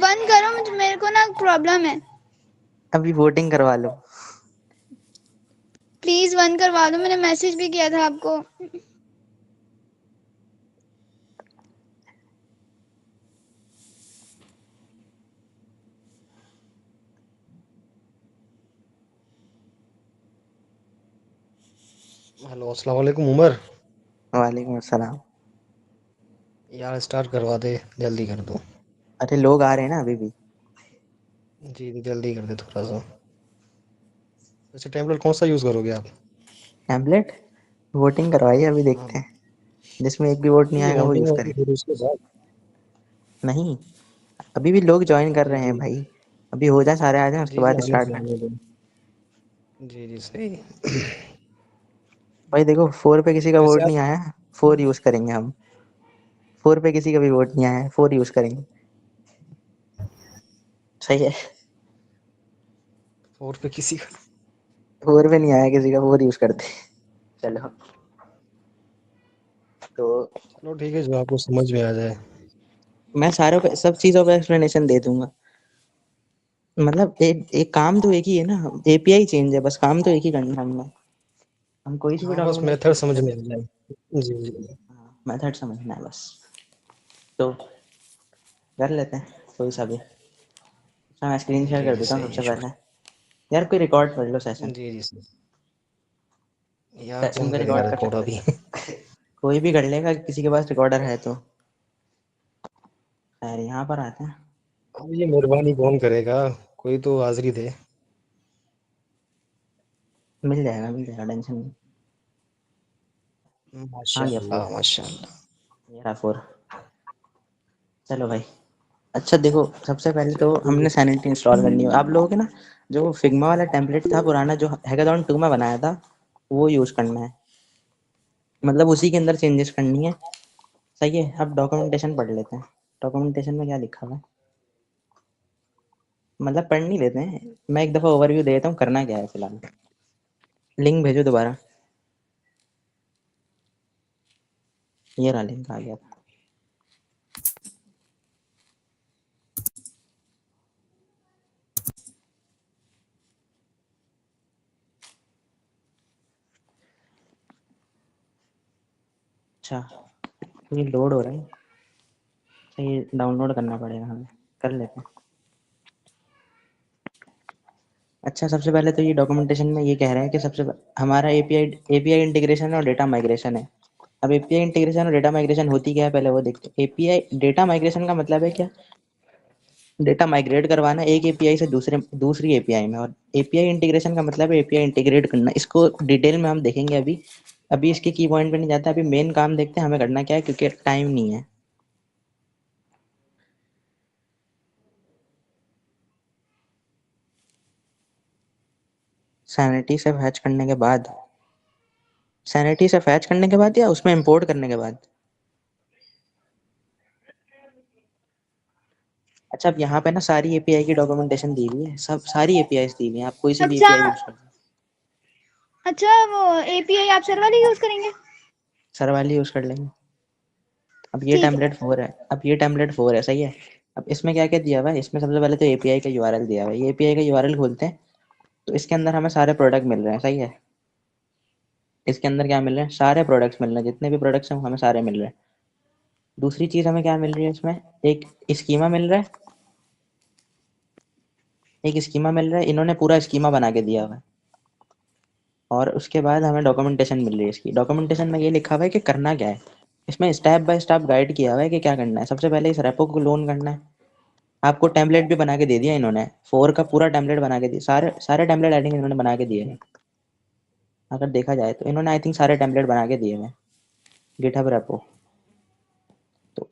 बंद करो, मुझे मेरे को ना प्रॉब्लम है। अभी वोटिंग करवा लो। प्लीज बंद करवा दो, मैंने मैसेज भी किया था आपको। हेलो अस्सलाम वालेकुम उमर। वालेकुम अस्सलाम। यार स्टार्ट करवा दे, जल्दी कर दो। अरे लोग आ रहे हैं ना अभी भी। जी जल्दी कर दे थोड़ा सा। वैसे टेम्पलेट कौन सा यूज़ करोगे आप? टेम्पलेट वोटिंग करवाइए, अभी हाँ देखते हैं। जिसमें एक भी वोट नहीं ये आएगा वो वोटिंग यूज होगी करेंगे। फिर उसके बाद। नहीं, अभी भी लोग ज्वाइन कर जी रहे जी हैं भाई। अभी हो जाए, सारे आ जाए, उसके जी जी बाद आने स्टार्ट दो कर। आने दो। जी जी सही। भाई देखो, 4 पे किसी का वैसे वोट आप नहीं आया, 4 यूज करेंगे हम। 4 पे किसी का भी वोट नहीं आया है, 4 यूज करेंगे। सही है। फोर पे किसी का 4 पे नहीं आया किसी का, 4 यूज करते हैं। चलो तो चलो ठीक है, जो आपको समझ में आ जाए। मैं सारों पे, सब चीजों का एक्सप्लेनेशन दे दूंगा। मतलब एक काम तो एक ही है ना, एपीआई चेंज है, बस काम तो एक ही करना है हमने। हम कोई सी भी हाँ बस डॉक्यूमेंटेशन मेथड यूज समझ कर में आ सकते जाए। जी जी। हैं, मेथड समझना है बस। तो कर लेते हैं कोई सा भी। अच्छा, मैं स्क्रीन शेयर जी कर जी देता हूँ सही है सबसे पहले। शुक्र। यार कोई रिकॉर्ड कर लो सेशन। जी जी सही। यार सेशन कौन को करेगा रिकॉर्ड कर रिकॉर्ड सकते अभी? हैं। कोई भी कर लेगा, किसी के पास रिकॉर्डर है तो। खैर यहाँ पर आते हैं। अब ये मेहरबानी कौन करेगा? कोई तो हाजिरी दे। मिल जाएगा टेंशन नहीं। आ गया माशाल्लाह 4। माशाल्लाह। ये रहा 4। चलो भाई। अच्छा देखो, सबसे पहले तो हमने सैनिटी इंस्टॉल करनी है आप लोगों के ना। जो फिग्मा वाला टेम्पलेट था पुराना, जो हैकाथॉन 2 में बनाया था, वो यूज़ करना है। मतलब उसी के अंदर चेंजेस करनी है। सही है। अब डॉक्यूमेंटेशन पढ़ लेते हैं। डॉक्यूमेंटेशन में क्या लिखा हुआ है, मतलब पढ़ नहीं लेते हैं, मैं एक दफ़ा ओवरव्यू दे देता हूँ करना क्या है फिलहाल। लिंक भेजो दोबारा। ये रहा लिंक, आ गया था। अच्छा, ये लोड हो रहा है। अच्छा, ये डाउनलोड करना पड़ेगा हमें। कर लेते हैं। अच्छा, सबसे पहले तो ये डॉक्यूमेंटेशन में ये कह रहे हैं कि हमारा एपीआई इंटीग्रेशन और डेटा माइग्रेशन है। अब एपीआई इंटीग्रेशन और डेटा माइग्रेशन होती क्या है, पहले वो देखते हैं। एपीआई डेटा माइग्रेशन का मतलब है क्या, डेटा माइग्रेट करवाना एक एपीआई से दूसरी एपीआई में। और एपीआई इंटीग्रेशन का मतलब है एपीआई इंटीग्रेट करना। इसको डिटेल में हम देखेंगे अभी। अभी इसके की पॉइंट पे नहीं जाता, अभी मेन काम देखते हैं हमें करना क्या है, क्योंकि टाइम नहीं है। सैनिटी से फैच करने के बाद, सैनिटी से फैच करने के बाद या उसमें इंपोर्ट करने के बाद? अच्छा, अब यहाँ पे ना सारी एपीआई की डॉक्यूमेंटेशन दी हुई है, सब सारी एपीआई दी हुई है, आप कोई सी भी अच्छा एपीआई यूज कर सकते हैं। अच्छा, वो एपीआई आप सर वाली यूज करेंगे? सर वाली यूज कर लेंगे। अब ये ठीक है। टेम्पलेट 4 है, अब ये टेम्पलेट 4 है, सही है। अब इसमें क्या क्या दिया हुआ है, इसमें सबसे पहले तो एपीआई का यूआरएल दिया हुआ है। ये एपीआई का यूआरएल खोलते हैं तो इसके अंदर हमें सारे प्रोडक्ट मिल रहे हैं, सही है। इसके अंदर क्या मिल रहे हैं, सारे प्रोडक्ट्स मिल रहे हैं, जितने भी प्रोडक्ट्स हैं हमें सारे मिल रहे हैं। दूसरी चीज हमें क्या मिल रही है इसमें, एक स्कीमा मिल रहा है। एक स्कीमा मिल रहा है, इन्होंने पूरा स्कीमा बना के दिया हुआ है। और उसके बाद हमें डॉक्यूमेंटेशन मिल रही है। इसकी डॉक्यूमेंटेशन में ये लिखा हुआ है कि करना क्या है। इसमें स्टेप बाय स्टेप गाइड किया हुआ है कि क्या करना है। सबसे पहले इस रेपो को लोन करना है। आपको टेम्पलेट भी बना के दे दिया इन्होंने, 4 का पूरा टेम्पलेट बना के दिया। सारे सारे टेम्पलेट आई थिंक इन्होंने बना के दिए हैं। अगर देखा जाए तो इन्होंने आई थिंक सारे टेम्पलेट बना के दिए हैं गिटहब रेपो। तो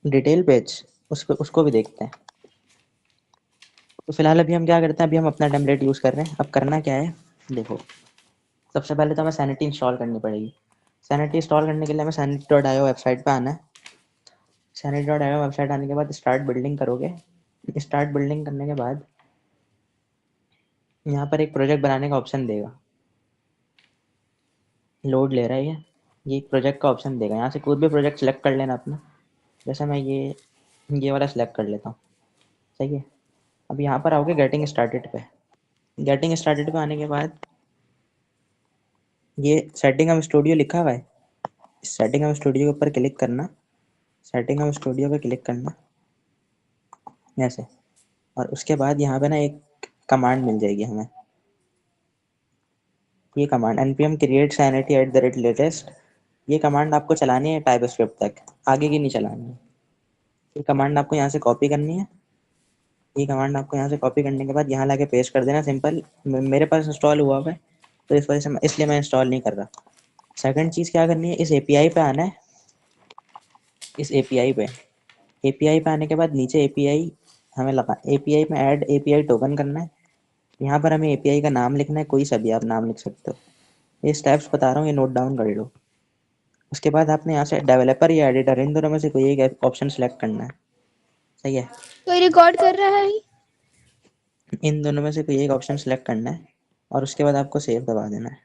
डिटेल पेज, उसको भी देखते हैं। तो फिलहाल अभी हम क्या करते हैं, अभी हम अपना टेम्पलेट यूज़ कर रहे हैं। अब करना क्या है, देखो। सबसे पहले तो हमें सैनिटी इंस्टॉल करनी पड़ेगी। सैनिटी इंस्टॉल करने के लिए हमें sanity.io वेबसाइट पे आना है। sanity.io वेबसाइट आने के बाद स्टार्ट बिल्डिंग करोगे। स्टार्ट बिल्डिंग करने के बाद यहाँ पर एक प्रोजेक्ट बनाने का ऑप्शन देगा। लोड ले रहा है ये एक प्रोजेक्ट का ऑप्शन देगा। यहाँ से कोई भी प्रोजेक्ट सेलेक्ट कर लेना अपना। जैसे मैं ये वाला सिलेक्ट कर लेता हूँ, सही है। अब यहाँ पर आओगे गेटिंग स्टार्टेड पे। गेटिंग स्टार्टेड पे आने के बाद ये सेटिंग ऑफ स्टूडियो लिखा हुआ है, सेटिंग ऑफ स्टूडियो के ऊपर क्लिक करना, सेटिंग ऑफ स्टूडियो पे क्लिक करना ऐसे, और उसके बाद यहाँ पे ना एक कमांड मिल जाएगी हमें, ये कमांड npm create sanity@latest, ये कमांड आपको चलानी है टाइप स्क्रिप्ट तक, आगे की नहीं चलानी है। ये कमांड आपको यहाँ से कॉपी करनी है, ये कमांड आपको यहाँ से कॉपी करने के बाद यहाँ लाके पेस्ट कर देना सिंपल। मेरे पास इंस्टॉल हुआ हुआ है तो इस वजह से इसलिए मैं इंस्टॉल नहीं कर रहा। सेकंड चीज़ क्या करनी है, इस एपीआई पे आना है, इस एपीआई पे आने के बाद नीचे एपीआई हमें लगा, एपीआई में ऐड एपीआई टोकन करना है। यहाँ पर हमें एपीआई का नाम लिखना है, कोई सा भी आप नाम लिख सकते हो, ये स्टेप्स बता रहा हूँ, ये नोट डाउन कर लो। उसके बाद आपने यहाँ से डेवलपर या एडिटर इन दोनों में से कोई एक ऑप्शन सेलेक्ट करना है, सही है। कोई रिकॉर्ड कर रहा है? इन दोनों में से कोई एक ऑप्शन सेलेक्ट करना है और उसके बाद आपको सेव दबा देना है।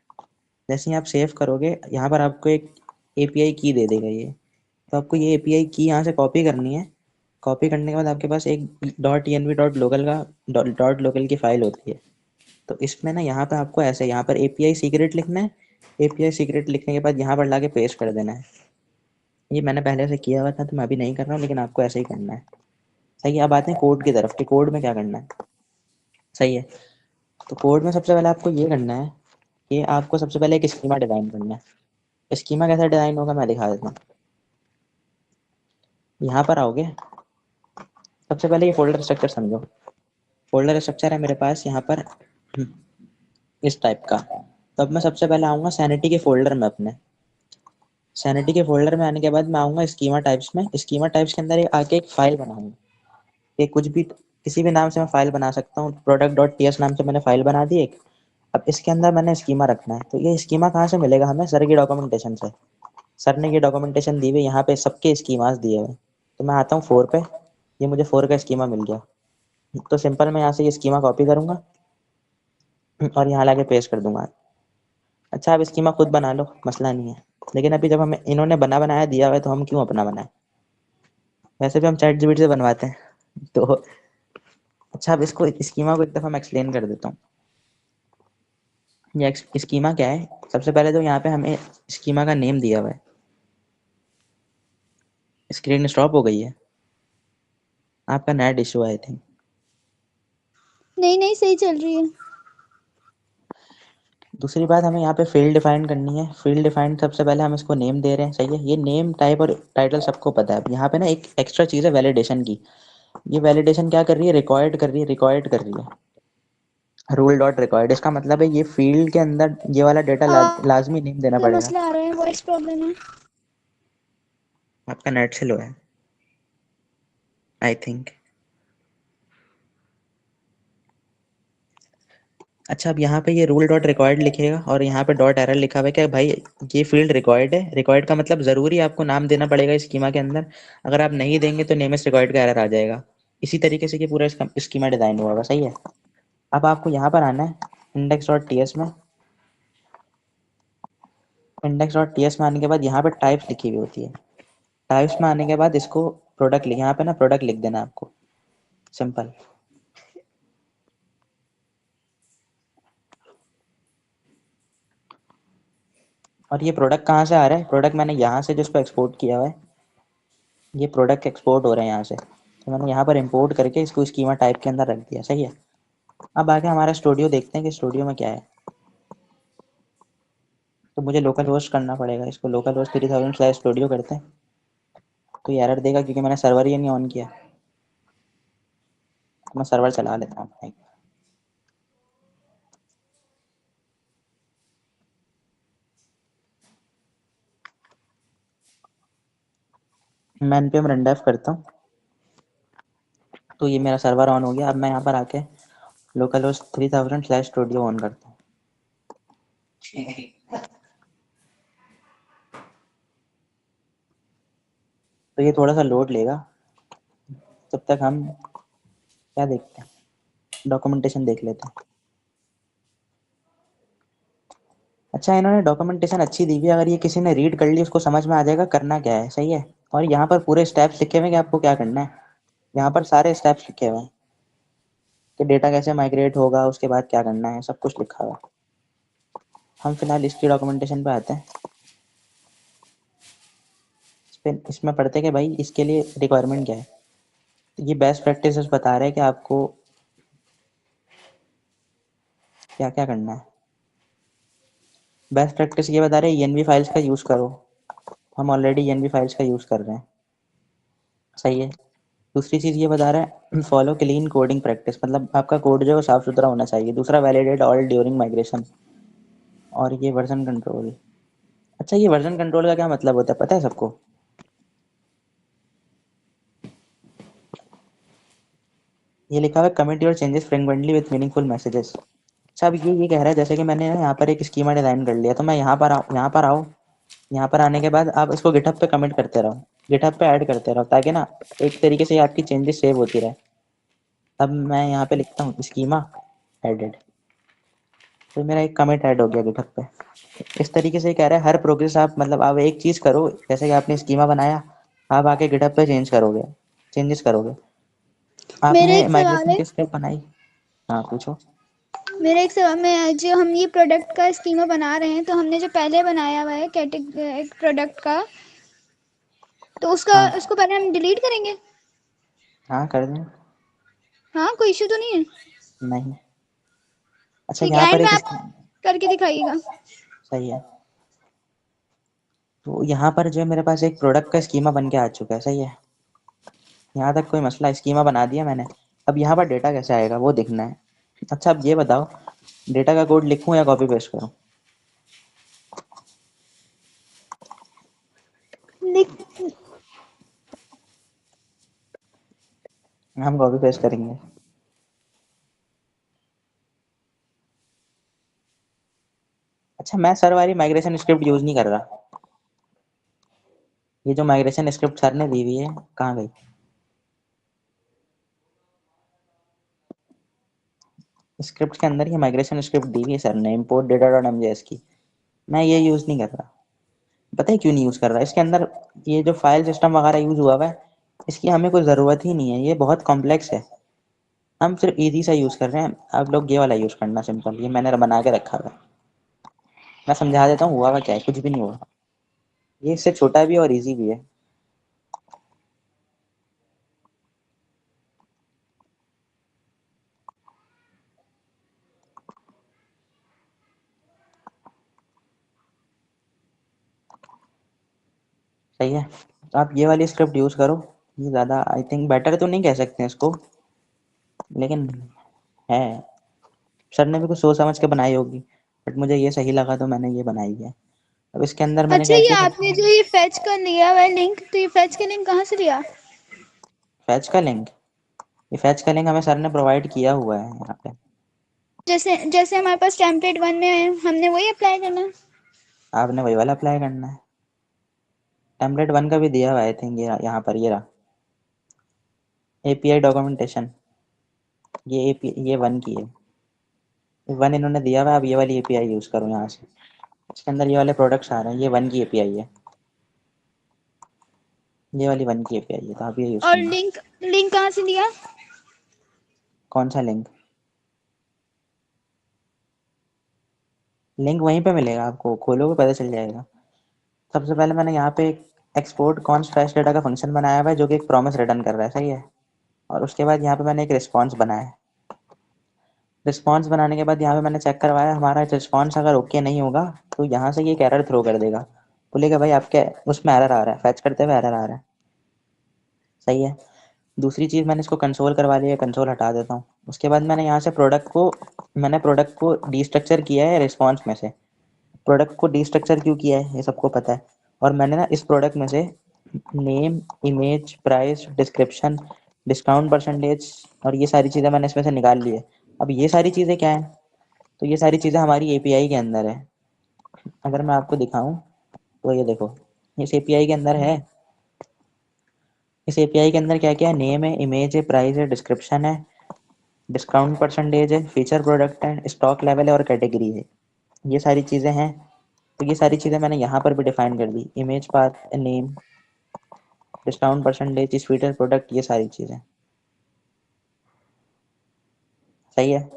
जैसे ही आप सेव करोगे यहाँ पर आपको एक एपीआई की दे देगा ये, तो आपको ये एपीआई की यहाँ से कॉपी करनी है। कॉपी करने के बाद आपके पास एक .env.local का .local की फाइल होती है, तो इसमें ना यहाँ पे आपको ऐसे यहाँ पर एपीआई सीक्रेट लिखना है। एपीआई सीक्रेट लिखने के बाद यहाँ पर लाके पेस्ट कर देना है। ये मैंने पहले से किया हुआ था तो मैं अभी नहीं कर रहा हूँ, लेकिन आपको ऐसे ही करना है, सही है। अब आते हैं कोड की तरफ कि कोड में क्या करना है, सही है। तो कोड में सबसे पहले आपको ये करना है कि आपको सबसे पहले एक स्कीमा डिज़ाइन करना है। स्कीमा कैसे डिज़ाइन होगा मैं दिखा देता हूँ। यहाँ पर आओगे, सबसे पहले ये फोल्डर स्ट्रक्चर समझो। फोल्डर स्ट्रक्चर है मेरे पास यहाँ पर इस टाइप का। तो अब मैं सबसे पहले आऊँगा सैनिटी के फोल्डर में, अपने सैनिटी के फोल्डर में आने के बाद मैं आऊँगा स्कीमा टाइप्स में। स्कीमा टाइप्स के अंदर आके एक फाइल बनाऊँगा, ये कुछ भी किसी भी नाम से मैं फाइल बना सकता हूँ। product.ts नाम से मैंने फाइल बना दी एक। अब इसके अंदर मैंने स्कीमा रखना है, तो ये स्कीमा कहाँ से मिलेगा हमें, सर की डॉक्यूमेंटेशन से। सर ने ये डॉक्यूमेंटेशन दी हुई, यहाँ पे सबके स्कीमास दिए हुए। तो मैं आता हूँ 4 पे, ये मुझे 4 का स्कीमा मिल गया। तो सिंपल मैं यहाँ से ये स्कीमा कॉपी करूँगा और यहाँ लाके पेस्ट कर दूंगा। अच्छा, आप स्कीमा खुद बना लो, मसला नहीं है, लेकिन अभी जब हमें इन्होंने बना बनाया दिया हुआ है तो हम क्यों अपना बनाए। वैसे भी हम चैट जीपीटी से बनवाते हैं तो अच्छा, अब इसको स्कीमा को एक दफ़ा मैं एक्सप्लेन कर देता हूँ। ये स्कीमा क्या है, सबसे पहले तो यहाँ पे हमें स्कीमा का नेम दिया हुआ है। स्क्रीन स्टॉप हो गई है, आपका नेट इशू है आई थिंक। नहीं नहीं, सही चल रही है। दूसरी बात, हमें यहाँ पे फील्ड डिफाइन करनी है। फील्ड डिफाइन सबसे पहले हम इसको नेम दे रहे हैं, सही है। ये नेम टाइप और टाइटल सबको पता है। यहाँ पे ना एक एक्स्ट्रा चीज़ है वैलिडेशन की। ये वैलिडेशन क्या कर रही है, रिक्वायर्ड कर रही है, रिक्वायर्ड कर रही है। रूल डॉट रिक्वायर्ड, इसका मतलब है ये फील्ड के अंदर ये वाला डेटा लाजमी नेम देना कोई पड़ेगा। मसले आ रहे हैं, वॉइस प्रॉब्लम है। आपका नेट स्लो है आई थिंक। अच्छा, अब यहाँ पे ये रूल डॉट रिक्वायर्ड लिखेगा और यहाँ पे डॉट एरर लिखा हुआ है कि भाई ये फील्ड रिक्वायर्ड है। रिक्वायर्ड का मतलब ज़रूरी आपको नाम देना पड़ेगा स्कीमा के अंदर। अगर आप नहीं देंगे तो नेम इस रिक्वायर्ड का एरर आ जाएगा। इसी तरीके से ये पूरा स्कीमा डिज़ाइन हुआ होगा, सही है। अब आपको यहाँ पर आना है इंडेक्स डॉट टी एस में। इंडेक्स डॉट टी एस में आने के बाद यहाँ पर टाइप्स लिखी हुई होती है। टाइप्स में आने के बाद इसको प्रोडक्ट लिख, यहाँ पे ना प्रोडक्ट लिख देना आपको, सिंपल। और ये प्रोडक्ट कहाँ से आ रहा है, प्रोडक्ट मैंने यहाँ से जिसको एक्सपोर्ट किया हुआ है, ये प्रोडक्ट एक्सपोर्ट हो रहे हैं यहाँ से, तो मैंने यहाँ पर इंपोर्ट करके इसको स्कीमा टाइप के अंदर रख दिया, सही है। अब आगे हमारा स्टूडियो देखते हैं कि स्टूडियो में क्या है। तो मुझे लोकल होस्ट करना पड़ेगा, इसको लोकल होस्ट 3000 स्टूडियो करते हैं। तो ये एरर देगा क्योंकि मैंने सर्वर ही नहीं ऑन किया। तो मैं सर्वर चला लेता हूँ। मैं npm randef करता हूँ, तो ये मेरा सर्वर ऑन हो गया। अब मैं यहाँ पर आके लोकल होस्ट 3000 स्टूडियो ऑन करता हूँ। तो ये थोड़ा सा लोड लेगा, तब तक हम क्या देखते हैं, डॉक्यूमेंटेशन देख लेते हैं। अच्छा, इन्होंने डॉक्यूमेंटेशन अच्छी दी हुई है, अगर ये किसी ने रीड कर ली उसको समझ में आ जाएगा करना क्या है, सही है। और यहाँ पर पूरे स्टेप्स लिखे हुए हैं कि आपको क्या करना है, यहाँ पर सारे स्टेप्स लिखे हुए हैं कि डेटा कैसे माइग्रेट होगा, उसके बाद क्या करना है, सब कुछ लिखा हुआ है। हम फिलहाल इसकी डॉक्यूमेंटेशन पे आते हैं। इसमें पढ़ते हैं कि भाई इसके लिए रिक्वायरमेंट क्या है। ये बेस्ट प्रैक्टिसेस बता रहे हैं कि आपको क्या क्या करना है। बेस्ट प्रैक्टिस ये बता रहे हैं ENV फाइल्स का यूज़ करो, हम ऑलरेडी ENV फाइल्स का यूज़ कर रहे हैं, सही है। दूसरी चीज़ ये बता रहा है फॉलो क्लीन कोडिंग प्रैक्टिस, मतलब आपका कोड जो है साफ़ सुथरा होना चाहिए। दूसरा वैलिडेट ऑल ड्यूरिंग माइग्रेशन, और ये वर्जन कंट्रोल। अच्छा, ये वर्जन कंट्रोल का क्या मतलब होता है पता है सबको? ये लिखा हुआ है commit your changes frequently with meaningful messages. अच्छा, अब ये कह रहा है जैसे कि मैंने यहाँ पर एक स्कीमा डिज़ाइन कर लिया, तो मैं यहाँ पर आओ, यहाँ पर आने के बाद आप इसको गिटहब पे कमिट करते रहो, गिटहब पे ऐड करते रहो, ताकि ना एक तरीके से आपकी चेंजेस सेव होती रहे। अब मैं यहाँ पे लिखता हूँ स्कीमा एडेड, तो मेरा एक कमिट ऐड हो गया गिटहब पे। इस तरीके से कह रहा है हर प्रोग्रेस आप, मतलब आप एक चीज़ करो, जैसे कि आपने स्कीमा बनाया, आप आके गिटहब पे चेंजेस करोगे। मेरा आपने एक सवाल माइग्रेशन है। की स्क्रिप्ट बनाई? हाँ पूछो। मेरा एक सवाल में, जो हम ये प्रोडक्ट का स्कीमा बना रहे हैं, तो हमने जो पहले बनाया हुआ है एक प्रोडक्ट का, तो हाँ उसको पहले हम डिलीट करेंगे? हाँ कर दें। हाँ, कोई इशू तो नहीं है? नहीं। अच्छा, ठीक यहाँ है, पर एंड में एक आप करके दिखाइएगा। सही है। तो यहाँ पर जो है मेरे पास एक प्रोडक्ट का स्कीमा बन के आ चुका है, सही है। यहाँ तक कोई मसला, स्कीमा बना दिया मैंने। अब यहाँ पर डेटा कैसे आएगा वो देखना है। अच्छा, अब ये बताओ डेटा का कोड लिखूँ या कॉपी पेस्ट करूँ? लिख। हम कॉपी पेस्ट करेंगे। अच्छा, मैं सर वाली माइग्रेशन स्क्रिप्ट यूज़ नहीं कर रहा। ये जो माइग्रेशन स्क्रिप्ट सर ने दी हुई है कहाँ गई? स्क्रिप्ट के अंदर ये माइग्रेशन स्क्रिप्ट दी हुई है सर ने, import data.mjs की। मैं ये यूज़ नहीं कर रहा। पता है क्यों नहीं यूज़ कर रहा? इसके अंदर ये जो फाइल सिस्टम वगैरह यूज़ हुआ है, इसकी हमें कोई ज़रूरत ही नहीं है, ये बहुत कॉम्प्लेक्स है। हम सिर्फ ईजी सा यूज़ कर रहे हैं, आप लोग ये वाला यूज़ करना सिंपल, ये मैंने बना के रखा हुआ है। मैं समझा देता हूँ हुआ क्या है, कुछ भी नहीं हुआ। ये इससे छोटा भी है और ईजी भी है। सही है, तो आप ये वाली स्क्रिप्ट यूज़ करो। ये ज़्यादा आई थिंक बेटर तो नहीं कह सकते हैं इसको, लेकिन है। सर ने भी कुछ सोच समझ के बनाई होगी, बट मुझे ये सही लगा तो मैंने ये बनाई है। अब इसके अंदर मैंने अच्छा, क्या ये किया, आपने जो ये फेच कर लिया हुआ है लिंक, तो ये फेच का लिंक कहाँ से लिया? फैच का लिंक। ये फैच का लिंक हमें सर ने प्रोवाइड किया हुआ है यहाँ पे। जैसे जैसे हमारे पास टेम्पलेट 1 में है, हमने वही अप्लाई करना है? आपने वही वाला अप्लाई करना है। टेम्पलेट 1 का भी दिया हुआ है आई थिंक, ये यहाँ पर ये रहा API डॉक्यूमेंटेशन। ये 1 की है, 1 इन्होंने दिया हुआ है। अब ये वाली API यूज़ करो यहाँ से, इसके अंदर ये वाले प्रोडक्ट्स आ रहे हैं, ये 1 की API है, ये वाली 1 की API है, तो आप ये यूज़ और करना। लिंक लिंक कहाँ से लिया? कौन सा लिंक? लिंक वहीं पे मिलेगा आपको, खोलोगे पता चल जाएगा। सबसे पहले मैंने यहाँ पे एक एक्सपोर्ट कॉन्स्ट फ्लैश डेटा का फंक्शन बनाया हुआ है जो कि एक प्रॉमिस रिटर्न कर रहा है, सही है। और उसके बाद यहाँ पे मैंने एक रिस्पॉन्स बनाया है। रिस्पॉन्स बनाने के बाद यहाँ पे मैंने चेक करवाया, हमारा रिस्पॉन्स अगर ओके नहीं होगा तो यहाँ से ये एक एरर थ्रो कर देगा, बोलेगा भाई आपके उसमें एरर आ रहा है, फैच करते हुए एरर आ रहा है, सही है। दूसरी चीज़ मैंने इसको कंसोल करवा लिया, कंसोल हटा देता हूँ। उसके बाद मैंने प्रोडक्ट को डीस्ट्रक्चर किया है रिस्पॉन्स में से। प्रोडक्ट को डीस्ट्रक्चर क्यों किया है ये सबको पता है। और मैंने ना इस प्रोडक्ट में से name, image, price, description, discount percentage और ये सारी चीज़ें मैंने इसमें से निकाल ली है। अब ये सारी चीज़ें क्या है, तो ये सारी चीज़ें हमारी API के अंदर है। अगर मैं आपको दिखाऊं तो ये देखो, इस API के अंदर है। इस API के अंदर क्या क्या है, नेम है, इमेज है, प्राइस है, डिस्क्रिप्शन है, डिस्काउंट परसेंटेज है, फीचर प्रोडक्ट है, स्टॉक लेवल है और कैटेगरी है। ये सारी चीज़ें हैं। तो ये सारी चीज़ें मैंने यहाँ पर भी डिफाइन कर दी, image path, name, discount percentage, sweater product, ये सारी चीज़ें। सही है।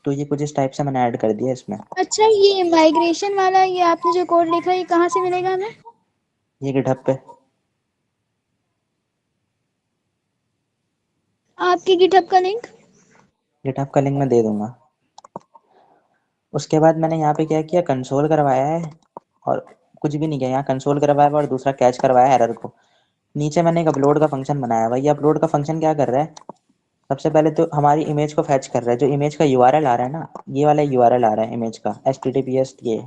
तो ये कुछ इस टाइप से मैंने ऐड कर दिया इसमें। अच्छा, ये माइग्रेशन वाला ये आपने जो कोड लिखा है ये कहाँ से मिलेगा हमें? ये गिटहब पे। आपके गिटहब का लिंक? गिटहब का लिंक मैं दे दूंगा। उसके बाद मैंने यहाँ पे क्या किया, कंसोल करवाया है और कुछ भी नहीं किया, यहाँ कंसोल करवाया हुआ और दूसरा कैच करवाया एरर को। नीचे मैंने एक अपलोड का फंक्शन बनाया हुआ। ये अपलोड का फंक्शन क्या कर रहा है, सबसे पहले तो हमारी इमेज को फैच कर रहा है। जो इमेज का यूआरएल आ रहा है ना, ये वाला यूआरएल आ रहा है इमेज का, HTTPS ये।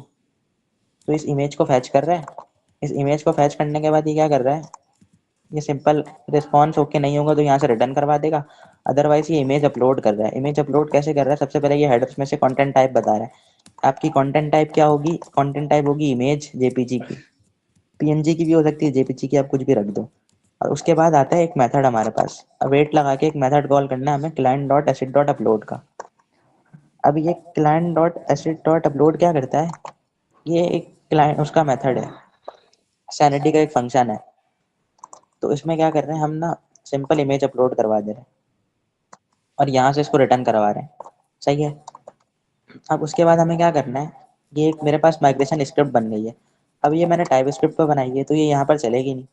तो इस इमेज को फैच कर रहा है। इस इमेज को फैच करने के बाद ये क्या कर रहा है, ये सिंपल रिस्पॉन्स ओके नहीं होगा तो यहाँ से रिटर्न करवा देगा। अदरवाइज ये इमेज अपलोड कर रहा है। इमेज अपलोड कैसे कर रहा है, सबसे पहले ये हेडर्स में से कंटेंट टाइप बता रहा है। आपकी कंटेंट टाइप क्या होगी, कंटेंट टाइप होगी इमेज, जेपीजी की, पीएनजी की भी हो सकती है, जेपीजी की, आप कुछ भी रख दो। और उसके बाद आता है एक मेथड हमारे पास, वेट लगा के एक मेथड कॉल करना है हमें, client dot acid dot upload का। अब ये client dot acid dot upload क्या करता है, ये एक क्लाइंट उसका मेथड है, सैनिटी का एक फंक्शन है। तो इसमें क्या कर रहे हैं हम ना, सिंपल इमेज अपलोड करवा दे रहे हैं और यहाँ से इसको रिटर्न करवा रहे हैं। सही है। अब उसके बाद हमें क्या करना है, ये एक मेरे पास माइग्रेशन स्क्रिप्ट बन गई है। अब ये मैंने टाइप स्क्रिप्ट पर बनाई है तो ये यहाँ पर चलेगी नहीं।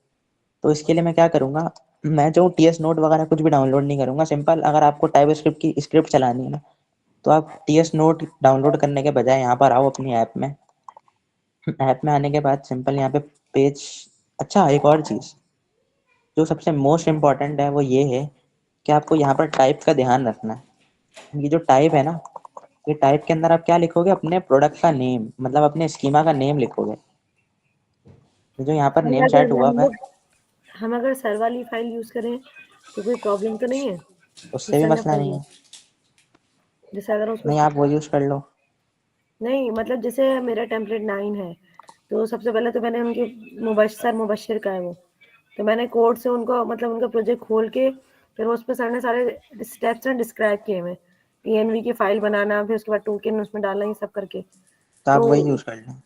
तो इसके लिए मैं क्या करूँगा, मैं जो TS नोट वगैरह कुछ भी डाउनलोड नहीं करूँगा। सिंपल अगर आपको टाइप स्क्रिप्ट की स्क्रिप्ट चलानी है ना, तो आप TS नोट डाउनलोड करने के बजाय यहाँ पर आओ अपनी ऐप में। ऐप में आने के बाद सिंपल यहाँ पे पेज। अच्छा, एक और चीज़ जो सबसे मोस्ट इम्पॉर्टेंट है वो ये है कि आपको यहाँ पर टाइप का ध्यान रखना है। ये जो टाइप है ना, ये टाइप के अंदर आप क्या लिखोगे, अपने प्रोडक्ट का नेम, मतलब अपने स्कीमा का नेम लिखोगे। ये जो यहाँ पर हम नेम अगर सेट हुआ हम है, लोग हम अगर सर वाली फाइल यूज करें तो कोई प्रॉब्लम तो नहीं है? उससे जिस भी सर ने मसला फाइल नहीं दी, है। जैसे अगर उसमें नहीं, आप वो यूज़ कर लो। नहीं, मतलब जैसे मेरा टेम्पलेट 9 है, तो सबसे पहले तो मैंने उनके मुबशिर का है वो, तो मैंने कोड से उनको मतलब उनका प्रोजेक्ट खोल के फिर उस पे सर ने सारे स्टेप्स हैं डिस्क्राइब किए हुए, PNV की फाइल बनाना, फिर उसके बाद टोकन उसमें डालना, ये सब करके। तो आप तो वही यूज़ कर लें।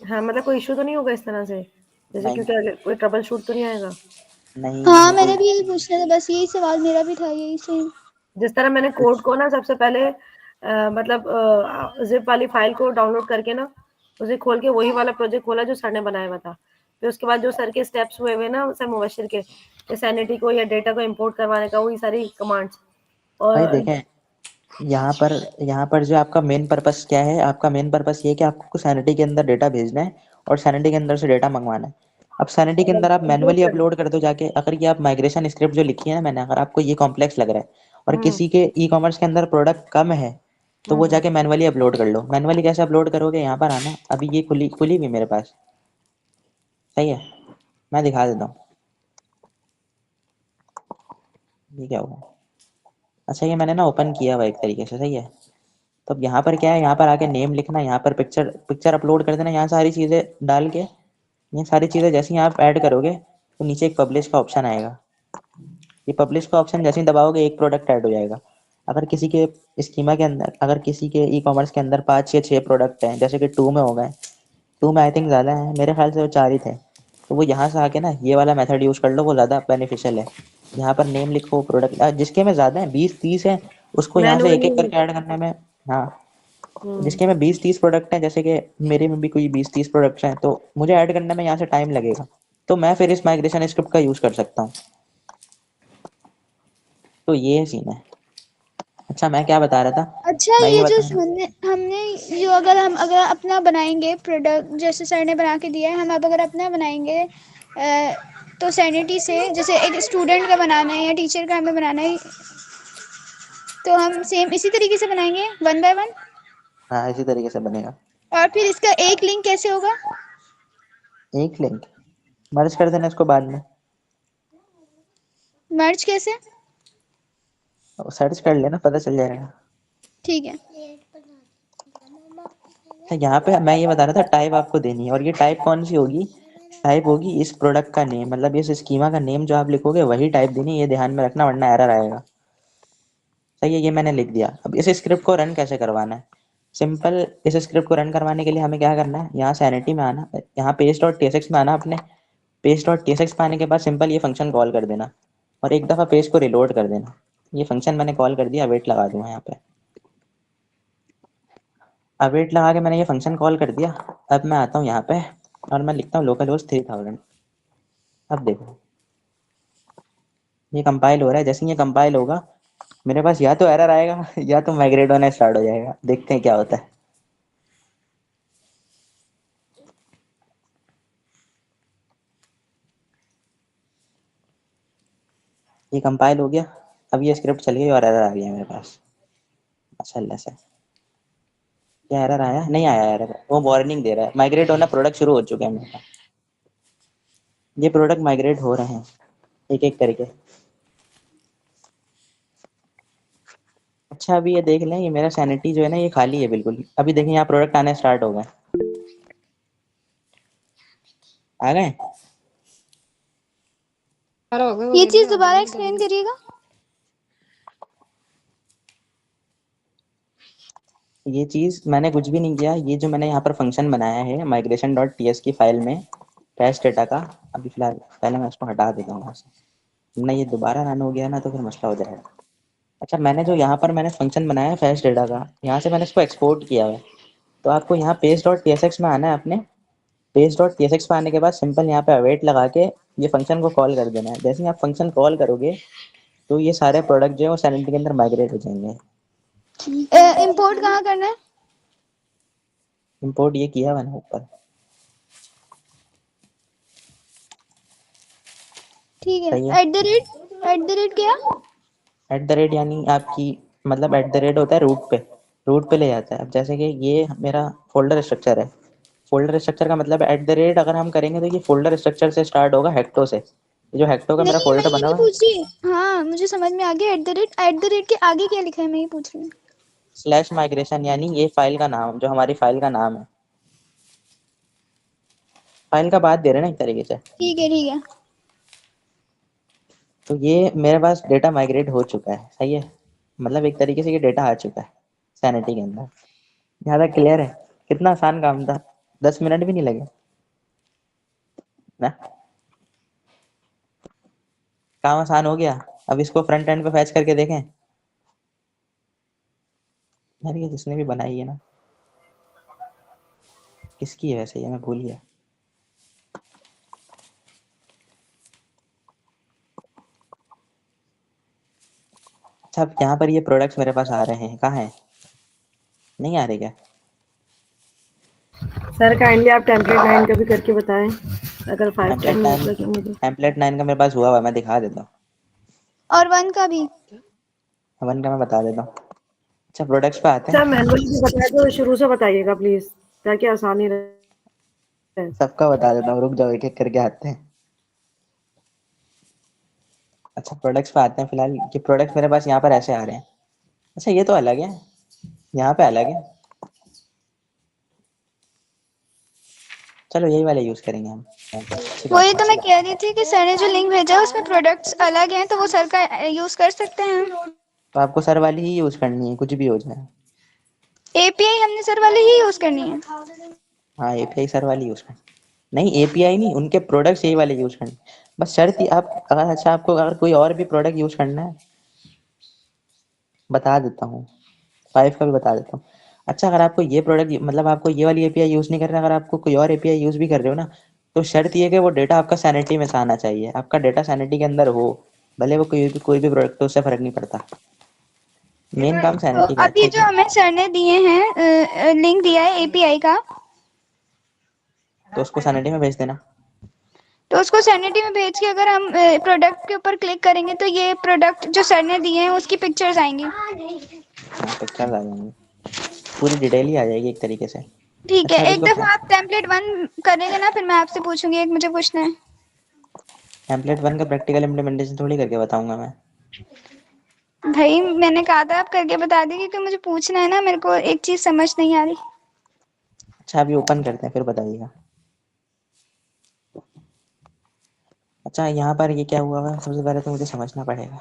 हाँ, मतलब कोई इश्यू तो नहीं होगा इस तरह से, जैसे नहीं क्योंकि कोई ट्रबल शूट तो नहीं आएगा? नहीं, हाँ, ये मैंने कोई भी यही पूछना था, बस यही सवाल मेरा भी था, यही सेम। जिस तरह मैंने कोड को ना सबसे पहले मतलब जिप वाली फाइल को डाउनलोड करके ना उसे खोल के वही वाला प्रोजेक्ट खोला जो सर ने बनाया हुआ था। फिर उसके बाद जो सर के स्टेप्स हुए हुए ना सर मुबशिर के, सैनिटी को या डेटा को इंपोर्ट करवाने का, वही सारी कमांड्स। भाई और देखें, यहाँ पर जो आपका मेन पर्पस क्या है, आपका मेन पर्पस ये है कि आपको सैनिटी के अंदर डेटा भेजना है और सैनिटी के अंदर से डेटा मंगवाना है। अब सैनिटी के अंदर आप इंपोर्ट मैनुअली करना। अपलोड कर दो जाके। अगर ये आप माइग्रेशन स्क्रिप्ट जो लिखी है ना मैंने, अगर आपको ये कॉम्प्लेक्स लग रहा है और किसी के ई कॉमर्स के अंदर प्रोडक्ट कम है, तो वो जाके मैनुअली अपलोड कर लो। मैनुअली कैसे अपलोड करोगे, यहाँ पर आना। अभी ये खुली खुली भी मेरे पास। सही है, मैं दिखा देता हूँ ये क्या हुआ। अच्छा, ये मैंने ना ओपन किया हुआ एक तरीके से। सही है। तो अब यहाँ पर क्या है, यहाँ पर आके नेम लिखना, यहाँ पर पिक्चर पिक्चर अपलोड कर देना, यहाँ सारी चीज़ें डाल के, ये सारी चीज़ें जैसे ही आप ऐड करोगे तो नीचे एक पब्लिश का ऑप्शन आएगा। ये पब्लिश का ऑप्शन जैसे ही दबाओगे एक प्रोडक्ट ऐड हो जाएगा। अगर किसी के स्कीमा के अंदर, अगर किसी के ई कॉमर्स के अंदर 5 या 6 प्रोडक्ट हैं, जैसे कि 2 में हो गए, 2 में आई थिंक ज़्यादा है, मेरे ख्याल से वो 4 ही थे, तो वो यहाँ से आके ना ये वाला मेथड यूज़ कर लो, वो ज़्यादा बेनिफिशियल है। यहाँ पर नेम लिखो, प्रोडक्ट जिसके में ज़्यादा है, 20-30 है, उसको यहाँ से एक मैनुअली। एक करके ऐड करने में। हाँ, जिसके में 20-30 प्रोडक्ट हैं, जैसे कि मेरे में भी कोई 20-30 प्रोडक्ट्स हैं, तो मुझे ऐड करने में यहाँ से टाइम लगेगा। तो मैं फिर इस माइग्रेशन स्क्रिप्ट का यूज़ कर सकता हूँ। तो ये सीन है। अच्छा, मैं क्या बता रहा था, अच्छा, मैं ये ये जो बता रहा हमने हमने जो अगर अपना बनाएंगे प्रोडक्ट, जैसे सर ने बना के दिया है, हम अब अगर अपना बनाएंगे तो सैनिटी से, जैसे एक स्टूडेंट का बनाना है या टीचर का हमें बनाना है, तो हम सेम इसी तरीके से बनाएंगे 1 बाय 1। हाँ, इसी तरीके से बनेगा। और फिर इसका एक लिंक कैसे होगा? एक लिंक मर्ज कर देना इसको बाद में, मर्ज कैसे? सर्च कर लेना, पता चल जाएगा। ठीक है। यहाँ पे मैं ये बता रहा था टाइप आपको देनी है, और ये टाइप कौन सी होगी? टाइप होगी इस प्रोडक्ट का नेम, मतलब इस स्कीमा का नेम जो आप लिखोगे वही टाइप देनी है, ये ध्यान में रखना वरना एरर आएगा। सही है, ये मैंने लिख दिया। अब इस स्क्रिप्ट को रन कैसे करवाना है? सिंपल, इस स्क्रिप्ट को रन करवाने के लिए हमें क्या करना है, यहाँ सैनिटी में आना, यहाँ पेज डॉट tsx में आना, अपने पेज डॉट tsx में आने के बाद सिंपल ये फंक्शन कॉल कर देना और एक दफ़ा पेज को रिलोड कर देना। ये फंक्शन मैंने कॉल कर दिया, वेट लगा दूंगा यहाँ पे। अब वेट लगा के मैंने ये फंक्शन कॉल कर दिया। अब मैं आता हूँ यहाँ पे और मैं लिखता हूँ लोकल होस्ट 3000। अब देखो ये कंपाइल हो रहा है, जैसे ये कंपाइल होगा मेरे पास या तो एरर आएगा या तो माइग्रेट होना स्टार्ट हो जाएगा। देखते हैं क्या होता है। ये कंपाइल हो गया, अब ये स्क्रिप्ट चल गई और एरर आ गया मेरे पास माशाल्लाह से। क्या एरर आया? नहीं आया एरर, वो वार्निंग दे रहा है माइग्रेट होना, प्रोडक्ट शुरू हो चुके हैं मेरे। ये प्रोडक्ट माइग्रेट हो रहे हैं एक एक करके। अच्छा अभी ये देख लें, ये मेरा सैनिटी जो है ना ये खाली है बिल्कुल। अभी देखें यहाँ प्रोडक्ट आने स्टार्ट हो गए, आ गए। ये चीज दोबारा एक्सप्लेन करिएगा। ये चीज़ मैंने कुछ भी नहीं किया, ये जो मैंने यहाँ पर फंक्शन बनाया है माइग्रेशन डॉट टी एस की फाइल में कैश डेटा का, अभी फिलहाल पहले मैं इसको हटा देता हूँ वहाँ से, नहीं ये दोबारा रन हो गया ना तो फिर मसला हो जाएगा। अच्छा मैंने जो यहाँ पर मैंने फंक्शन बनाया है फैश डेटा का, यहाँ से मैंने इसको एक्सपोर्ट किया है। तो आपको यहाँ page dot T S X में आना है, अपने page dot T S X में आने के बाद सिंपल यहाँ पे अवेट लगा के ये फंक्शन को कॉल कर देना है। जैसे ही आप फंक्शन कॉल करोगे तो ये सारे प्रोडक्ट जो है वो सैनिटी के अंदर माइग्रेट हो जाएंगे। इंपोर्ट कहाँ करना है? इंपोर्ट ये किया मैंने ऊपर। ठीक है। सही है। एट द रेट क्या? एट द रेट यानी आपकी मतलब एट द रेट होता है रूट पे ले जाता है। अब जैसे कि ये मेरा फोल्डर स्ट्रक्चर है, फोल्डर स्ट्रक्चर का मतलब एट द रेट अगर हम करेंगे तो ये फोल्डर स्ट्रक्चर से स्टार्ट होगा, हेक्टो से। ये जो हेक्टो का मेरा नहीं, मैं फोल्डर ये बना नहीं हुआ है, पूछ रही। हाँ मुझे समझ में आ गया। एट द रेट के आगे क्या लिखा है मैं ये पूछ रही हूँ। स्लैश माइग्रेशन यानी ये फाइल का नाम, जो हमारी फाइल का नाम है, फाइल का बात दे रहे हैं ना एक तरीके से। ठीक है ठीक है। तो ये मेरे पास डेटा माइग्रेट हो चुका है, सही है, मतलब एक तरीके से ये डेटा आ चुका है सैनिटी के अंदर। यहाँ तक क्लियर है? कितना आसान काम था, 10 मिनट भी नहीं लगे ना, काम आसान हो गया। अब इसको फ्रंट एंड पे फैच करके देखें। यार ये जिसने भी बनाई है ना, किसकी है वैसे, ये मैं भूल गया। अच्छा अब यहाँ पर ये प्रोडक्ट्स मेरे पास आ रहे हैं, कहाँ हैं? नहीं आ रहे क्या? सर काइंडली आप टेम्पलेट 9 का भी करके बताएं, अगर 5-10 टेम्पलेट मिनट 9, लगेंगे तो। टेम्पलेट 9 का मेरे पास हुआ हुआ है, मैं दिखा देता हूँ। और 1 का भी। 1 का मैं बता देता हूँ। अच्छा प्रोडक्ट्स पे आते सर हैं। मैनुअली भी बताए तो शुरू से बताइएगा प्लीज, ताकि आसानी रहे। सबका बता देता हूँ, रुक जाओ एक एक करके आते हैं। अच्छा प्रोडक्ट्स पे आते हैं। फिलहाल ये प्रोडक्ट्स मेरे पास यहाँ पर ऐसे आ रहे हैं। अच्छा ये तो अलग है, यहाँ पे अलग है। चलो यही वाले यूज़ करेंगे हम, अच्छी बात वही है। तो मैं कह रही थी कि सर ने जो लिंक भेजा उसमें प्रोडक्ट्स अलग हैं, तो वो सर का यूज कर सकते हैं। तो आपको सर वाली ही यूज़ करनी है, कुछ भी हो जाए। एपीआई हमने सर वाले ही यूज करनी है। हाँ एपीआई सर वाली यूज़ करनी, नहीं एपीआई नहीं, उनके प्रोडक्ट्स यही वाले यूज़ करने। बस शर्त ही आप अगर, अच्छा आपको अगर कोई और भी प्रोडक्ट यूज़ करना है बता देता हूँ, 5 का भी बता देता हूँ। अच्छा अगर आपको ये प्रोडक्ट मतलब आपको ये वाली एपीआई यूज़ नहीं करना, अगर आपको कोई और एपीआई यूज़ भी कर रहे हो ना, तो शर्त ये है कि वो डेटा आपका सैनिटी में से आना चाहिए, आपका डेटा सैनिटी के अंदर हो, भले वो कोई भी प्रोडक्ट तो उससे फ़र्क नहीं पड़ता। मेन काम सैनिटी का है। अभी ठीक जो है, हमें सर ने दिए हैं लिंक दिया है एपीआई का, तो उसको सैनिटी में भेज देना। तो उसको सैनिटी में भेज के अगर हम प्रोडक्ट के ऊपर क्लिक करेंगे तो ये प्रोडक्ट जो सर ने दिए हैं उसकी पिक्चर्स आएंगी। हाँ पिक्चर्स आ जाएंगी, पूरी डिटेल ही आ जाएगी एक तरीके से। ठीक है, अच्छा अब एक इसको दफा आप टेम्पलेट 1 करेंगे ना, फिर मैं आपसे पूछूंगी, एक मुझे पूछना है। टेम्पलेट 1 का प्रैक्टिकल इम्प्लीमेंटेशन थोड़ी करके बताऊंगा मैं। भाई मैंने कहा था आप करके बता दी, क्योंकि मुझे पूछना है ना, मेरे को एक चीज समझ नहीं आ रही। अच्छा अभी ओपन करते हैं फिर बताइएगा। अच्छा यहाँ पर ये क्या हुआ है, सबसे पहले तो मुझे समझना पड़ेगा।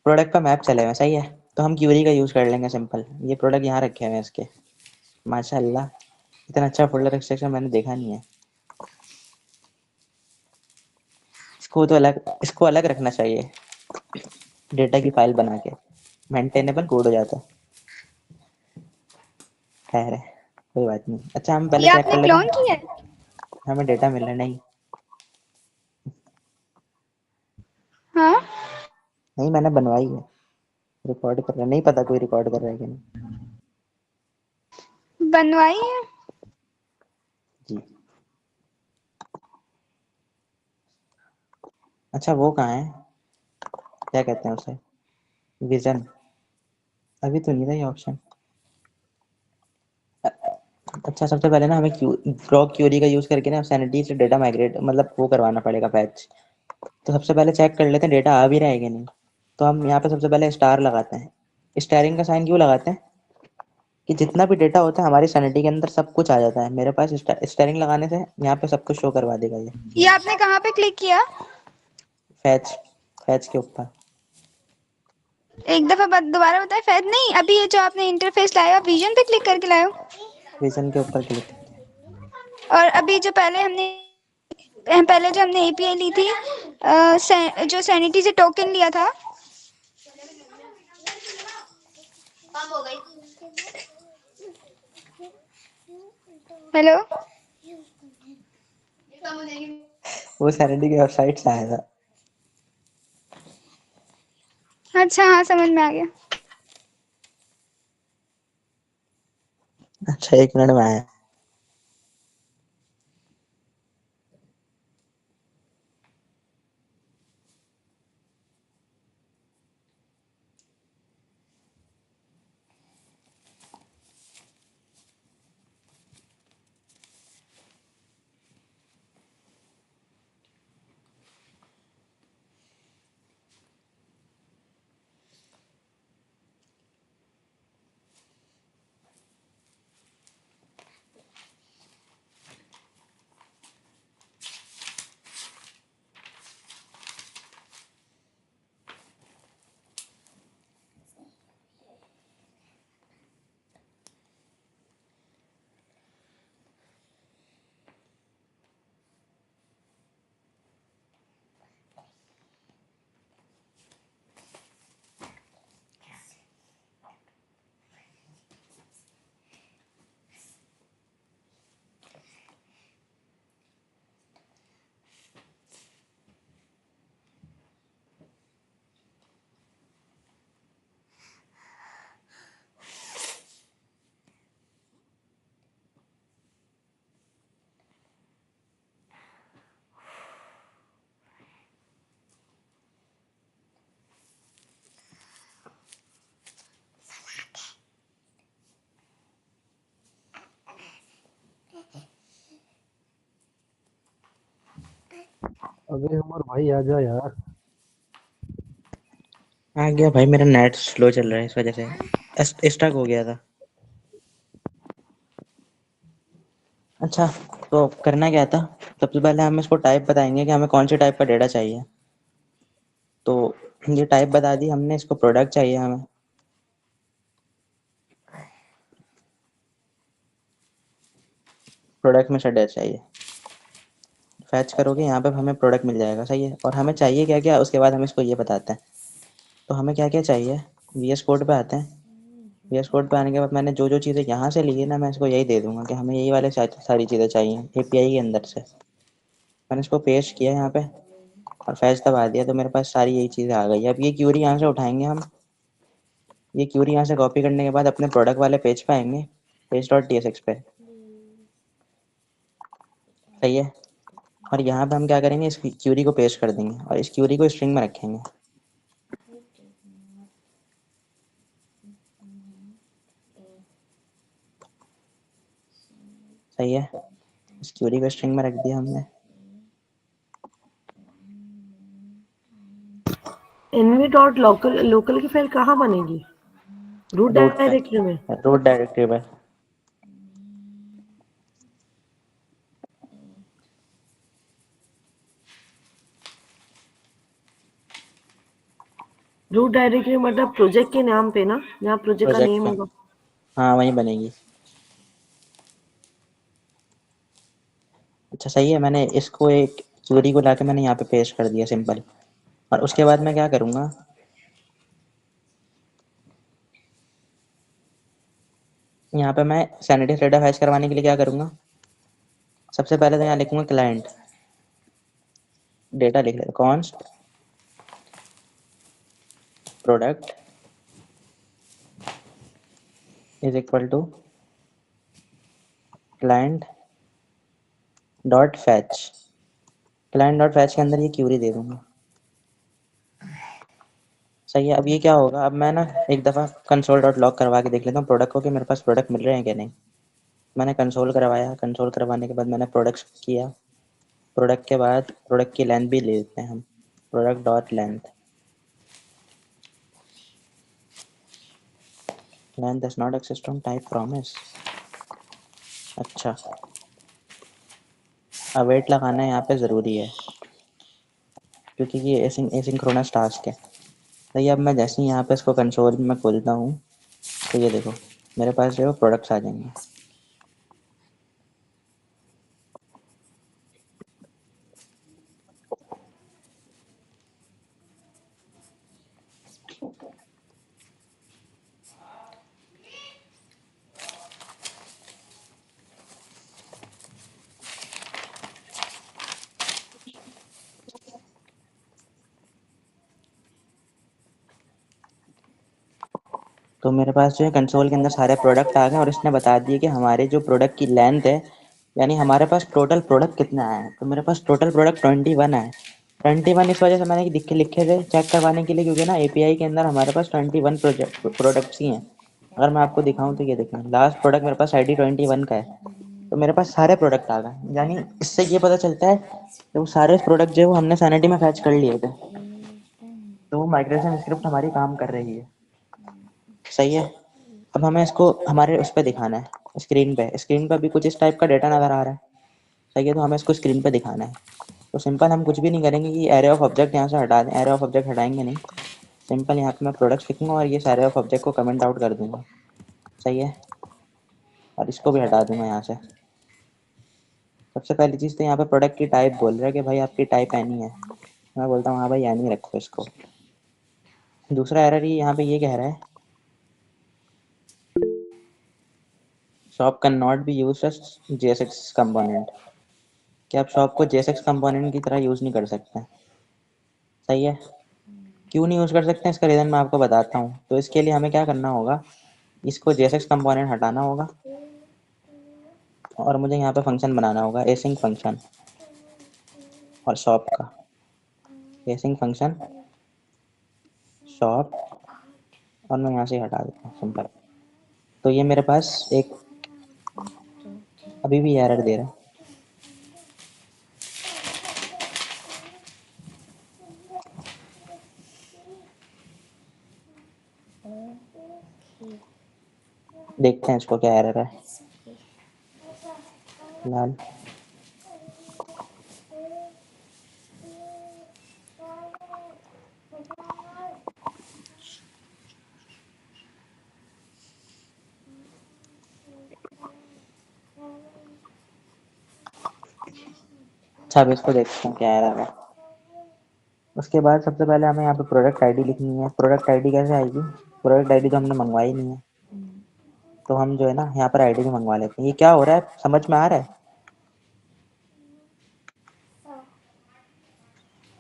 प्रोडक्ट का मैप चले हुए सही है, तो हम क्यूरी का यूज़ कर लेंगे सिंपल। ये प्रोडक्ट यहाँ रखे हुए हैं इसके, माशाल्लाह इतना अच्छा फोल्डर एक्सट्रैक्शन मैंने देखा नहीं है। इसको अलग रखना चाहिए डेटा की फाइल बना के, मेंटेनेबल कोड हो जाता है। खैर है कोई बात नहीं। अच्छा हम पहले ये चेक आपने कर लेते क्लोन हैं, किया है? हमें डेटा मिल रहा है। नहीं हाँ, नहीं मैंने बनवाई है, रिकॉर्ड कर रहा है, नहीं पता कोई रिकॉर्ड कर रहा है कि नहीं। बनवाई है। जी अच्छा वो कहाँ है, क्या कहते हैं उसे, विजन। अभी तो नहीं था ये ऑप्शन। अच्छा सबसे पहले ना हमें ग्रॉक क्यूरी का यूज़ करके ना सैनिटी से डेटा माइग्रेट मतलब वो करवाना पड़ेगा पैच। तो सबसे पहले चेक कर लेते हैं डेटा आ भी रहा है कि नहीं। तो हम यहाँ पे सबसे पहले स्टार लगाते हैं। स्टारिंग का साइन क्यों लगाते हैं कि जितना भी डेटा होता है हमारी सैनिटी के अंदर सब कुछ आ जाता है। मेरे पास स्टारिंग लगाने से यहाँ पे सब कुछ शो करवा देगा ये आपने कहाँ पे क्लिक किया? फैच फैच के ऊपर। एक दफा दोबारा बताए। फैद नहीं, अभी ये जो आपने इंटरफेस लाया विजन पे क्लिक करके लाया हो? विजन के ऊपर क्लिक। और अभी जो पहले जो हमने एपीआई ली थी, जो सैनिटी से टोकन लिया था, हेलो, वो सैनिटी की वेबसाइट से आया था। अच्छा हाँ समझ में आ गया। अच्छा 1 मिनट में आया। अबे उमर भाई आ जा यार। आ गया भाई, मेरा नेट स्लो चल रहा है इस वजह से स्टक हो गया था। अच्छा तो करना क्या था, सबसे पहले हम इसको टाइप बताएंगे कि हमें कौन से टाइप का डेटा चाहिए। तो ये टाइप बता दी हमने, इसको प्रोडक्ट चाहिए हमें। प्रोडक्ट में से डेटा चाहिए, फैच करोगे यहाँ पे हमें प्रोडक्ट मिल जाएगा सही है। और हमें चाहिए क्या क्या उसके बाद हम इसको ये बताते हैं। तो हमें क्या क्या चाहिए, VS कोड पे आते हैं। VS कोड पे आने के बाद मैंने जो जो चीज़ें यहाँ से ली है ना, मैं इसको यही दे दूंगा कि हमें यही वाले सारी चीज़ें चाहिए API के अंदर से। मैंने इसको पेस्ट किया यहाँ पे और फैच दबा दिया, तो मेरे पास सारी यही चीज़ें आ गई। अब ये क्यूरी यहाँ से उठाएंगे हम। ये क्यूरी यहाँ से कॉपी करने के बाद अपने प्रोडक्ट वाले पेज पे आएंगे, page.tsx पे सही है। और यहाँ पे हम क्या करेंगे, इस क्यूरी को पेस्ट कर देंगे और इस क्यूरी को स्ट्रिंग में रखेंगे सही है। इस क्यूरी को स्ट्रिंग में रख दिया हमने। एनवी डॉट लोकल लोकल की फाइल कहाँ बनेगी? रूट रूट पे, डायरेक्टरी में? रूट डायरेक्टरी पे। रूट डायरेक्टरी मतलब प्रोजेक्ट के नाम पे ना, जहाँ प्रोजेक्ट का प्रोजेक्ट नेम का, होगा। हाँ वहीं बनेगी। अच्छा सही है, मैंने इसको एक क्वेरी को लाके मैंने यहाँ पे पेस्ट कर दिया सिंपल। और उसके बाद मैं क्या करूँगा, यहाँ पे मैं सैनिटरी डेटा फैच करवाने के लिए क्या करूँगा, सबसे पहले तो यहाँ लिखूँगा क्लाइंट डेटा, लिख लेते const product is equal to client dot fetch. Client dot fetch के अंदर ये क्यूरी दे दूँगा। सही है। अब ये क्या होगा, अब मैं ना एक दफ़ा कंसोल डॉट लॉग करवा के देख लेता हूँ प्रोडक्ट को कि मेरे पास प्रोडक्ट मिल रहे हैं क्या नहीं। मैंने कंसोल करवाया, कंसोल करवाने के बाद मैंने प्रोडक्ट्स किया। प्रोडक्ट के बाद प्रोडक्ट की लेंथ भी ले लेते हैं हम, product dot length, length is not access from type promise. अच्छा, अवेट लगाना यहाँ पे ज़रूरी है क्योंकि ये एसिंक्रोनस टास्क है। सही है। अब मैं जैसे ही यहाँ पे इसको कंसोल में खोलता हूँ तो ये देखो मेरे पास जो है प्रोडक्ट्स आ जाएंगे। तो मेरे पास जो है कंसोल के अंदर सारे प्रोडक्ट आ गए और इसने बता दिए कि हमारे जो प्रोडक्ट की लेंथ है, यानी हमारे पास टोटल प्रोडक्ट कितना आया है। तो मेरे पास टोटल प्रोडक्ट 21 है। 21 इस वजह से मैंने लिखे थे चेक करवाने के लिए, क्योंकि ना एपीआई के अंदर हमारे पास 21 प्रोडक्ट्स ही हैं। अगर मैं आपको दिखाऊं तो ये देखें, लास्ट प्रोडक्ट मेरे पास ID 21 का है। तो मेरे पास सारे प्रोडक्ट आ गए, यानी इससे ये पता चलता है कि वो सारे प्रोडक्ट जो है वो हमने सैनिटी में फैच कर लिए थे। तो वो माइग्रेशन स्क्रिप्ट हमारी काम कर रही है। सही है। अब हमें इसको हमारे उस पर दिखाना है, स्क्रीन पे। स्क्रीन पे भी कुछ इस टाइप का डेटा नज़र आ रहा है। सही है। तो हमें इसको स्क्रीन पे दिखाना है। तो सिंपल हम कुछ भी नहीं करेंगे कि एरे ऑफ ऑब्जेक्ट यहाँ से हटा दें। एरे ऑफ ऑब्जेक्ट हटाएंगे नहीं, सिंपल यहाँ पे मैं प्रोडक्ट्स लिखूँगा और ये सारे ऑफ ऑब्जेक्ट को कमेंट आउट कर दूँगा। सही है। और इसको भी हटा दूँगा यहाँ से। सबसे पहली चीज़ तो यहाँ पे प्रोडक्ट की टाइप बोल रहा है कि भाई आपकी टाइप एनी है। मैं बोलता हूँ हाँ भाई एनी रखो इसको। दूसरा एरर ही यहाँ पे ये कह रहा है, shop can not be use as JSX component, कि आप शॉप को JSX कंपोनेंट की तरह यूज़ नहीं कर सकते। सही है। क्यों नहीं यूज़ कर सकते हैं इसका रीज़न मैं आपको बताता हूँ। तो इसके लिए हमें क्या करना होगा, इसको JSX कंपोनेंट हटाना होगा और मुझे यहाँ पे फंक्शन बनाना होगा एसिंक फंक्शन और शॉप का। एसिंक फंक्शन शॉप, और मैं यहाँ से हटा देता हूँ सिंपल। तो ये मेरे पास एक अभी भी एरर दे रहा है। देखते हैं इसको क्या एरर है। लाल अच्छा, अब इसको देखते हैं क्या एरर है। उसके बाद सबसे पहले हमें यहाँ पे प्रोडक्ट आईडी लिखनी है। प्रोडक्ट आईडी कैसे आएगी, प्रोडक्ट आईडी तो हमने मंगवाई नहीं है, तो हम जो है ना यहाँ पर आईडी भी मंगवा लेते हैं। ये क्या हो रहा है समझ में आ रहा है?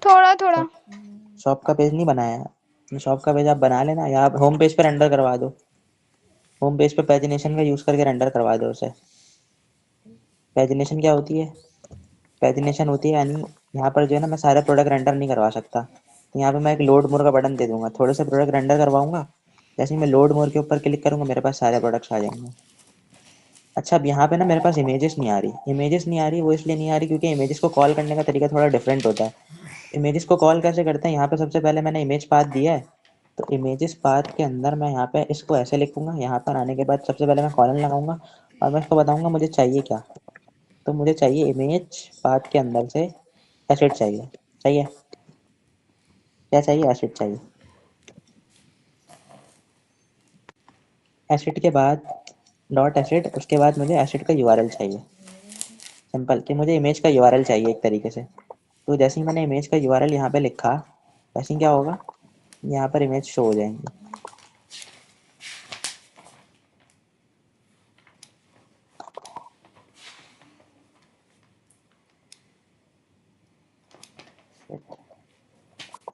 थोड़ा थोड़ा। शॉप का पेज नहीं बनाया है, शॉप का पेज आप बना लेना, या आप होम पेज पर रेंडर करवा दो। होम पेज पे पैजिनेशन का यूज़ करके रेंडर करवा दो उसे। पैजिनेशन क्या होती है, पैजिनेशन होती है यानी यहाँ पर जो है ना मैं सारे प्रोडक्ट रेंडर नहीं करवा सकता, तो यहाँ पे मैं एक लोड मोर का बटन दे दूंगा, थोड़े से प्रोडक्ट रेंडर करवाऊंगा। जैसे ही मैं लोड मोर के ऊपर क्लिक करूंगा मेरे पास सारे प्रोडक्ट्स आ जाएंगे। अच्छा, अब यहाँ पे ना मेरे पास इमेजेस नहीं आ रही। इमेजेस नहीं आ रही वो इसलिए नहीं आ रही क्योंकि इमेजेस को कॉल करने का तरीका थोड़ा डिफरेंट होता है। इमेजेस को कॉल कैसे करते हैं, यहाँ पे सबसे पहले मैंने इमेज पाथ दिया है, तो इमेजेस पाथ के अंदर मैं यहाँ पे इसको ऐसे लिखूंगा। यहाँ पर आने के बाद सबसे पहले मैं कॉलन लगाऊंगा और मैं इसको बताऊंगा मुझे चाहिए क्या। तो मुझे चाहिए इमेज पाथ के अंदर से एसिड चाहिए। सही है। क्या चाहिए, एसिड चाहिए। एसिड के बाद डॉट एसिड, उसके बाद मुझे एसिड का यूआरएल चाहिए। सिंपल कि मुझे इमेज का यूआरएल चाहिए एक तरीके से। तो जैसे ही मैंने इमेज का यूआरएल यहाँ पे लिखा, वैसे ही क्या होगा, यहाँ पर इमेज शो हो जाएंगी।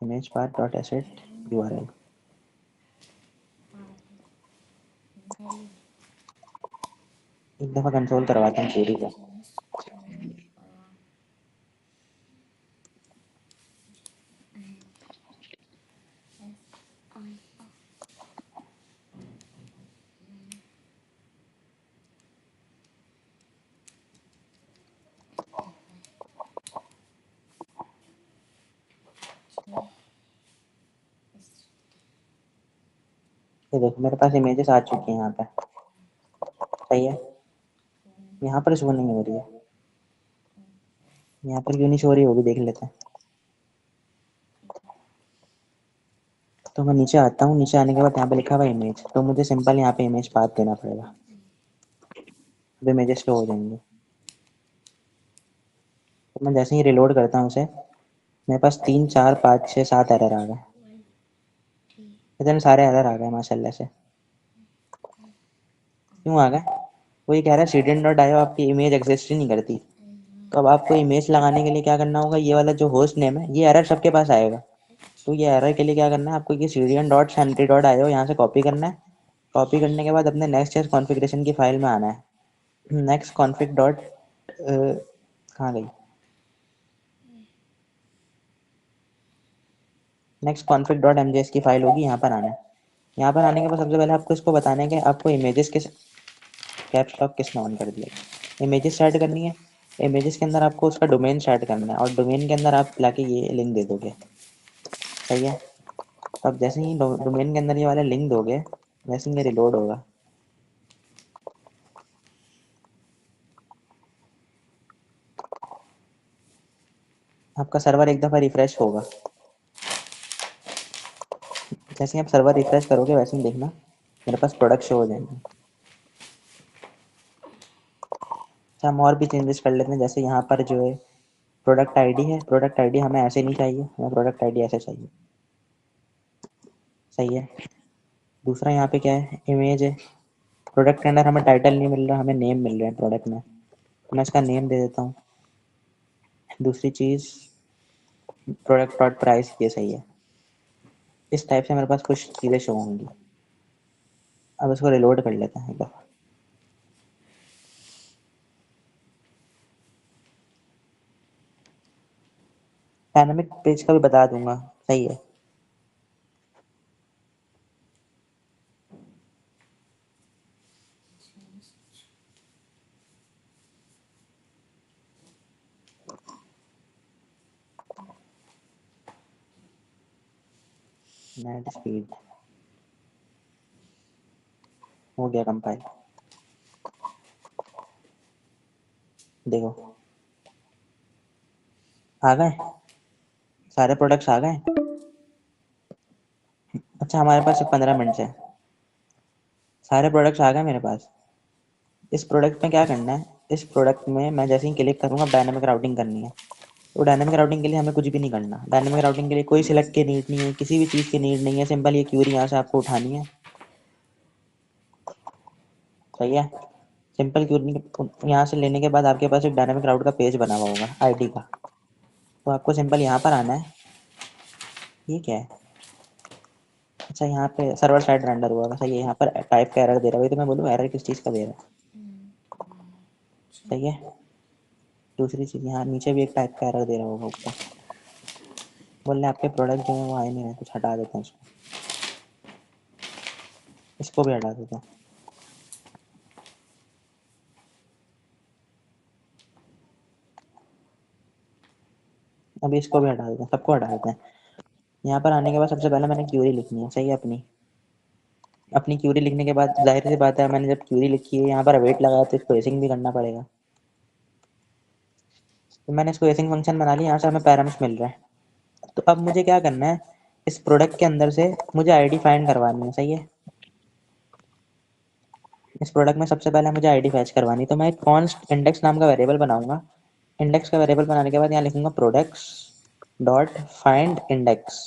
Image path dot acid URL. एक दफ़ा कंट्रोल करवाता हूँ पूरी का। ये देखो मेरे पास इमेजेस आ चुकी हैं यहाँ पे, सही है। यहाँ पर शो नहीं हो रही है, यहाँ पर क्यों नहीं शो रही, वो भी देख लेते हैं। तो मैं नीचे आता हूँ, नीचे आने के बाद यहाँ पे लिखा हुआ इमेज, तो मुझे सिंपल यहाँ पे इमेज पाथ देना पड़ेगा, अब इमेजेस शो हो जाएंगे। तो मैं जैसे ही रिलोड करता हूँ उसे, मेरे पास 3 4 5 6 7 एरर आ गए। इतने सारे एरर आ गए माशाल्लाह से। क्यों आ गए? वो ये कह रहा है स्टूडेंट डॉट आईओ आपकी इमेज एग्जिस्ट ही नहीं करती। तो अब आपको इमेज लगाने के लिए क्या करना होगा, ये वाला जो होस्ट नेम है, ये एरर सबके पास आएगा। तो ये एरर के लिए क्या करना है आपको, ये student dot sentry dot IO यहाँ से कॉपी करना है। कॉपी करने के बाद अपने नेक्स्ट चेस कॉन्फ़िगरेशन की फाइल में आना है। नेक्स्ट कॉन्फ़िग डॉट कहाँ गई, नेक्स्ट कॉन्फ़िग डॉट एमजेएस की फाइल होगी, यहाँ पर आना है। यहाँ पर आने के बाद सबसे पहले आपको इसको बताना है कि आपको इमेजेस किस कैप्स लॉक किसने ऑन कर दिया, इमेजेस स्टार्ट करनी है। इमेजेस के अंदर आपको उसका डोमेन स्टार्ट करना है, और डोमेन के अंदर आप लाके ये लिंक दे दोगे, सही है। अब जैसे ही डोमेन के अंदर ये वाला लिंक दोगे, वैसे ही ये रिलोड होगा। आपका सर्वर एक दफ़ा रिफ्रेश होगा। जैसे ही आप सर्वर रिफ्रेश करोगे, वैसे ही देखना मेरे पास प्रोडक्ट शो हो जाएंगे। अच्छा, हम और भी चेंजेस कर लेते हैं। जैसे यहाँ पर जो है प्रोडक्ट आईडी है, प्रोडक्ट आईडी हमें ऐसे नहीं चाहिए, हमें प्रोडक्ट आईडी ऐसे चाहिए, सही है। दूसरा यहाँ पे क्या है, इमेज है। प्रोडक्ट के अंदर हमें टाइटल नहीं मिल रहा, हमें नेम मिल रहा है प्रोडक्ट में, तो मैं इसका नेम दे देता हूँ। दूसरी चीज़ प्रोडक्ट डॉट प्राइस, ये सही है। इस टाइप से मेरे पास कुछ चीज़ें शो होंगी। अब इसको रिलोड कर लेते हैं एक दफ़ा। डायनामिक पेज का भी बता दूंगा, सही है। नेट स्पीड हो गया कंपाइल, देखो आ गए, सारे प्रोडक्ट्स आ गए। अच्छा, हमारे पास सिर्फ 15 मिनट है, सारे प्रोडक्ट्स आ गए मेरे पास। इस प्रोडक्ट में क्या करना है, इस प्रोडक्ट में मैं जैसे ही क्लिक करूँगा डायनामिक राउटिंग करनी है। तो डायनामिक राउटिंग के लिए हमें कुछ भी नहीं करना। डायनामिक राउटिंग के लिए कोई सिलेक्ट की नीड नहीं है, किसी भी चीज़ की नीड नहीं है। सिंपल ये क्यूरी यहाँ से आपको उठानी है, सही है। सिंपल क्यूरी यहाँ से लेने के बाद आपके पास एक डायनामिक राउट का पेज बना हुआ होगा आईडी का, तो आपको सिंपल यहाँ पर आना है। ये क्या है, अच्छा यहाँ पे सर्वर साइड रेंडर हुआ होगा, सही है। यहाँ पर टाइप का एरर दे रहा है, वही तो मैं बोलूँ एरर किस चीज़ का दे रहा है, सही है। दूसरी चीज़ यहाँ नीचे भी एक टाइप का एरर दे रहा होगा ऊपर, बोल रहे आपके प्रोडक्ट जो है वो आए नहीं है, कुछ हटा देते हैं इसको, इसको भी हटा देते हैं। अभी इसको भी हटा देते हैं, सबको हटा देते हैं। यहाँ पर आने के बाद सबसे पहले मैंने क्यूरी लिखनी है, सही है। अपनी क्यूरी लिखने के बाद जाहिर सी बात है, मैंने जब क्यूरी लिखी है यहाँ पर अवेट लगाया, तो इसको एसिंग भी करना पड़ेगा। तो मैंने इसको एसिंग फंक्शन बना लिया, यहाँ से हमें पैरामीटर्स मिल रहा है। तो अब मुझे क्या करना है, इस प्रोडक्ट के अंदर से मुझे आईडी फाइंड करवानी है, सही है। इस प्रोडक्ट में सबसे पहले मुझे आईडी फैच करवानी, तो मैं एक कॉन्स्ट इंडेक्स नाम का वेरिएबल बनाऊंगा। इंडेक्स का वेरिएबल बनाने के बाद यहाँ लिखूंगा products dot find index.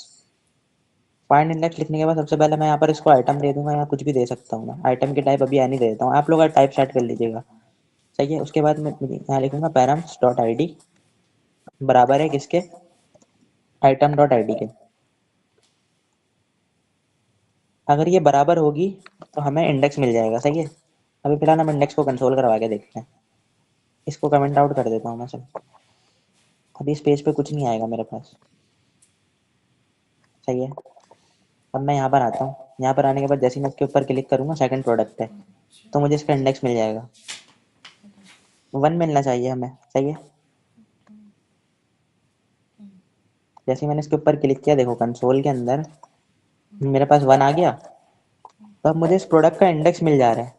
Find index लिखने के बाद सबसे पहले मैं यहाँ पर इसको आइटम दे दूंगा, या कुछ भी दे सकता हूँ मैं। आइटम की टाइप अभी एनी दे देता हूँ, आप लोग टाइप सेट कर लीजिएगा, सही है। उसके बाद मैं यहाँ लिखूंगा पैरम्स डॉट आई डी बराबर है किसके, आइटम डॉट आई डी के। अगर ये बराबर होगी तो हमें इंडेक्स मिल जाएगा, सही है। अभी फिलहाल हम इंडेक्स को कंसोल करवा के देखते हैं। इसको कमेंट आउट कर देता हूँ मैं सब। अभी इस पेज पे कुछ नहीं आएगा मेरे पास, सही है। अब मैं यहाँ पर आता हूँ, यहाँ पर आने के बाद जैसे ही मैं इसके ऊपर क्लिक करूँगा सेकंड प्रोडक्ट है, तो मुझे इसका इंडेक्स मिल जाएगा। 1 मिलना चाहिए हमें, सही है। जैसे ही मैंने इसके ऊपर क्लिक किया, देखो कंसोल के अंदर मेरे पास 1 आ गया। तो अब मुझे इस प्रोडक्ट का इंडेक्स मिल जा रहा है।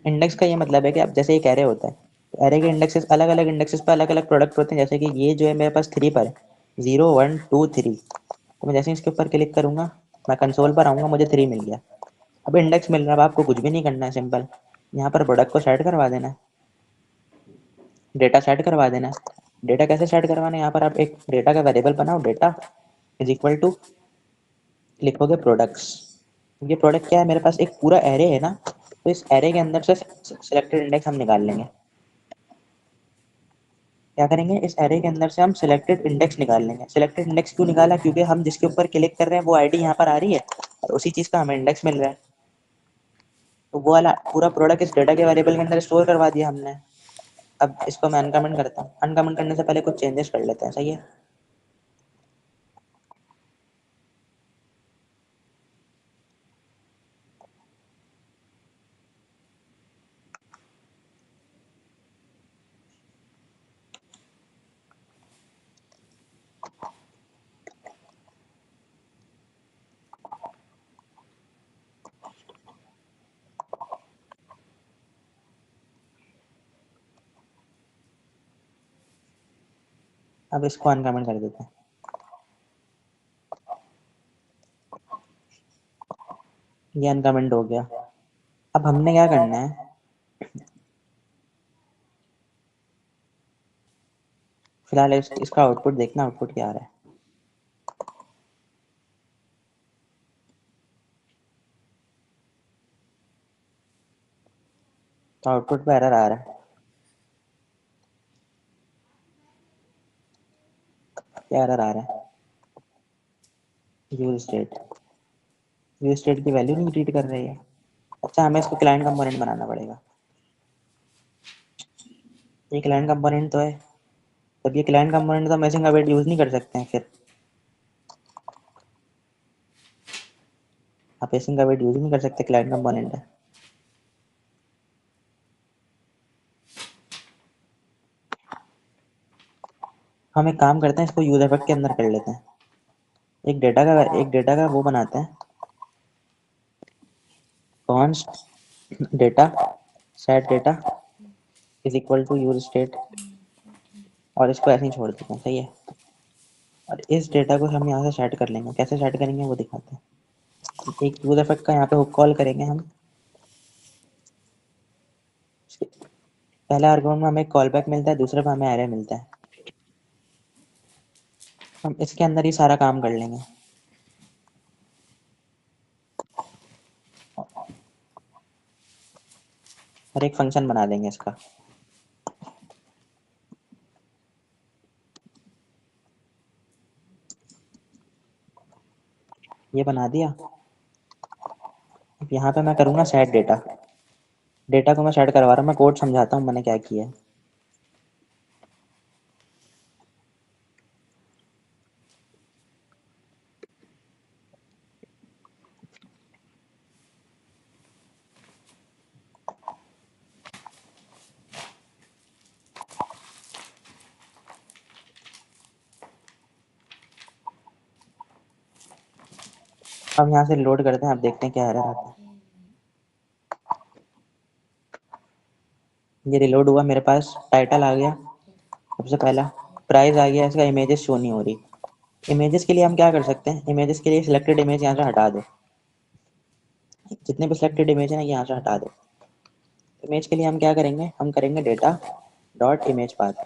इंडेक्स का ये मतलब है कि अब जैसे एक एरे होता है, तो एरे के इंडेक्सेस अलग अलग इंडेक्सेस पर अलग अलग प्रोडक्ट होते हैं। जैसे कि ये जो है मेरे पास 3 पर है, 0 1 2 3। तो मैं जैसे ही इसके ऊपर क्लिक करूँगा, मैं कंसोल पर आऊँगा, मुझे 3 मिल गया। अब इंडेक्स मिल रहा है, अब आपको कुछ भी नहीं करना है, सिंपल यहाँ पर प्रोडक्ट को सेट करवा देना है, डेटा सेट करवा देना है। डेटा कैसे सेट करवाना है, यहाँ पर आप एक डेटा का वेरिएबल बनाओ, डेटा इज इक्वल टू लिखोगे प्रोडक्ट्स। ये प्रोडक्ट क्या है, मेरे पास एक पूरा एरे है ना, तो इस एरे के अंदर से सिलेक्टेड इंडेक्स हम निकाल लेंगे। क्या करेंगे, इस एरे के अंदर से हम सिलेक्टेड इंडेक्स निकाल लेंगे। सिलेक्टेड इंडेक्स क्यों निकाला, क्योंकि हम जिसके ऊपर क्लिक कर रहे हैं वो आईडी यहाँ पर आ रही है, और उसी चीज़ का हमें इंडेक्स मिल रहा है। तो वो वाला पूरा प्रोडक्ट इस डेटा के वेरिएबल के अंदर स्टोर करवा दिया हमने। अब इसको मैं अनकमेंट करता हूँ। अनकमेंट करने से पहले कुछ चेंजेस कर लेते हैं, सही है। अब इसको अनकमेंट कर देते हैं। ये अनकमेंट हो गया। अब हमने क्या करना है, फिलहाल इसका आउटपुट देखना, आउटपुट क्या आ रहा है। तो आउटपुट पे एरर आ रहा है। क्या एरर आ रहा है, यूज स्टेट, यूज स्टेट की वैल्यू नहीं रीड कर रही है। अच्छा, हमें इसको क्लाइंट कंपोनेंट बनाना पड़ेगा। ये क्लाइंट कंपोनेंट तो है, तब ये क्लाइंट कंपोनेंट तो मैचिंग अवेट यूज नहीं कर सकते हैं। फिर आप मैचिंग अवेट यूज नहीं कर सकते, क्लाइंट कंपोनेंट है। हम एक काम करते हैं, इसको यूज इफेक्ट के अंदर कर लेते हैं। एक डेटा का वो बनाते हैं, const data set data is equal to use state, और इसको ऐसे ही छोड़ देते हैं, सही है। और इस डेटा को हम यहाँ से सेट कर लेंगे। कैसे सेट करेंगे वो दिखाते हैं। एक यूज इफेक्ट का यहाँ पे हुक कॉल करेंगे हम। पहले आर्गुमेंट में हमें एक कॉल बैक मिलता है, दूसरे पे हमें एरे मिलता है। हम इसके अंदर ही सारा काम कर लेंगे। और एक फंक्शन बना देंगे इसका। ये बना दिया। अब यहाँ पे मैं करूँगा सेट डेटा। डेटा को मैं सेट करवा रहा हूँ, मैं कोड समझाता हूँ मैंने क्या किया है। अब यहाँ से लोड करते हैं, अब देखते हैं क्या एरर आता है। ये रिलोड हुआ, मेरे पास टाइटल आ गया सबसे पहला, प्राइस आ गया, इसका इमेजेस शो नहीं हो रही। इमेजेस के लिए हम क्या कर सकते हैं, इमेजेस के लिए सिलेक्टेड इमेज यहाँ से हटा दो। जितने भी सिलेक्टेड इमेज है ना, यहाँ से हटा दो। इमेज के लिए हम क्या करेंगे, हम करेंगे डेटा डॉट इमेज पाथ।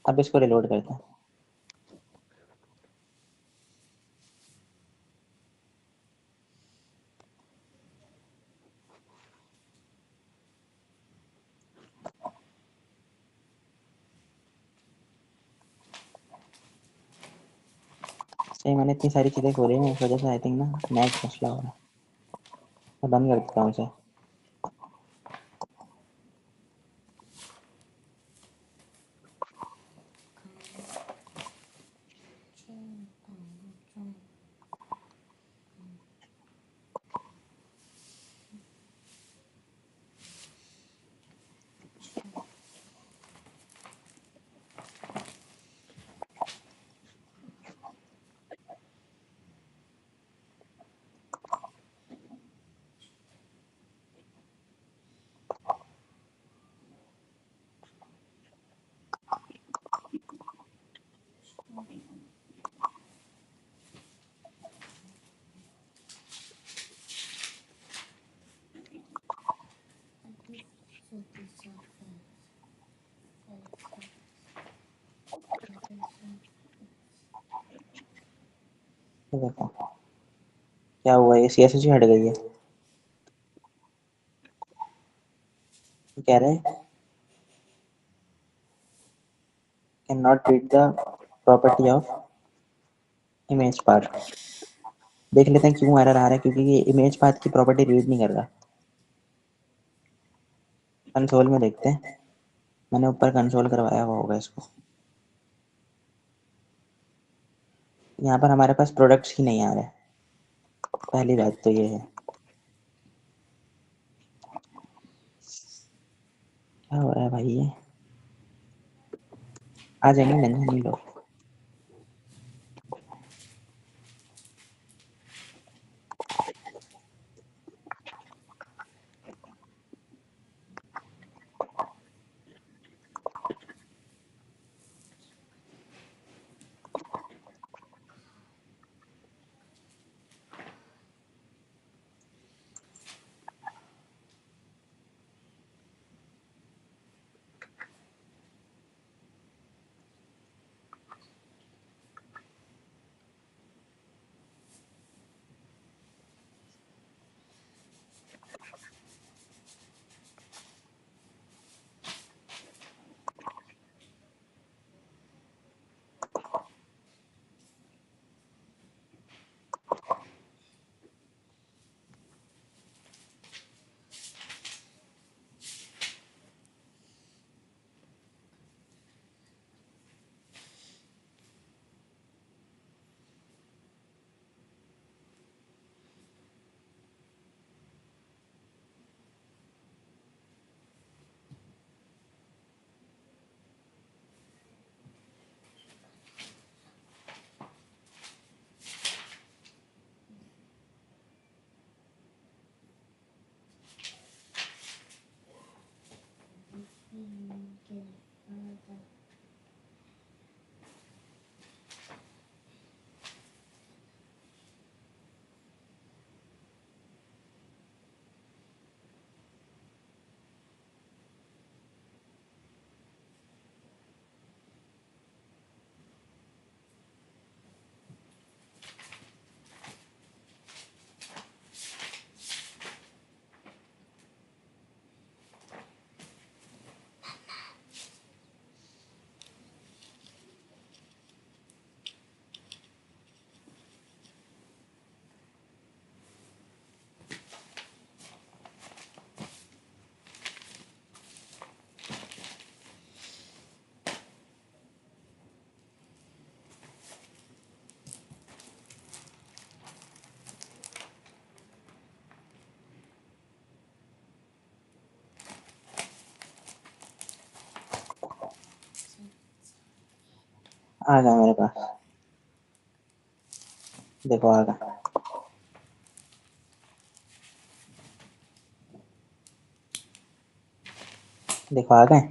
अब इसको रिलोड करते हैं। सही, मैंने इतनी सारी चीज़ें खोली हैं, इस वजह से आई थिंक ना नेट मसला हो रहा है। मैं बंद कर देता हूँ इसे। ये देखो क्या हुआ, ये CSS हट गई है। कह रहे हैं can not read the property of image path. देख लेते हैं क्यों एरर आ रहा है, क्योंकि ये इमेज पाथ की प्रॉपर्टी रीड नहीं कर रहा। कंसोल में देखते हैं, मैंने ऊपर कंसोल करवाया हुआ होगा इसको। यहाँ पर हमारे पास प्रोडक्ट्स ही नहीं आ रहे, पहली बात तो ये है। क्या हो रहा है भाई, ये आ जाएंगे नहीं लोग। आ गया मेरे पास, देखो आ गया। देखो आ गए।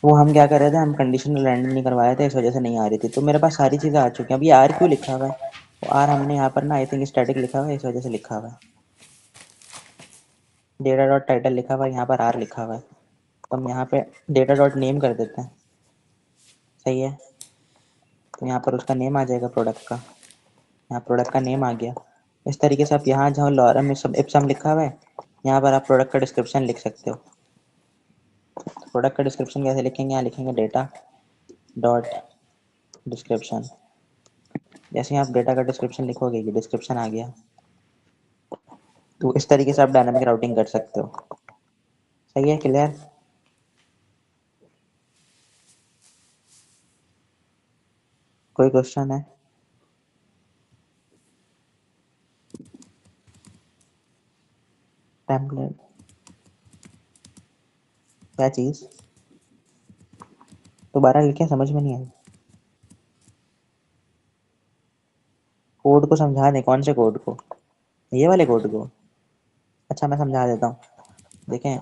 वो हम क्या कर रहे थे, हम कंडीशनल रैंडम नहीं करवाए थे, इस वजह से नहीं आ रही थी। तो मेरे पास सारी चीज़ें आ चुकी हैं। अब ये आर क्यों लिखा हुआ है, आर हमने यहाँ पर ना आई थिंक स्टैटिक लिखा हुआ है, इस वजह से लिखा हुआ है। डेटा डॉट टाइटल लिखा हुआ है, यहाँ पर आर लिखा हुआ है, तो हम यहाँ पे डेटा डॉट नेम कर देते हैं। सही है, तो यहाँ पर उसका नेम आ जाएगा प्रोडक्ट का, यहाँ प्रोडक्ट का नेम आ गया। इस तरीके से आप यहाँ जहाँ लॉरम इप्सम लिखा हुआ है, यहाँ पर आप प्रोडक्ट का डिस्क्रिप्शन लिख सकते हो। प्रोडक्ट का डिस्क्रिप्शन कैसे लिखेंगे, यहाँ लिखेंगे डेटा डॉट डिस्क्रिप्शन। जैसे ही आप डेटा का डिस्क्रिप्शन लिखोगे ये डिस्क्रिप्शन आ गया। तो इस तरीके से आप डायनामिक राउटिंग कर सकते हो। सही है, क्लियर? कोई क्वेश्चन है? टेम्पलेट क्या चीज़? दोबारा लिखें, समझ में नहीं आई। कोड को समझा दें, कौन से कोड को? ये वाले कोड को? अच्छा मैं समझा देता हूँ। देखें,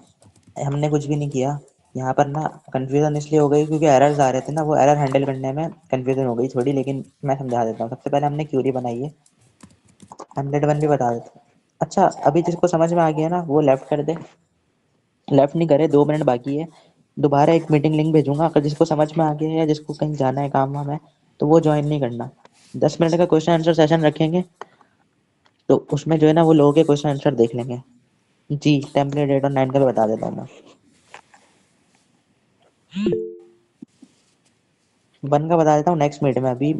हमने कुछ भी नहीं किया यहाँ पर ना। कन्फ्यूज़न इसलिए हो गई क्योंकि एरर्स आ रहे थे ना, वो एरर हैंडल करने में कन्फ्यूज़न हो गई थोड़ी, लेकिन मैं समझा देता हूँ। सबसे पहले हमने क्यूरी बनाई है, 101 भी बता देता हूँ। अच्छा, अभी जिसको समझ में आ गया ना वो लेफ्ट कर दे। लेफ्ट नहीं करे, 2 मिनट बाकी है। दोबारा एक मीटिंग लिंक भेजूंगा, अगर जिसको समझ में आ गया या जिसको कहीं जाना है काम वाम है तो वो ज्वाइन नहीं करना। 10 मिनट का क्वेश्चन आंसर सेशन रखेंगे, तो उसमें जो है ना वो लोगों के क्वेश्चन आंसर देख लेंगे। जी, टेम्पलेट 8 और 9 का भी बता देता हूँ मैं। 1 का बता देता हूँ नेक्स्ट मीट में। अभी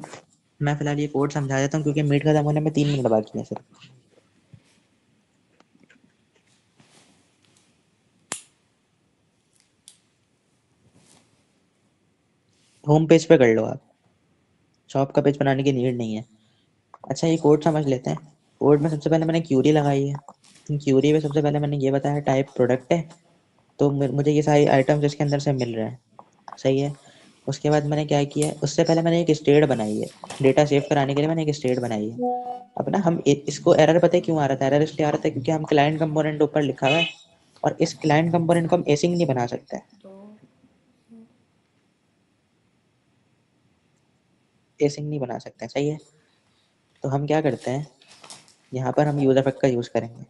मैं फिलहाल ये कोड समझा देता हूँ क्योंकि मीट खत्म होने में 3 मिनट बाकी है सिर्फ। होम पेज पे कर लो आप, शॉप का पेज बनाने की नीड नहीं है। अच्छा, ये कोड समझ लेते हैं। कोड में सबसे पहले मैंने क्यूरी लगाई है। क्यूरी में सबसे पहले मैंने ये बताया टाइप प्रोडक्ट है, तो मुझे ये सारी आइटम्स इसके अंदर से मिल रहे हैं। सही है। उसके बाद मैंने क्या किया है, उससे पहले मैंने एक स्टेट बनाई है, डेटा सेव कराने के लिए मैंने एक स्टेट बनाई है। अब ना हम इसको एरर पता है क्यों आ रहा था? एरर इसलिए आ रहा था क्योंकि हम क्लाइंट कंपोनेंट ऊपर लिखा हुआ है और इस क्लाइंट कंपोनेंट को हम एसिंग नहीं बना सकते। एसिंग नहीं बना सकते, सही है। तो हम क्या करते हैं, यहाँ पर हम यूज इफेक्ट का यूज़ करेंगे।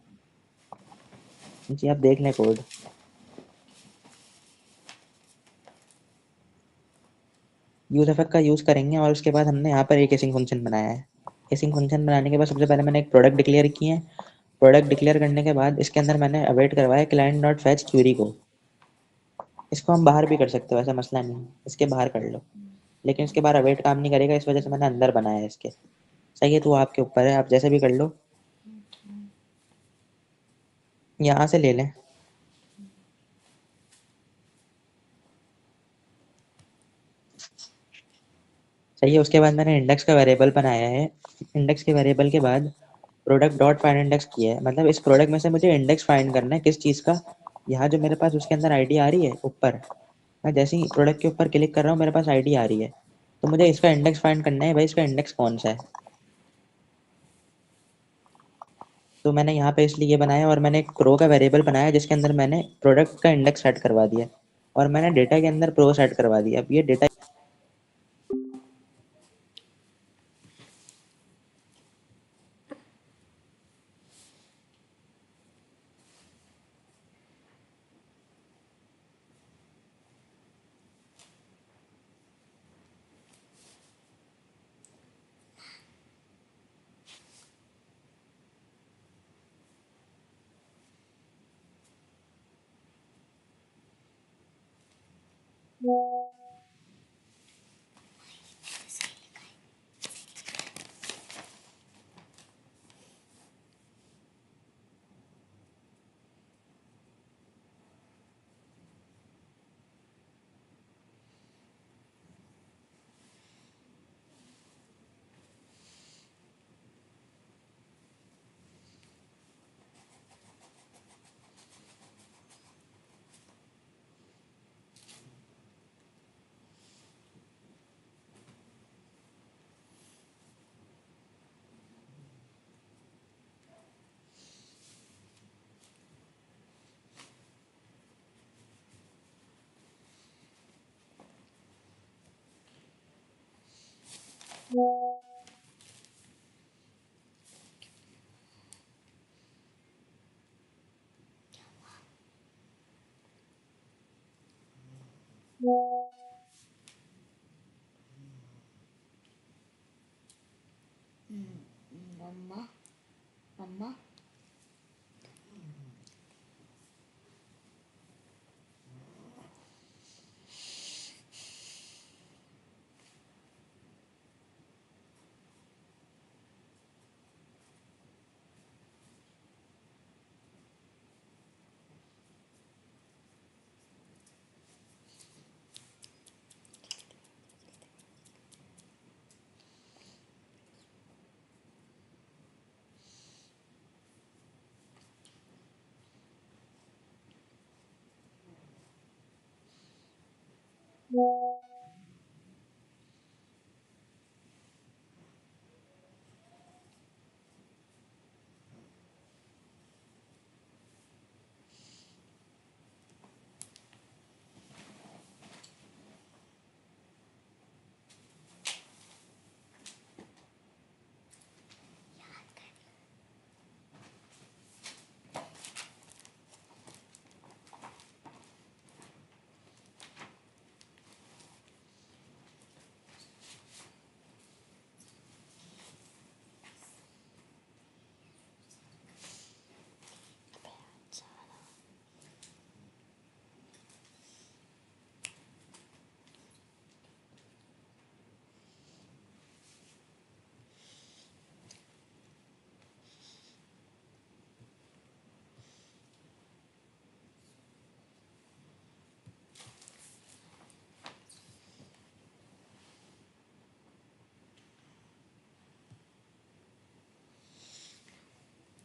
जी आप देख लें कोड। यूज इफेक्ट का यूज़ करेंगे और उसके बाद हमने यहाँ पर एक एसिंग फंक्शन बनाया है। एसिंग फंक्शन बनाने के बाद सबसे पहले मैंने एक प्रोडक्ट डिक्लेयर किए हैं। प्रोडक्ट डिक्लेयर करने के बाद इसके अंदर मैंने अवेट करवाया क्लाइंट डॉट फैच क्यूरी को। इसको हम बाहर भी कर सकते हो, ऐसा मसला नहीं है, इसके बाहर कर लो, लेकिन इसके बाहर अवेट काम नहीं करेगा, इस वजह से मैंने अंदर बनाया है इसके। सही है, तो वो आपके ऊपर है, आप जैसे भी कर लो। यहाँ से ले लें। सही है, उसके बाद मैंने इंडेक्स का वेरिएबल बनाया है। इंडेक्स के वेरिएबल के बाद प्रोडक्ट डॉट फाइंड इंडेक्स किया है, मतलब इस प्रोडक्ट में से मुझे इंडेक्स फाइंड करना है किस चीज़ का। यहाँ जो मेरे पास उसके अंदर आईडी आ रही है ऊपर, मैं जैसे ही प्रोडक्ट के ऊपर क्लिक कर रहा हूँ मेरे पास आईडी आ रही है, तो मुझे इसका इंडेक्स फाइंड करना है, भाई इसका इंडेक्स कौन सा है। तो मैंने यहाँ पे इसलिए ये बनाया और मैंने एक प्रो का वेरिएबल बनाया जिसके अंदर मैंने प्रोडक्ट का इंडेक्स सेट करवा दिया और मैंने डेटा के अंदर प्रो सेट करवा दिया। अब ये डेटा मम्मा मम्मा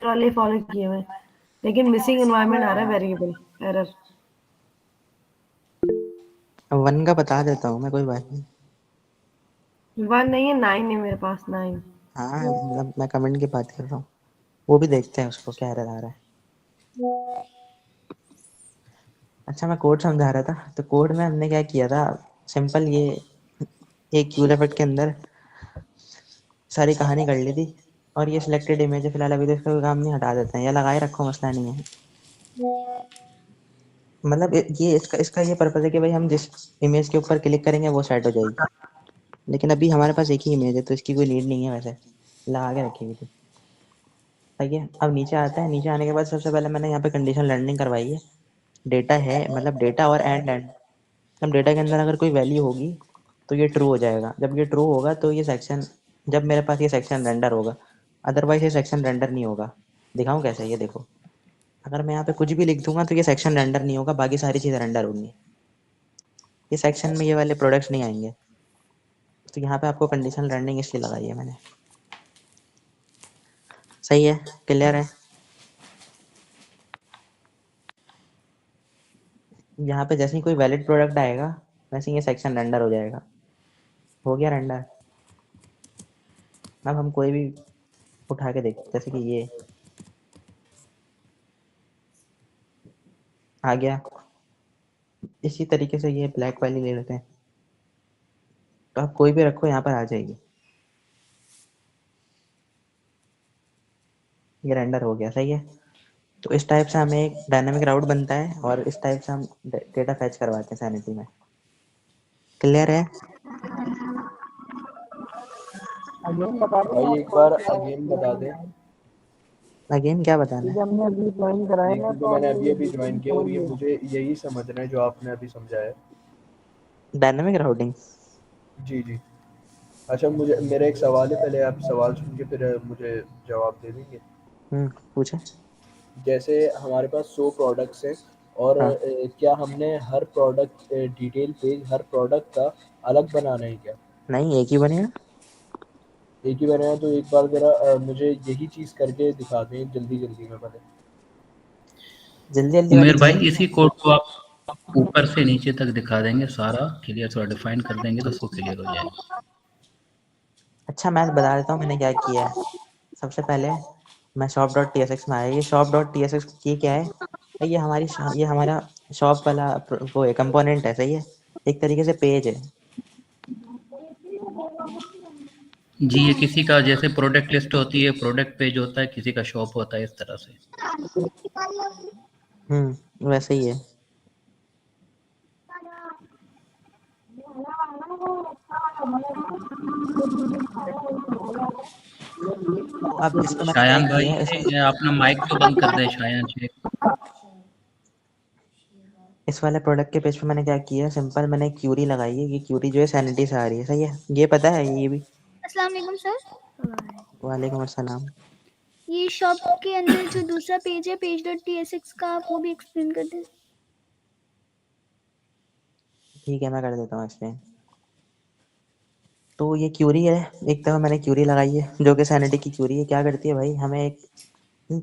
वाले फॉलो किए हुए हैं, लेकिन मिसिंग एनवायरनमेंट आ रहा है, वेरिएबल एरर। 1 का बता देता हूँ मैं, कोई बात नहीं। 1 नहीं है, 9 है मेरे पास, 9। हाँ मतलब मैं कमेंट की बात कर रहा हूँ, वो भी देखते हैं उसको क्या एरर आ रहा है। अच्छा मैं कोड समझा रहा था, तो कोड में हमने क्या किया था, सिंपल ये एक क्यूल इफेक्ट के अंदर सारी कहानी कर ली थी, और ये सिलेक्टेड इमेज है फिलहाल, अभी तो इसका कोई काम नहीं, हटा देते हैं या लगाए रखो, मसला नहीं है। मतलब ये इसका ये पर्पज है कि भाई हम जिस इमेज के ऊपर क्लिक करेंगे वो सेट हो जाएगी, लेकिन अभी हमारे पास एक ही इमेज है तो इसकी कोई नीड नहीं है, वैसे लगा के रखी हुई थी। ठीक है, अब नीचे आता है, नीचे आने के बाद सबसे पहले मैंने यहाँ पे कंडीशन लर्निंग करवाई है। डेटा है, मतलब डेटा और एंड मतलब डेटा के अंदर अगर कोई वैल्यू होगी तो ये ट्रू हो जाएगा, जब ये ट्रू होगा तो ये सेक्शन, जब मेरे पास ये सेक्शन रेंडर होगा, अदरवाइज ये सेक्शन रेंडर नहीं होगा। दिखाऊं कैसे, ये देखो, अगर मैं यहाँ पे कुछ भी लिख दूंगा तो ये सेक्शन रेंडर नहीं होगा, बाकी सारी चीज़ें रेंडर होंगी, ये सेक्शन में ये वाले प्रोडक्ट्स नहीं आएंगे। तो यहाँ पे आपको कंडीशन लर्निंग इसलिए लगाई है मैंने। सही है, क्लियर है। यहाँ पे जैसे ही कोई वैलिड प्रोडक्ट आएगा वैसे ही ये सेक्शन रेंडर हो जाएगा। हो गया रेंडर। अब हम कोई भी उठा के देखते, जैसे कि ये आ गया, इसी तरीके से ये ब्लैक वाली ले लेते हैं, तो आप कोई भी रखो यहाँ पर आ जाएगी, ये रेंडर हो गया। सही है, तो इस टाइप से हमें एक डायनामिक राउट बनता है और इस टाइप से हम डेटा फैच करवाते हैं सैनिटी में। क्लियर है। भाई एक बार अगेन बता दें। अगेन क्या बताना है? ये क्योंकि मैंने अभी अभी ज्वाइन किया और ये मुझे यही समझना है जो आपने अभी समझाया है। Dynamic routing. जी जी। अच्छा मुझे मेरा एक सवाल है, पहले आप सवाल सुन के फिर मुझे जवाब दे देंगे। पूछे। जैसे हमारे पास 100 प्रोडक्ट्स हैं और हाँ क्या हमने हर प्रोडक्ट डिटेल पेज हर प्रोडक्ट का अलग बनाना है क्या? नहीं, एक ही बनेगा। एक ही बनाया, तो एक बार ज़रा मुझे यही चीज़ करके दिखा दें जल्दी जल्दी में पहले। जल्दी जल्दी वाली उमेर भाई चीज़। इसी कोड को आप ऊपर से नीचे तक दिखा देंगे, सारा क्लियर थोड़ा डिफाइन कर देंगे तो उसको क्लियर हो जाएगा। अच्छा मैं बता देता हूँ मैंने क्या किया है। सबसे पहले मैं shop.tsx में आया, ये shop.tsx ये क्या है, ये हमारा शॉप वाला वो है, कंपोनेंट है। सही है, एक तरीके से पेज है। जी, ये किसी का जैसे प्रोडक्ट लिस्ट होती है, प्रोडक्ट पेज होता है, किसी का शॉप होता है, इस तरह से। वैसे ही है। अब इस पे मैंने क्या शायान भाई किया है, ये अपना माइक तो बंद कर दें शायान जी। इस वाले प्रोडक्ट के पेज पे मैंने क्या किया है, सिंपल मैंने क्यूरी लगाई है। ये क्यूरी जो है सैनिटी से आ रही है, सही है, ये पता है ये भी। अस्सलाम वालेकुम सर। वालेकुम अस्सलाम। ये शॉप के अंदर जो दूसरा पेज है पेज डॉट tsx का, आप वो भी एक्सप्लेन कर दें। ठीक है, मैं कर देता हूँ एक्सप्लेन। तो ये क्यूरी है, एक दफ़ा मैंने क्यूरी लगाई है जो कि सैनिटी की क्यूरी है। क्या करती है भाई, हमें एक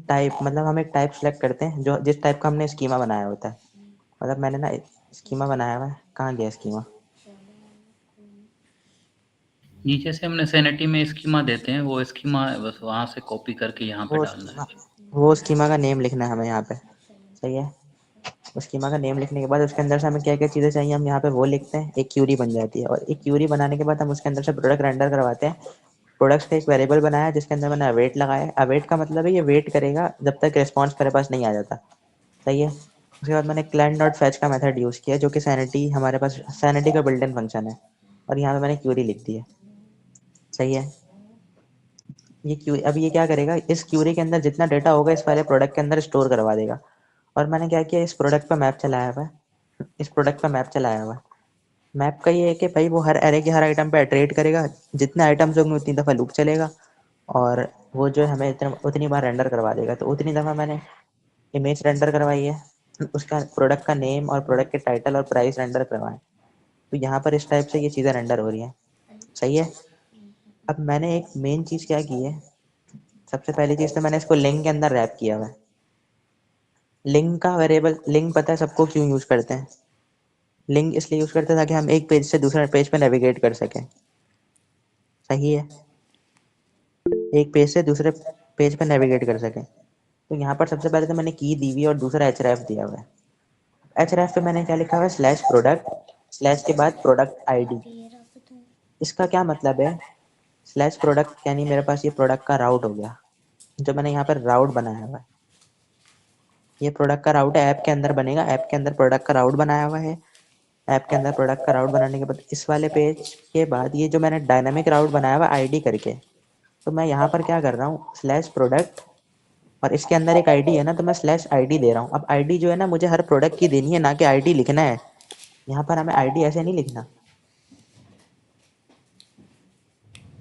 टाइप, मतलब हम एक टाइप सेलेक्ट करते हैं जो जिस टाइप का हमने स्कीमा बनाया होता है। मतलब मैंने ना स्कीमा बनाया हुआ है, कहाँ गया स्कीमा? नीचे से हमने सैनिटी में स्कीमा देते हैं, वो स्कीमा बस वहाँ से कॉपी करके यहाँ पे वो डालना स्कीमा है। वो स्कीमा का नेम लिखना है हमें यहाँ पे, सही है। उस स्कीमा का नेम लिखने के बाद उसके अंदर से हमें क्या क्या चीज़ें चाहिए हम यहाँ पे वो लिखते हैं, एक क्यूरी बन जाती है। और एक क्यूरी बनाने के बाद हम उसके अंदर से प्रोडक्ट रेंडर करवाते हैं। प्रोडक्ट्स का एक वेरिएबल बनाया जिसके अंदर मैंने अवेट लगाया है। अवेट का मतलब है ये वेट करेगा जब तक रिस्पॉन्स मेरे पास नहीं आ जाता, सही है। उसके बाद मैंने क्लाइंट डॉट फैच का मेथड यूज़ किया जो कि सैनिटी, हमारे पास सैनिटी का बिल्ट इन फंक्शन है। और यहाँ पे मैंने क्यूरी लिख दी है, सही है। ये क्यू अब ये क्या करेगा, इस क्यूरी के अंदर जितना डेटा होगा इस वाले प्रोडक्ट के अंदर स्टोर करवा देगा। और मैंने क्या किया, इस प्रोडक्ट पर मैप चलाया हुआ है, इस प्रोडक्ट पर मैप चलाया हुआ है। मैप का ये है कि भाई वो हर एरे के हर आइटम पे इटरेट करेगा, जितने आइटम्स होंगे उतनी दफ़ा लूप चलेगा। और वो जो है हमें उतनी बार रेंडर करवा देगा। तो उतनी दफ़ा मैंने इमेज रेंडर करवाई है, उसका प्रोडक्ट का नेम और प्रोडक्ट के टाइटल और प्राइस रेंडर करवाएं। तो यहाँ पर इस टाइप से ये चीज़ें रेंडर हो रही हैं, सही है। अब मैंने एक मेन चीज़ क्या की है, सबसे पहली चीज़ तो मैंने इसको लिंक के अंदर रैप किया हुआ है। लिंक का वेरिएबल, लिंक पता है सबको क्यों यूज़ करते हैं? लिंक इसलिए यूज़ करते हैं ताकि हम एक पेज से दूसरे पेज पे नेविगेट कर सकें, सही है। एक पेज से दूसरे पेज पे नेविगेट कर सकें। तो यहाँ पर सबसे पहले तो मैंने की दी हुई और दूसरा एचरेफ दिया हुआ है। एचरेफ पे मैंने क्या लिखा हुआ है, स्लैश प्रोडक्ट, स्लैश के बाद प्रोडक्ट आईडी। इसका क्या मतलब है, स्लैश प्रोडक्ट यानी मेरे पास ये प्रोडक्ट का राउट हो गया, जो मैंने यहाँ पर राउट बनाया हुआ है। ये प्रोडक्ट का राउट है, ऐप के अंदर बनेगा, ऐप के अंदर प्रोडक्ट का राउट बनाया हुआ है। ऐप के अंदर प्रोडक्ट का राउट बनाने के बाद इस वाले पेज के बाद ये जो मैंने डायनामिक राउट बनाया हुआ आईडी करके, तो मैं यहाँ पर क्या कर रहा हूँ, स्लैश प्रोडक्ट और इसके अंदर एक आईडी है ना, तो मैं स्लैश आईडी दे रहा हूँ। अब आईडी जो है ना मुझे हर प्रोडक्ट की देनी है, ना कि आईडी लिखना है। यहाँ पर हमें आईडी ऐसे नहीं लिखना,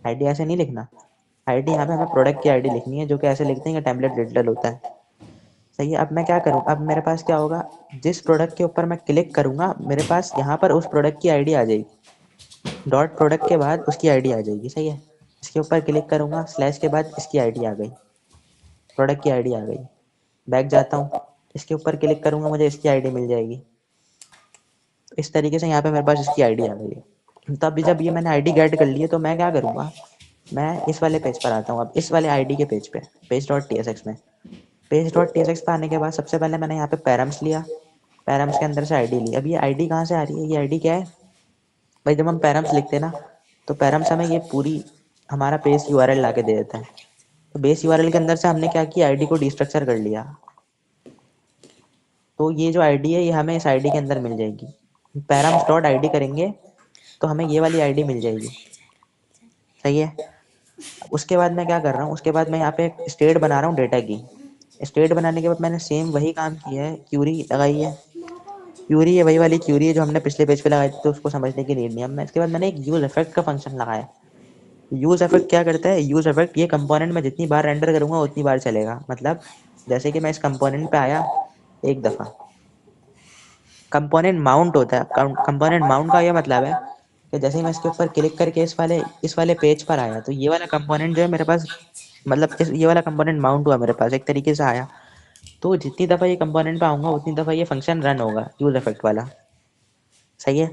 आईडी ऐसे नहीं लिखना। आईडी यहाँ पे हमें प्रोडक्ट की आईडी लिखनी है, जो कि ऐसे लिखते हैं कि टेम्पलेट डिजिटल होता है, सही है। अब मैं क्या करूँ, अब मेरे पास क्या होगा, जिस प्रोडक्ट के ऊपर मैं क्लिक करूँगा मेरे पास यहाँ पर उस प्रोडक्ट की आईडी आ जाएगी। डॉट प्रोडक्ट के बाद उसकी आईडी आ जाएगी, सही है। इसके ऊपर क्लिक करूँगा, स्लैश के बाद इसकी आईडी आ गई, प्रोडक्ट की आईडी आ गई। बैक जाता हूँ, इसके ऊपर क्लिक करूँगा, मुझे इसकी आईडी मिल जाएगी। इस तरीके से यहाँ पे मेरे पास इसकी आईडी आ गई है। तब जब ये मैंने आईडी गेट कर ली है तो मैं क्या करूँगा, मैं इस वाले पेज पर आता हूँ। अब इस वाले आईडी के पेज पे, page dot T S X में, page dot T S X पे आने के बाद सबसे पहले मैंने यहाँ पे पैरम्स लिया, पैरम्स के अंदर से आईडी ली। अब ये आईडी कहाँ से आ रही है, ये आईडी क्या है भाई, जब हम पैरम्स लिखते हैं ना तो पैरम्स हमें ये पूरी हमारा पेज यूआरएल ला के दे देता है। तो बेस यूआरएल के अंदर से हमने क्या किया, आईडी को डिस्ट्रक्चर कर लिया। तो ये जो आईडी है ये हमें इस आईडी के अंदर मिल जाएगी। पैरम्स डॉट आईडी करेंगे तो हमें ये वाली आईडी मिल जाएगी, सही है। उसके बाद मैं क्या कर रहा हूँ, उसके बाद मैं यहाँ पे एक स्टेट बना रहा हूँ डेटा की। स्टेट बनाने के बाद मैंने सेम वही काम किया है, क्यूरी लगाई है। क्यूरी है वही वाली क्यूरी है जो हमने पिछले पेज पे लगाई थी, तो उसको समझने की नीड नहीं। अब मैं इसके बाद मैंने एक यूज इफेक्ट का फंक्शन लगाया। यूज इफेक्ट क्या करता है, यूज इफेक्ट ये कंपोनेंट में जितनी बार रेंडर करूँगा उतनी बार चलेगा। मतलब जैसे कि मैं इस कंपोनेंट पे आया एक दफ़ा, कंपोनेंट माउंट होता है। कंपोनेंट माउंट का ये मतलब है कि जैसे ही मैं इसके ऊपर क्लिक करके इस वाले पेज पर आया तो ये वाला कंपोनेंट जो है मेरे पास, मतलब ये वाला कंपोनेंट माउंट हुआ मेरे पास, एक तरीके से आया। तो जितनी दफ़ा ये कंपोनेंट पे आऊँगा उतनी दफ़ा ये फंक्शन रन होगा, यूज इफेक्ट वाला, सही है।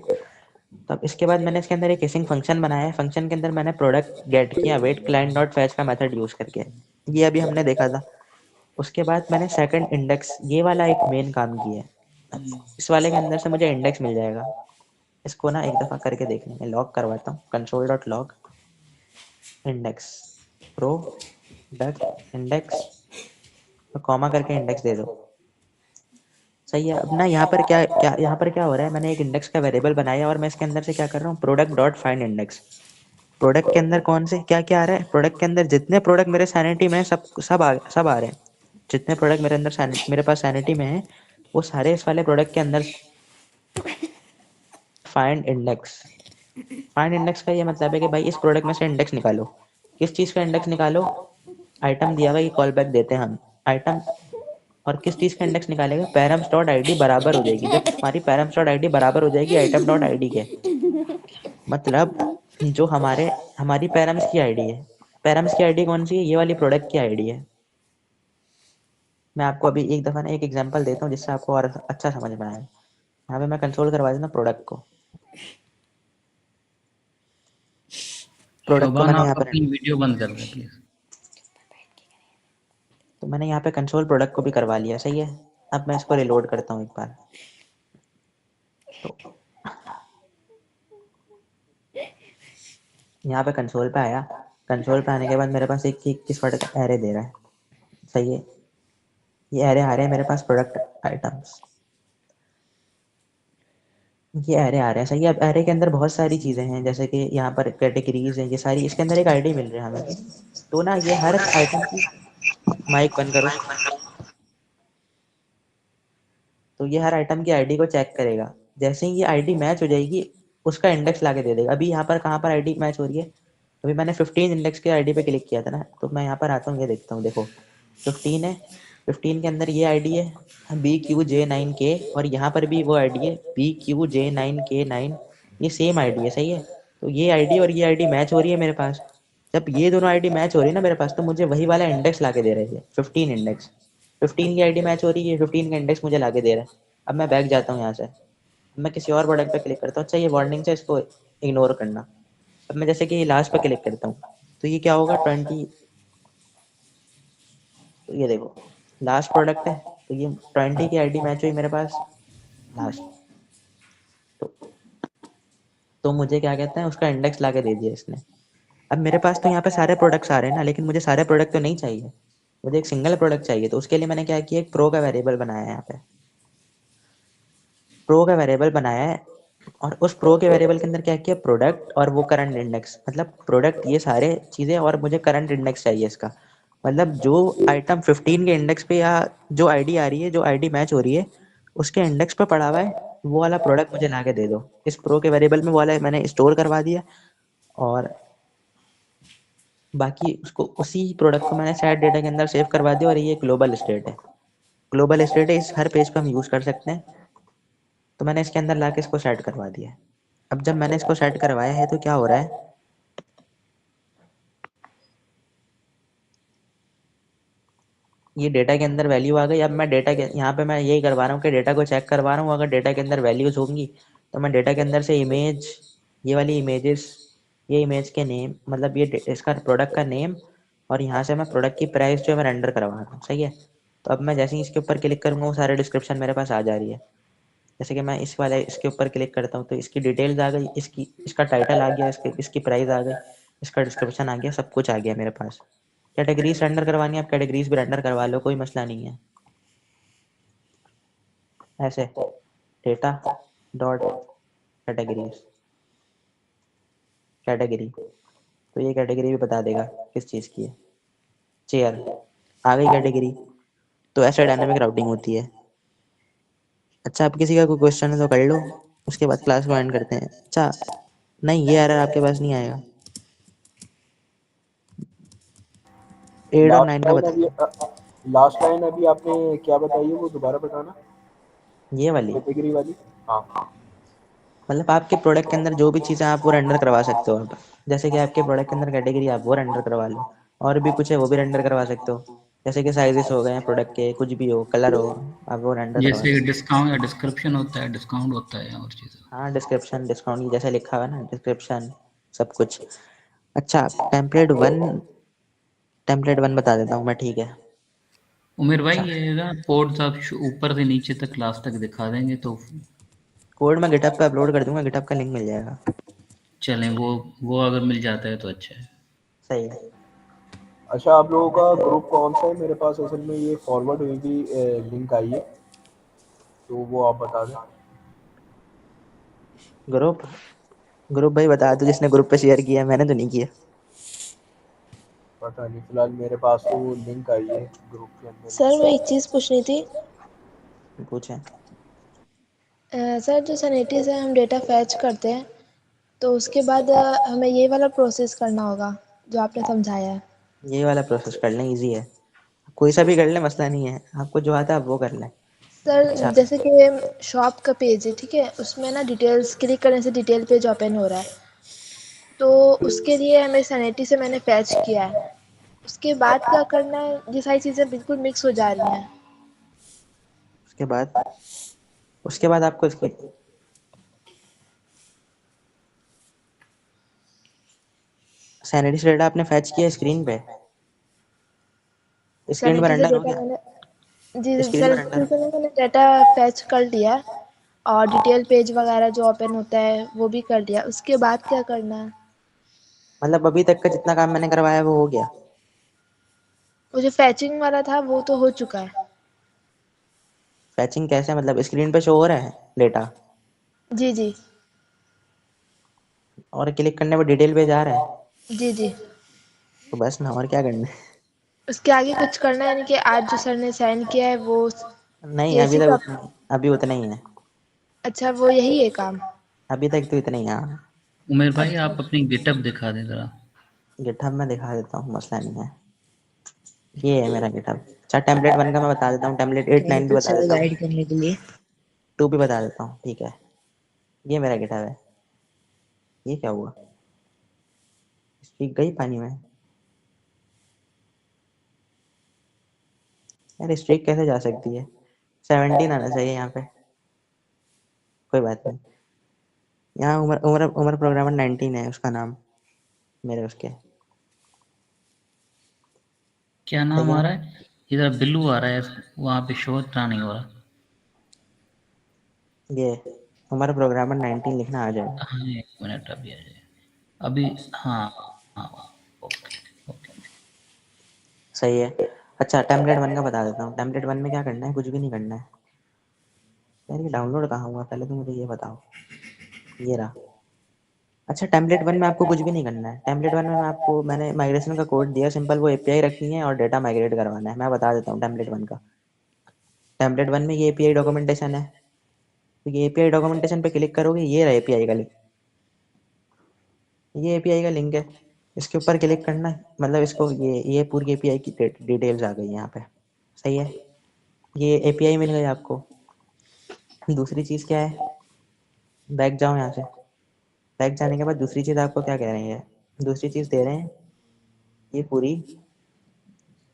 तब इसके बाद मैंने इसके अंदर एक एसिंग फंक्शन बनाया है। फंक्शन के अंदर मैंने प्रोडक्ट गेट किया वेट क्लाइंट डॉट फैच का मेथड यूज़ करके, ये अभी हमने देखा था। उसके बाद मैंने सेकंड इंडेक्स, ये वाला एक मेन काम किया है। इस वाले के अंदर से मुझे इंडेक्स मिल जाएगा। इसको ना एक दफ़ा करके देख लेंगे, लॉग करवाता हूँ, console dot log index product index, तो कॉमा करके इंडेक्स दे दो, सही है। अब ना यहाँ पर क्या हो रहा है, मैंने एक इंडेक्स का वेरिएबल बनाया और मैं इसके अंदर से क्या कर रहा हूँ, product dot find index. Product के अंदर कौन से क्या क्या आ रहा है, प्रोडक्ट के अंदर जितने प्रोडक्ट मेरे सैनिटी में है सब आ रहे हैं। जितने प्रोडक्ट मेरे अंदर मेरे पास सैनिटी में है वो सारे इस वाले प्रोडक्ट के अंदर फाइंड इंडेक्स। फाइंड इंडेक्स का ये मतलब है कि भाई इस प्रोडक्ट में से इंडेक्स निकालो। किस चीज़ का इंडेक्स निकालो, आइटम दिया हुआ, ये कॉल बैक देते हैं हम आइटम। और किस चीज़ का इंडेक्स निकालेगा, पैरम्स डॉट आई डी बराबर हो जाएगी, जब हमारी पैरम्स डॉट आई डी बराबर हो जाएगी आइटम डॉट आई डी के, मतलब जो हमारी पैरम्स की आईडी है। पैरम्स की आईडी कौन सी है, ये वाली प्रोडक्ट की आईडी है। मैं आपको अभी एक दफ़ा ना एक एग्जांपल देता हूँ जिससे आपको और अच्छा समझ में आए। यहाँ पे मैं कंसोल करवा देता प्रोडक्ट को। प्रोडक्ट को शोभान मैंने आप यहाँ पर, अपनी वीडियो बंद कर दें प्लीज। तो मैंने यहाँ पे कंसोल प्रोडक्ट को भी करवा लिया, सही है। अब मैं इसको रिलोड करता हूँ एक बार। तो यहाँ पे कंसोल पे आया। कंसोल पे आने के बाद मेरे पास एक 21 वर्ड का एरे दे रहा है, सही है। ये एरे आ रहे हैं मेरे पास प्रोडक्ट आइटम्स, ये एरे आ रहे हैं, सही है। अब एरे के अंदर बहुत सारी चीज़ें हैं, जैसे कि यहाँ पर कैटेगरीज हैं, ये सारी इसके अंदर एक आईडी मिल रही है हमें। तो ना ये हर आइटम की, माइक बंद करो। तो ये हर आइटम की आईडी को चेक करेगा, जैसे ही ये आईडी मैच हो जाएगी उसका इंडेक्स ला के दे देगा। अभी यहाँ पर कहाँ पर आईडी मैच हो रही है, अभी मैंने 15 इंडेक्स के आईडी पे क्लिक किया था ना, तो मैं यहाँ पर आता हूँ, ये देखता हूँ, देखो 15 है। 15 के अंदर ये आईडी है BQJ9K, और यहाँ पर भी वो आईडी है BQJ9K9, ये सेम आईडी है, सही है। तो ये आईडी और ये आईडी मैच हो रही है मेरे पास। जब ये दोनों आईडी मैच हो रही है ना मेरे पास, तो मुझे वही वाला इंडेक्स ला के दे रही है, 15 इंडेक्स। 15 की आईडी मैच हो रही है, 15 का इंडेक्स मुझे ला के दे रहा है। अब मैं बैक जाता हूँ यहाँ से, अब मैं किसी और प्रोडक्ट पे क्लिक करता हूँ। अच्छा, ये वार्निंग से इसको इग्नोर करना। अब मैं जैसे कि लास्ट पे क्लिक करता हूँ, तो ये क्या होगा, 20। तो ये देखो लास्ट प्रोडक्ट है, तो ये 20 की आईडी मैच हुई मेरे पास लास्ट। तो मुझे क्या कहते हैं, उसका इंडेक्स ला के दे दिया इसने। अब मेरे पास तो यहाँ पे सारे प्रोडक्ट्स आ रहे हैं ना, लेकिन मुझे सारे प्रोडक्ट तो नहीं चाहिए, मुझे एक सिंगल प्रोडक्ट चाहिए। तो उसके लिए मैंने क्या किया, एक प्रो का वेरिएबल बनाया है। यहाँ पे प्रो का वेरिएबल बनाया है, और उस प्रो के वेरिएबल के अंदर क्या किया, प्रोडक्ट और वो करंट इंडेक्स, मतलब प्रोडक्ट ये सारे चीज़ें, और मुझे करंट इंडेक्स चाहिए इसका। मतलब जो आइटम 15 के इंडेक्स पे, या जो आईडी आ रही है, जो आईडी मैच हो रही है, उसके इंडेक्स पे पड़ा हुआ है, वो वाला प्रोडक्ट मुझे ला के दे दो। इस प्रो के वेरिएबल में वो वाला मैंने स्टोर करवा दिया, और बाकी उसको उसी प्रोडक्ट को मैंने सेट डेटा के अंदर सेव करवा दिया। और ये ग्लोबल स्टेट है, ग्लोबल स्टेट है, इस हर पेज पे हम यूज़ कर सकते हैं। तो मैंने इसके अंदर ला के इसको सेट करवा दिया है। अब जब मैंने इसको सेट करवाया है, तो क्या हो रहा है, ये डेटा के अंदर वैल्यू आ गई। अब मैं डेटा के यहाँ पे मैं यही करवा रहा हूँ कि डेटा को चेक करवा रहा हूँ, अगर डेटा के अंदर वैल्यूज होंगी तो मैं डेटा के अंदर से इमेज, ये वाली इमेजेस, ये इमेज के नेम, मतलब ये इसका प्रोडक्ट का नेम, और यहाँ से मैं प्रोडक्ट की प्राइस जो है मैं रेंडर करवा रहा हूँ, सही है। तो अब मैं जैसे ही इसके ऊपर क्लिक करूँगा, वो सारे डिस्क्रिप्शन मेरे पास आ जा रही है। जैसे कि मैं इस वाले इसके ऊपर क्लिक करता हूँ, तो इसकी डिटेल्स आ गई, इसका टाइटल आ गया, इसकी प्राइस आ गई, इसका डिस्क्रिप्शन आ गया, सब कुछ आ गया मेरे पास। कैटेगरीज रेंडर करवानी है, आप कैटेगरीज भी रेंडर करवा लो, कोई मसला नहीं है। ऐसे डेटा डॉट कैटेगरीज, कैटेगरी, तो ये कैटेगरी भी बता देगा किस चीज़ की है। चेयर आ गई कैटेगरी। तो ऐसे डायनामिक राउटिंग होती है। अच्छा, आप किसी का कोई क्वेश्चन है तो कर लो, उसके बाद क्लास को एंड करते हैं। अच्छा नहीं, ये एरर आपके पास नहीं आएगा। 8 और 9 का बता दो। लास्ट लाइन अभी आपने क्या बताई है, वो दोबारा बताना, ये वाली कैटेगरी वाली। हाँ, मतलब आपके प्रोडक्ट के अंदर जो भी चीज़ें आप वो रेंडर करवा सकते हो आप। जैसे कि आपके प्रोडक्ट के अंदर कैटेगरी, आप वो रेंडर करवा लो, और भी कुछ है वो भी रेंडर करवा सकते हो। जैसे कि साइजेस हो गए प्रोडक्ट के, कुछ भी हो, कलर हो, आप वो रेंडर करवा जैसे सकते डिस्काउंट या डिस्क्रिप्शन होता है, डिस्काउंट होता है और चीज़ें। हो। हाँ, डिस्क्रिप्शन, डिस्काउंट, ये जैसे लिखा हुआ है ना, डिस्क्रिप्शन, सब कुछ। अच्छा, टेम्पलेट 1 बता देता हूँ मैं, ठीक है। उमेर भाई, अच्छा, ये ना कोड्स आप ऊपर से नीचे तक क्लास तक दिखा देंगे तो कोड मैं गिटहब पे अपलोड कर दूंगा, गिटहब का लिंक मिल जाएगा। चलें। वो अगर मिल जाता है तो अच्छा है। सही है। अच्छा, आप लोगों का ग्रुप कौन सा है? मेरे पास असल में ये फॉरवर्ड हुई भी लिंक आई है। तो वो आप बता दें। ग्रुप ग्रुप भाई बता दो, जिसने ग्रुप पे शेयर किया है, मैंने तो नहीं किया। पता नहीं, फिलहाल मेरे पास तो वो लिंक आई है ग्रुप के अंदर सर ही। मैं एक चीज़ पूछनी थी। पूछे। सर जो सैनिटी से हम डेटा फैच करते हैं तो उसके बाद हमें ये वाला प्रोसेस करना होगा जो आपने समझाया है। ये वाला प्रोसेस कर लें, इजी है, कोई सा भी कर ले, मसला नहीं है, आपको जो आता है आप वो कर लें। सर अच्छा, जैसे कि शॉप का पेज है, ठीक है, उसमें ना डिटेल्स क्लिक करने से डिटेल पेज ओपन हो रहा है, तो उसके लिए हमें सैनिटी से मैंने फैच किया है। उसके बाद क्या करना है? ये सारी चीज़ें बिल्कुल मिक्स हो जा रही हैं। उसके बाद आपको इसकी सैनिटी से डेटा आपने फैच किया स्क्रीन पे, स्क्रीन पर सैनिटी से अंडर हो डेटा गया, मैंने जी स्क्रीन पर सैनिटी अंडर। से मैंने डेटा फैच कर लिया और डिटेल पेज वगैरह जो ओपन होता है वो भी कर लिया। उसके बाद क्या करना है? मतलब अभी तक का जितना काम मैंने करवाया वो हो गया। वो जो फैचिंग वाला था वो तो हो चुका है। फैचिंग कैसे, मतलब स्क्रीन पे शो हो रहा है डेटा जी जी और क्लिक करने पर डिटेल पेज आ रहा है, जी जी। तो बस ना, और क्या करना है। उसके आगे कुछ करना है, यानी कि आज जो सर ने साइन किया है वो नहीं, ये अभी तक सिर्फ उतना, अभी उतना ही है, अच्छा वो यही है काम? अभी तक तो इतना ही है। हाँ, उमेर भाई अच्छा आप अपनी गिटअप दिखा दें जरा। गिटहब में दिखा देता हूँ, मसला नहीं है, ये है मेरा गिटहब। अच्छा, टेम्पलेट 1 का मैं बता देता हूँ, टेम्पलेट 8 9 भी बता देता हूँ, गाइड करने के लिए 2 भी बता देता हूँ, ठीक है। ये मेरा गिटहब है। ये क्या हुआ, स्ट्रीक गई पानी में, यार स्ट्रीक कैसे जा सकती है, 17 आना चाहिए यहाँ पे, कोई बात नहीं। यहाँ उमर उमर उमर प्रोग्रामर 19 है उसका नाम, मेरे उसके, क्या सही नाम है। आ रहा है? इधर बिल्लू आ रहा है, वहाँ पे शो इतना नहीं हो रहा। ये उमर प्रोग्रामर 19 लिखना आ जाएगा। हाँ 1 मिनट, अभी आ जाए अभी। हाँ हाँ, ओके ओके। सही है। अच्छा, टेम्पलेट 1 का बता देता हूँ, टेम्पलेट 1 में क्या करना है, कुछ भी नहीं करना है। यार ये डाउनलोड कहाँ हुआ, पहले तो मुझे ये बताओ। ये रहा। अच्छा, टेम्पलेट 1 में आपको कुछ भी नहीं करना है, टेम्पलेट 1 में मैंने माइग्रेशन का कोड दिया, सिंपल वो एपीआई रखनी है और डेटा माइग्रेट करवाना है। मैं बता देता हूँ टेम्पलेट 1 का। टेम्पलेट 1 में ये एपीआई डॉक्यूमेंटेशन है, तो ये एपीआई डॉक्यूमेंटेशन पे क्लिक करोगे, ये रहा एपीआई का लिंक, ये एपीआई का लिंक है, इसके ऊपर क्लिक करना है, मतलब इसको ये पूरी एपीआई की डिटेल्स आ गई यहाँ पे। सही है, ये एपीआई मिल गई आपको। दूसरी चीज़ क्या है, बैक जाओ यहाँ से, बैक जाने के बाद दूसरी चीज़ आपको क्या कह रहे हैं, दूसरी चीज़ दे रहे हैं, ये पूरी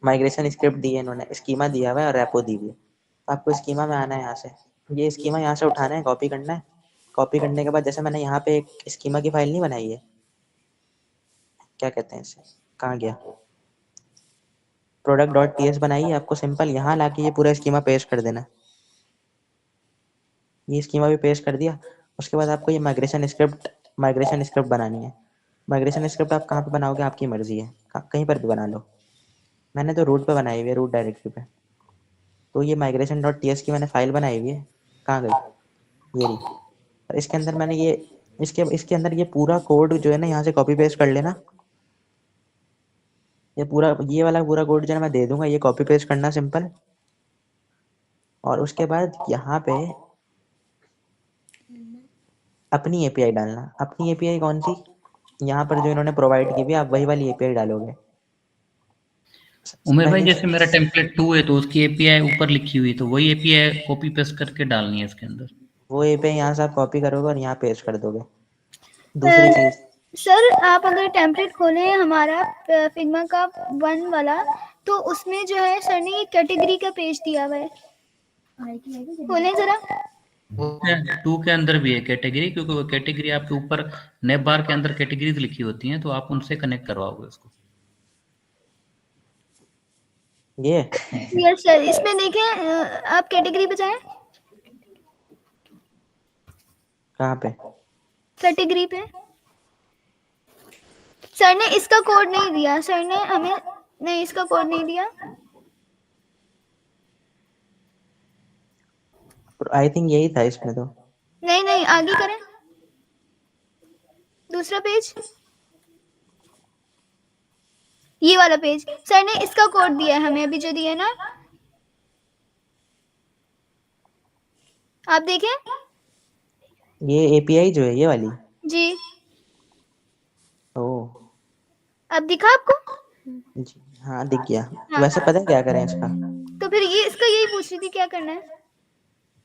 माइग्रेशन स्क्रिप्ट दी है इन्होंने, स्कीमा दिया हुआ है और रेपो दी हुई है। तो आपको स्कीमा में आना है, यहाँ से ये स्कीमा यहाँ से उठाना है, कॉपी करना है। कॉपी करने के बाद जैसे मैंने यहाँ पे एक स्कीमा की फाइल नहीं बनाई है, क्या कहते हैं इसे, कहाँ गया, प्रोडक्ट डॉट टी एस बनाई है, आपको सिंपल यहाँ ला के ये पूरा स्कीमा पेस्ट कर देना है। ये स्कीमा भी पेस्ट कर दिया। उसके बाद आपको ये माइग्रेशन स्क्रिप्ट बनानी है। माइग्रेशन स्क्रिप्ट आप कहाँ पे बनाओगे, आपकी मर्जी है, कहीं पर भी बना लो। मैंने तो रूट पे बनाई हुई है, रूट डायरेक्टरी पे। तो ये माइग्रेशन डॉट टी एस की मैंने फाइल बनाई हुई है, कहाँ गई, ये रही। और इसके अंदर मैंने ये इसके अंदर ये पूरा कोड जो है ना, यहाँ से कॉपी पेस्ट कर लेना। ये वाला पूरा कोड जो है मैं दे दूंगा, ये कॉपी पेस्ट करना सिंपल। और उसके बाद यहाँ पे अपनी एपीआई डालना। अपनी एपीआई कौन सी, यहाँ पर जो इन्होंने प्रोवाइड की हुई, आप वही वाली एपीआई डालोगे। उमेर भाई पहली जैसे मेरा टेम्पलेट 2 है तो उसकी एपीआई ऊपर लिखी हुई है, तो वही एपीआई कॉपी पेस्ट करके डालनी है इसके अंदर। वो एपीआई यहाँ से आप कॉपी करोगे और यहाँ पेस्ट कर दोगे। दूसरी चीज़, सर आप अगर टेम्पलेट खोलें हमारा फिग्मा का 1 वाला, तो उसमें जो है सर ने ये कैटेगरी का पेज दिया हुआ है, खोलें ज़रा। 2 के अंदर भी है कैटेगरी, क्योंकि वो कैटेगरी आपके ऊपर नेब बार के अंदर कैटेगरीज लिखी होती हैं, तो आप उनसे कनेक्ट करवाओगे उसको। ये यस सर, इसमें देखें आप कैटेगरी पे जाएं, कहाँ पे, कैटेगरी पे। सर ने इसका कोड नहीं दिया, सर ने हमें नहीं इसका कोड नहीं दिया। आई थिंक यही था इसमें तो। नहीं नहीं, आगे करें, दूसरा पेज, ये वाला पेज। सर ने इसका कोड दिया है हमें अभी, जो दिया है ना, आप देखें। ये एपीआई जो है ये वाली। जी, ओह अब दिखा आपको? जी हाँ दिख गया। हाँ। वैसे पता है क्या करें इसका? तो फिर ये इसका यही पूछ रही थी, क्या करना है?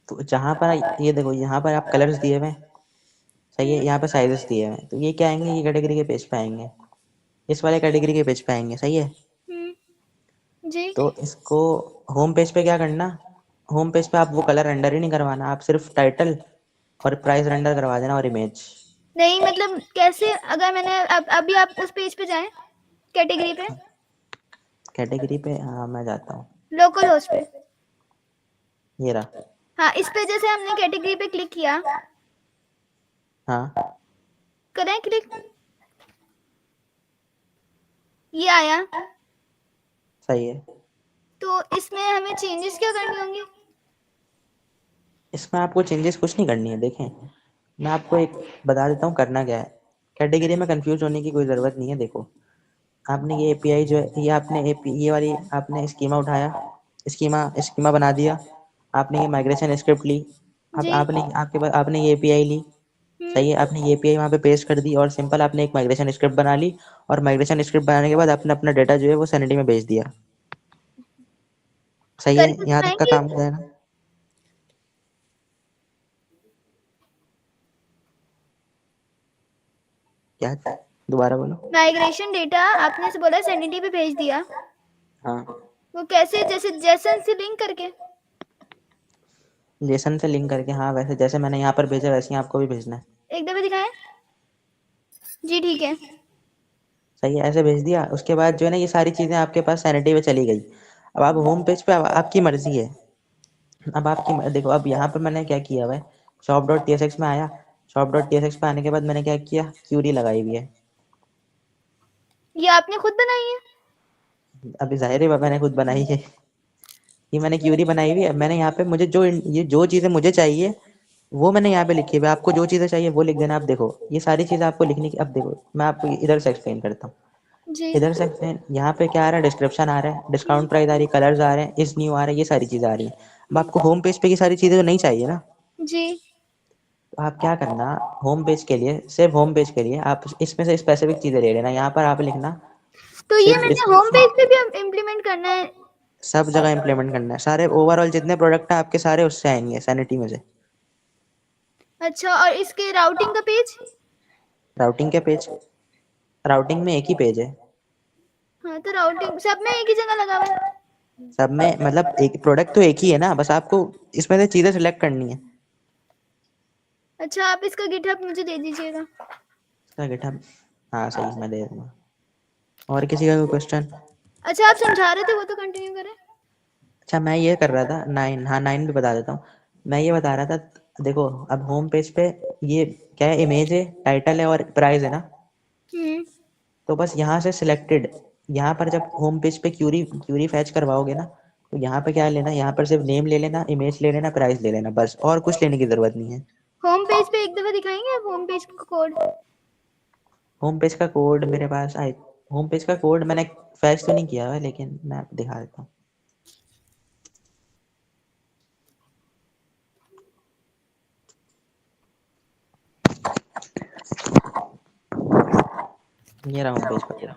तो जहाँ पर ये देखो, यहाँ पर आप कलर्स दिए हुए हैं, सही है, यहाँ पर साइजेस दिए हुए हैं, तो ये क्या आएंगे, ये कैटेगरी के पेज पे आएंगे, इस वाले कैटेगरी के पेज पे आएंगे, सही है। जी, तो इसको होम पेज पे क्या करना, होम पेज पे आप वो कलर रेंडर ही नहीं करवाना, आप सिर्फ टाइटल और प्राइस रेंडर करवा देना और इमेज। नहीं मतलब कैसे? अगर मैंने अभी आप उस पेज पे जाएं, कैटेगरी पे, कैटेगरी पे, हाँ मैं जाता हूँ, लोकल होस्ट पे। ये रहा। हाँ, इस पे जैसे हमने कैटेगरी पे क्लिक किया, हाँ करें क्लिक, ये आया। सही है। तो इसमें हमें चेंजेस क्या करनी होंगी? इसमें आपको चेंजेस कुछ नहीं करनी है। देखें मैं आपको एक बता देता हूँ करना क्या है। कैटेगरी में कंफ्यूज होने की कोई ज़रूरत नहीं है। देखो आपने ये एपीआई जो है, ये आपने ये वाली आपने स्कीमा उठाया, स्कीमा बना दिया, आपने ये माइग्रेशन स्क्रिप्ट ली, अब जी। आपने आपके पास आपने ये एपीआई ली, सही है, आपने ये एपीआई वहाँ पे पेस्ट कर दी और सिंपल आपने एक माइग्रेशन स्क्रिप्ट बना ली, और माइग्रेशन स्क्रिप्ट बनाने के बाद आपने अपना डेटा जो है वो सैनिटी में भेज दिया, सही है, करके यहाँ तक का दिखाएंगे? काम हो जाए ना। क्या, दोबारा बोलो। माइग्रेशन डेटा आपने से बोला सैनिटी पे भेज दिया, हाँ वो कैसे? जैसे जेसन से लिंक करके? जेसन से लिंक करके, हाँ वैसे जैसे मैंने यहाँ पर भेजा वैसे ही आपको भी भेजना है। एक दफे दिखाएं। जी ठीक है। सही है, ऐसे भेज दिया। उसके बाद जो है ना ये सारी चीज़ें आपके पास सैनिटी पे चली गई। अब आप होम पेज पे आपकी मर्जी है, अब आपकी देखो, अब यहाँ पर मैंने क्या किया हुआ है, shop dot T S X में आया, shop dot T S X पे आने के बाद मैंने क्या किया, क्यूरी लगाई हुई है। ये आपने खुद बनाई है? अभी जाहिर है मैंने खुद बनाई है, ये मैंने क्यूरी बनाई हुई है। मैंने यहाँ पे मुझे जो चीज़ें मुझे चाहिए वो मैंने यहाँ पे लिखी हुई है, आपको जो चीज़ें चाहिए वो लिख देना। आप देखो ये सारी चीज़ें आपको लिखने की, अब देखो मैं आपको इधर से एक्सप्लेन करता हूँ। जी। इधर से एक्सप्लेन, यहाँ पे क्या आ रहा है, डिस्क्रिप्शन आ रहा है, डिस्काउंट प्राइस आ रही है, कलर्स आ रहे हैं, इस न्यू आ रहा है, ये सारी चीज़ें आ रही हैं। अब आपको होम पेज पे ये सारी चीज़ें तो नहीं चाहिए ना, जी। तो आप क्या करना, होम पेज के लिए, सिर्फ होम पेज के लिए आप इसमें से स्पेसिफिक चीज़ें ले लेना। यहाँ पर आप लिखना तो ये सिर्फ मैंने होम डिस्क्रिप्शन, पेज पे भी इम्प्लीमेंट करना है? सब जगह इंप्लीमेंट करना है, सारे ओवरऑल जितने प्रोडक्ट हैं आपके सारे उससे आएंगे, सैनिटी में से। अच्छा, और इसके राउटिंग का पेज? राउटिंग के पेज, राउटिंग में एक ही पेज है, हाँ, तो राउटिंग सब में एक ही जगह लगा हुआ है? सब में मतलब एक प्रोडक्ट तो एक ही है ना, बस आपको इसमें से चीज़ें सिलेक्ट करनी है। अच्छा, आप इसका गिटहब मुझे दे दीजिएगा। इसका गिटहब, हाँ सही, मैं दे दूँगा। और किसी का कोई क्वेश्चन? अच्छा, आप समझा रहे थे, वो तो कंटिन्यू करें। अच्छा मैं ये कर रहा था, 9, हाँ 9 भी बता देता हूँ। मैं ये बता रहा था, देखो अब होम पेज पे ये क्या है, इमेज है, टाइटल है और प्राइस है ना, तो बस यहाँ से सिलेक्टेड, यहाँ पर जब होम पेज पे क्यूरी फैच करवाओगे ना, तो यहाँ पे क्या लेना, यहाँ पर सिर्फ नेम ले लेना, इमेज ले लेना, प्राइस ले लेना, बस और कुछ लेने की ज़रूरत नहीं है। होम पेज पे एक दफा दिखाएंगे आप होम पेज का कोड? होम पेज का कोड मेरे पास आए, होम पेज का कोड मैंने फैच तो नहीं किया हुआ है, लेकिन मैं दिखा देता हूँ। ये रहा होम पेज का कोड।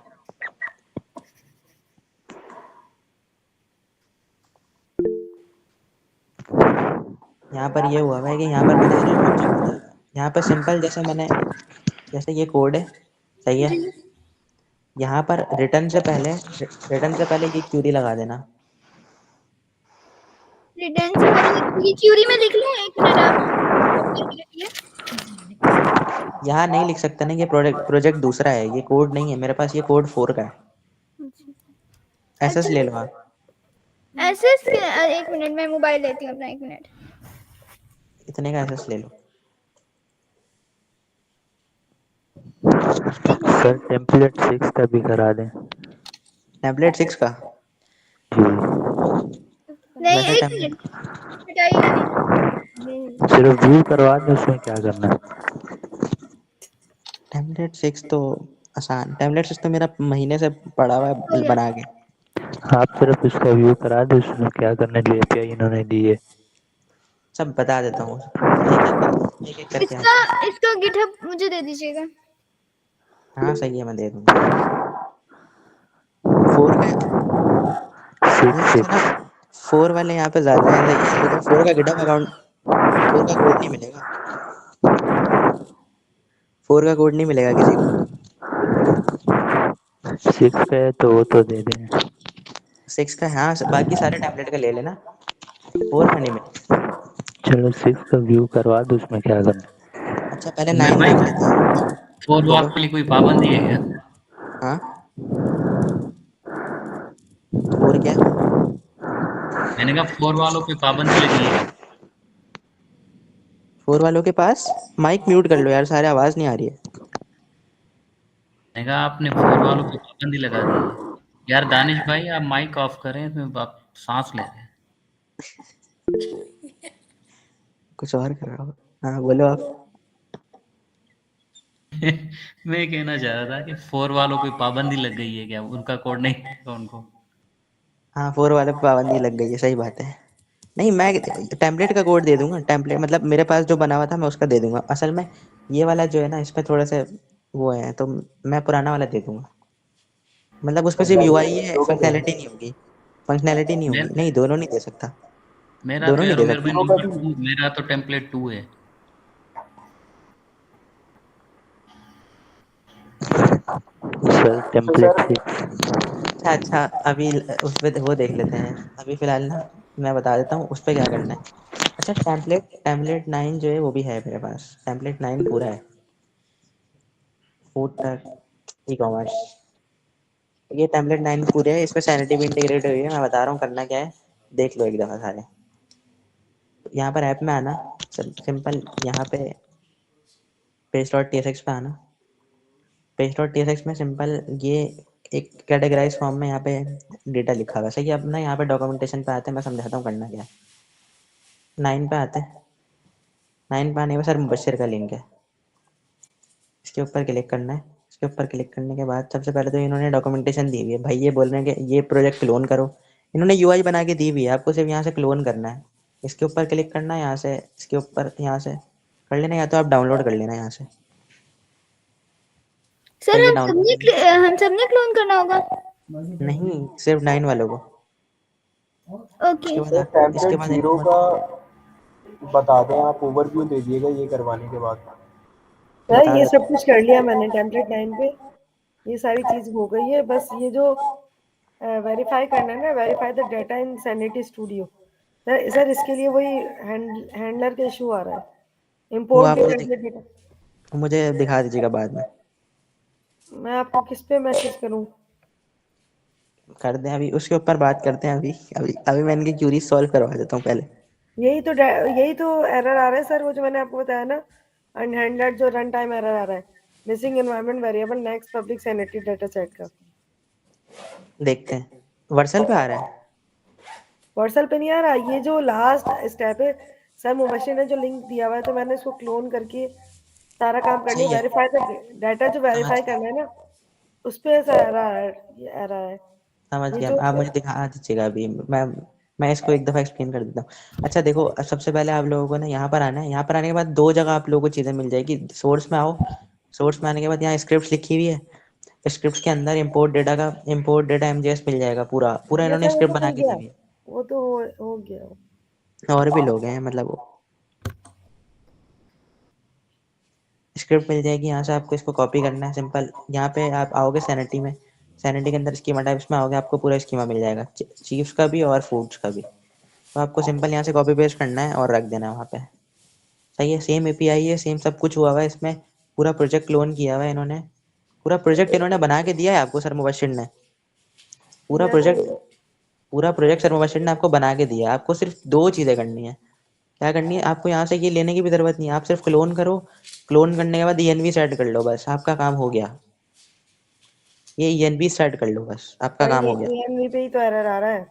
यहाँ पर ये हुआ है कि यहाँ पर मैंने सिर्फ ऑब्जेक्ट, यहाँ पर सिंपल जैसे ये कोड है, सही है, यहाँ पर रिटर्न से पहले ये क्यूरी लगा देना। रिटर्न से पहले ये क्यूरी में लिख लूं? एक मिनट, आप लिखिए। यहाँ नहीं लिख सकते ना, ये प्रोजेक्ट दूसरा है, ये कोड नहीं है मेरे पास, ये कोड 4 का है। एसएस ले लो आप। एसएस के एक मिनट, मैं मोबाइल लेती हूँ अपना, एक मिनट। इतने का एसएस ले लो। सर टेम्पलेट 6 का भी करा दें। टेम्पलेट 6 का? नहीं, वैसे एक मिनट, हटाइएगा नहीं। सिर्फ व्यू करवा दे, उसमें क्या करना है? टेम्पलेट 6 तो आसान, टेम्पलेट 6 तो मेरा महीने से पड़ा हुआ हो है गया। बना के। आप सिर्फ इसका व्यू करा दे, उसमें क्या करना है, जो एपीआई इन्होंने दी है। सब बता देता हूँ, एक एक करके इसका आपको। इसका गिटहब मुझे दे दीजिएगा। हाँ सही है, मैं दे दूंगा। 4 का सिक्स यार साला, 4 वाले यहाँ पे ज्यादा है, लेकिन 4 का गिटहब अकाउंट, 4 का कोड नहीं मिलेगा, 4 का कोड नहीं मिलेगा किसी को। 6 का है तो वो तो दे दें। 6 का हाँ, बाकी सारे टैबलेट का ले लेना, 4 का नहीं मिलेगा। चलो 6 का व्यू करवा दो, उसमें क्या करना है। अच्छा पहले उमेर 9 भाई, देख लेते हैं। 4 वाल बोलो। के लिए कोई पाबंदी है क्या? हाँ 4 क्या? मैंने कहा 4 वालों पे पाबंदी लगी है। 4 वालों के पास माइक म्यूट कर लो यार, सारे आवाज नहीं आ रही है। मैंने कहा आपने 4 वालों पे पाबंदी लगा दी है। यार दानिश भाई, आप माइक ऑफ करें, इसमें आप सांस ले रहे हैं। कुछ और कर रहा हो। हाँ बोलो आप। मैं कहना चाह रहा था कि 4 वालों पे पाबंदी लग गई है क्या, उनका कोड नहीं मिलेगा उनको? हाँ 4 वाले पे पाबंदी लग गई है, सही बात है। नहीं मैं टेम्पलेट का कोड दे दूंगा, टेम्पलेट मतलब मेरे पास जो बना हुआ था मैं उसका दे दूंगा। असल में ये वाला जो है ना, इस पे थोड़े से वो है, तो मैं पुराना वाला दे दूंगा। मतलब उस पे सिर्फ यूआई है, जीरो का दे फंक्शनैलिटी नहीं होगी, फंक्शनैलिटी नहीं होगी। मेरा नहीं दोनों नहीं दे सकता, मेरा तो दोनों नहीं यार दे उमेर भाई सकता। नंबर 2, मेरा तो टेम्पलेट 2 है। सर तो टेम्पलेट सर 6। अच्छा अभी उस पे वो देख लेते हैं। अभी फिलहाल ना मैं बता देता हूँ उस पे क्या करना है। अच्छा टेम्पलेट टेम्पलेट 9 जो है वो भी है मेरे पास, टेम्पलेट 9 पूरा है। फूड तक ई कॉमर्स, ये टेम्पलेट 9 पूरे है, इसमें सैनिटी भी इंटीग्रेट हुई है। मैं बता रहा हूँ करना क्या है, देख लो एक दफ़ा सारे। यहाँ पर ऐप में आना, सिंपल यहाँ पे page dot T S X पे आना। Page dot T S X में सिंपल ये एक कैटेगराइज फॉर्म में यहाँ पे डेटा लिखा हुआ है, सही है। अपना यहाँ पे डॉक्यूमेंटेशन पे आते हैं, मैं समझाता हूँ करना क्या है। 9 पे आते हैं, 9 पे आने के सर मुबशर का लिंक है, इसके ऊपर क्लिक करना है। इसके ऊपर क्लिक करने के बाद सबसे पहले तो इन्होंने डॉक्यूमेंटेशन दी हुई है भाई, ये बोल रहे हैं कि ये प्रोजेक्ट क्लोन करो। इन्होंने यूआई बना के दी हुई है, आपको सिर्फ यहाँ से क्लोन करना है। इसके ऊपर क्लिक करना है, यहाँ से इसके ऊपर यहाँ से कर लेना, या तो आप डाउनलोड कर लेना यहाँ से। सर सही है, हम डाउनलोड सबने कर लेना। हम सबने क्लोन करना होगा। नहीं सिर्फ 9 वालों को। ओके। उसके बाद सर आप इसके टेम्पलेट बाद जीरो इनको का बता दें, आप ओवरव्यू दे दिएगा ये करवाने के बाद। सर बता ये देता सब कुछ कर लिया मैंने टेम्पलेट 9 पे, ये सारी चीज हो गई है। बस ये जो वेरीफाई करना है ना, verify the data in sanity studio. Sir इसके लिए वही हैंडलर का इशू आ रहा है, हूँ। वो इंपोर्ट आप टेम्पलेट डेटा। मुझे दिखा दीजिएगा बाद में, मैं आपको किस पे मैसेज करूं? कर दें अभी, उसके ऊपर बात करते हैं। अभी अभी अभी मैं इनकी क्यूरी सॉल्व करवा देता हूँ पहले। यही तो एरर आ रहा है सर, वो जो मैंने आपको बताया ना, अनहैंडल्ड जो रन टाइम एरर आ रहा है, missing environment variable next public sanitary data set का। देखते हैं, वर्सल पे आ रहा है। व्हाट्सएप पे नहीं आ रहा, ये जो लास्ट स्टेप है सर, मुबशिर ने जो लिंक दिया हुआ है, तो मैंने इसको क्लोन करके सारा काम कर लिया। सही है, वेरीफाई द डाटा जो समझ वेरीफाई गया, करना है ना, उस पे ऐसा आ रहा है, ये आ रहा है। समझ ये गया। जो आप मुझे दिखा दीजिएगा अभी, मैं इसको एक दफ़ा एक्सप्लेन कर देता हूँ। अच्छा देखो, अब सबसे पहले आप लोगों को ना यहाँ पर आना है। यहाँ पर आने के बाद दो जगह आप लोगों को चीज़ें मिल जाएगी। सोर्स में आओ, सोर्स में आने के बाद यहाँ स्क्रिप्ट लिखी हुई है, स्क्रिप्ट के अंदर इम्पोर्ट डेटा एमजेएस मिल जाएगा। पूरा पूरा ये इन्होंने सर वो स्क्रिप्ट तो बना मिल के दी गया, हुई है। वो तो हो गया। और भी लोग हैं, मतलब स्क्रिप्ट मिल जाएगी। यहाँ से आपको इसको कॉपी करना है सिंपल। यहाँ पे आप आओगे सैनिटी में, सैनिटी के अंदर स्कीमा टाइप्स में आओगे, आपको पूरा स्कीमा मिल जाएगा, चीफ्स का भी और फूड्स का भी। तो आपको सिंपल यहाँ से कॉपी पेस्ट करना है और रख देना है वहाँ पे। सही है, सेम एपीआई है, सेम सब कुछ हुआ हुआ है इसमें। पूरा प्रोजेक्ट क्लोन किया हुआ है इन्होंने, पूरा प्रोजेक्ट इन्होंने बना के दिया है आपको सर मुबशिर ने। पूरा मैं प्रोजेक्ट पूरा प्रोजेक्ट सर मुबशिर ने आपको बना के दिया है। आपको सिर्फ दो चीज़ें करनी है। क्या करनी है आपको, यहाँ से ये लेने की भी ज़रूरत नहीं है, आप सिर्फ क्लोन करो। क्लोन करने के बाद ENV सेट कर लो, बस आपका काम हो गया। ये ENV सेट कर लो, बस आपका सर काम ये हो गया। ENV पे ही तो एरर आ रहा है।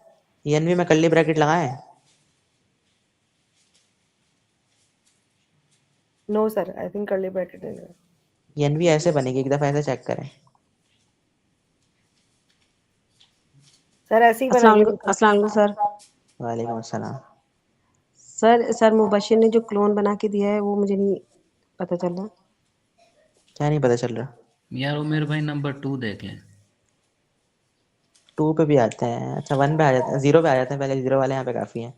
ENV में कर्ली ब्रैकेट लगाएं। No sir, I think curly bracket नहीं है। ये एनवी ऐसे बनेगी, एक दफ़ा ऐसे चेक करें। सर ऐसे ही अस्सलाम बनाइए। वालेकुम, अस्सलाम वालेकुम सर। वालेकुम अस्सलाम। सर मुबशिर ने जो क्लोन बना के दिया है वो मुझे नहीं पता चल रहा। क्या नहीं पता चल रहा? यार उमेर भाई नंबर 2 देख लें। 2 पे भी आते हैं, अच्छा 1 पे आ जाते हैं, 0 पे आ जाते हैं, पहले 0 वाले यहाँ पे काफ़ी हैं।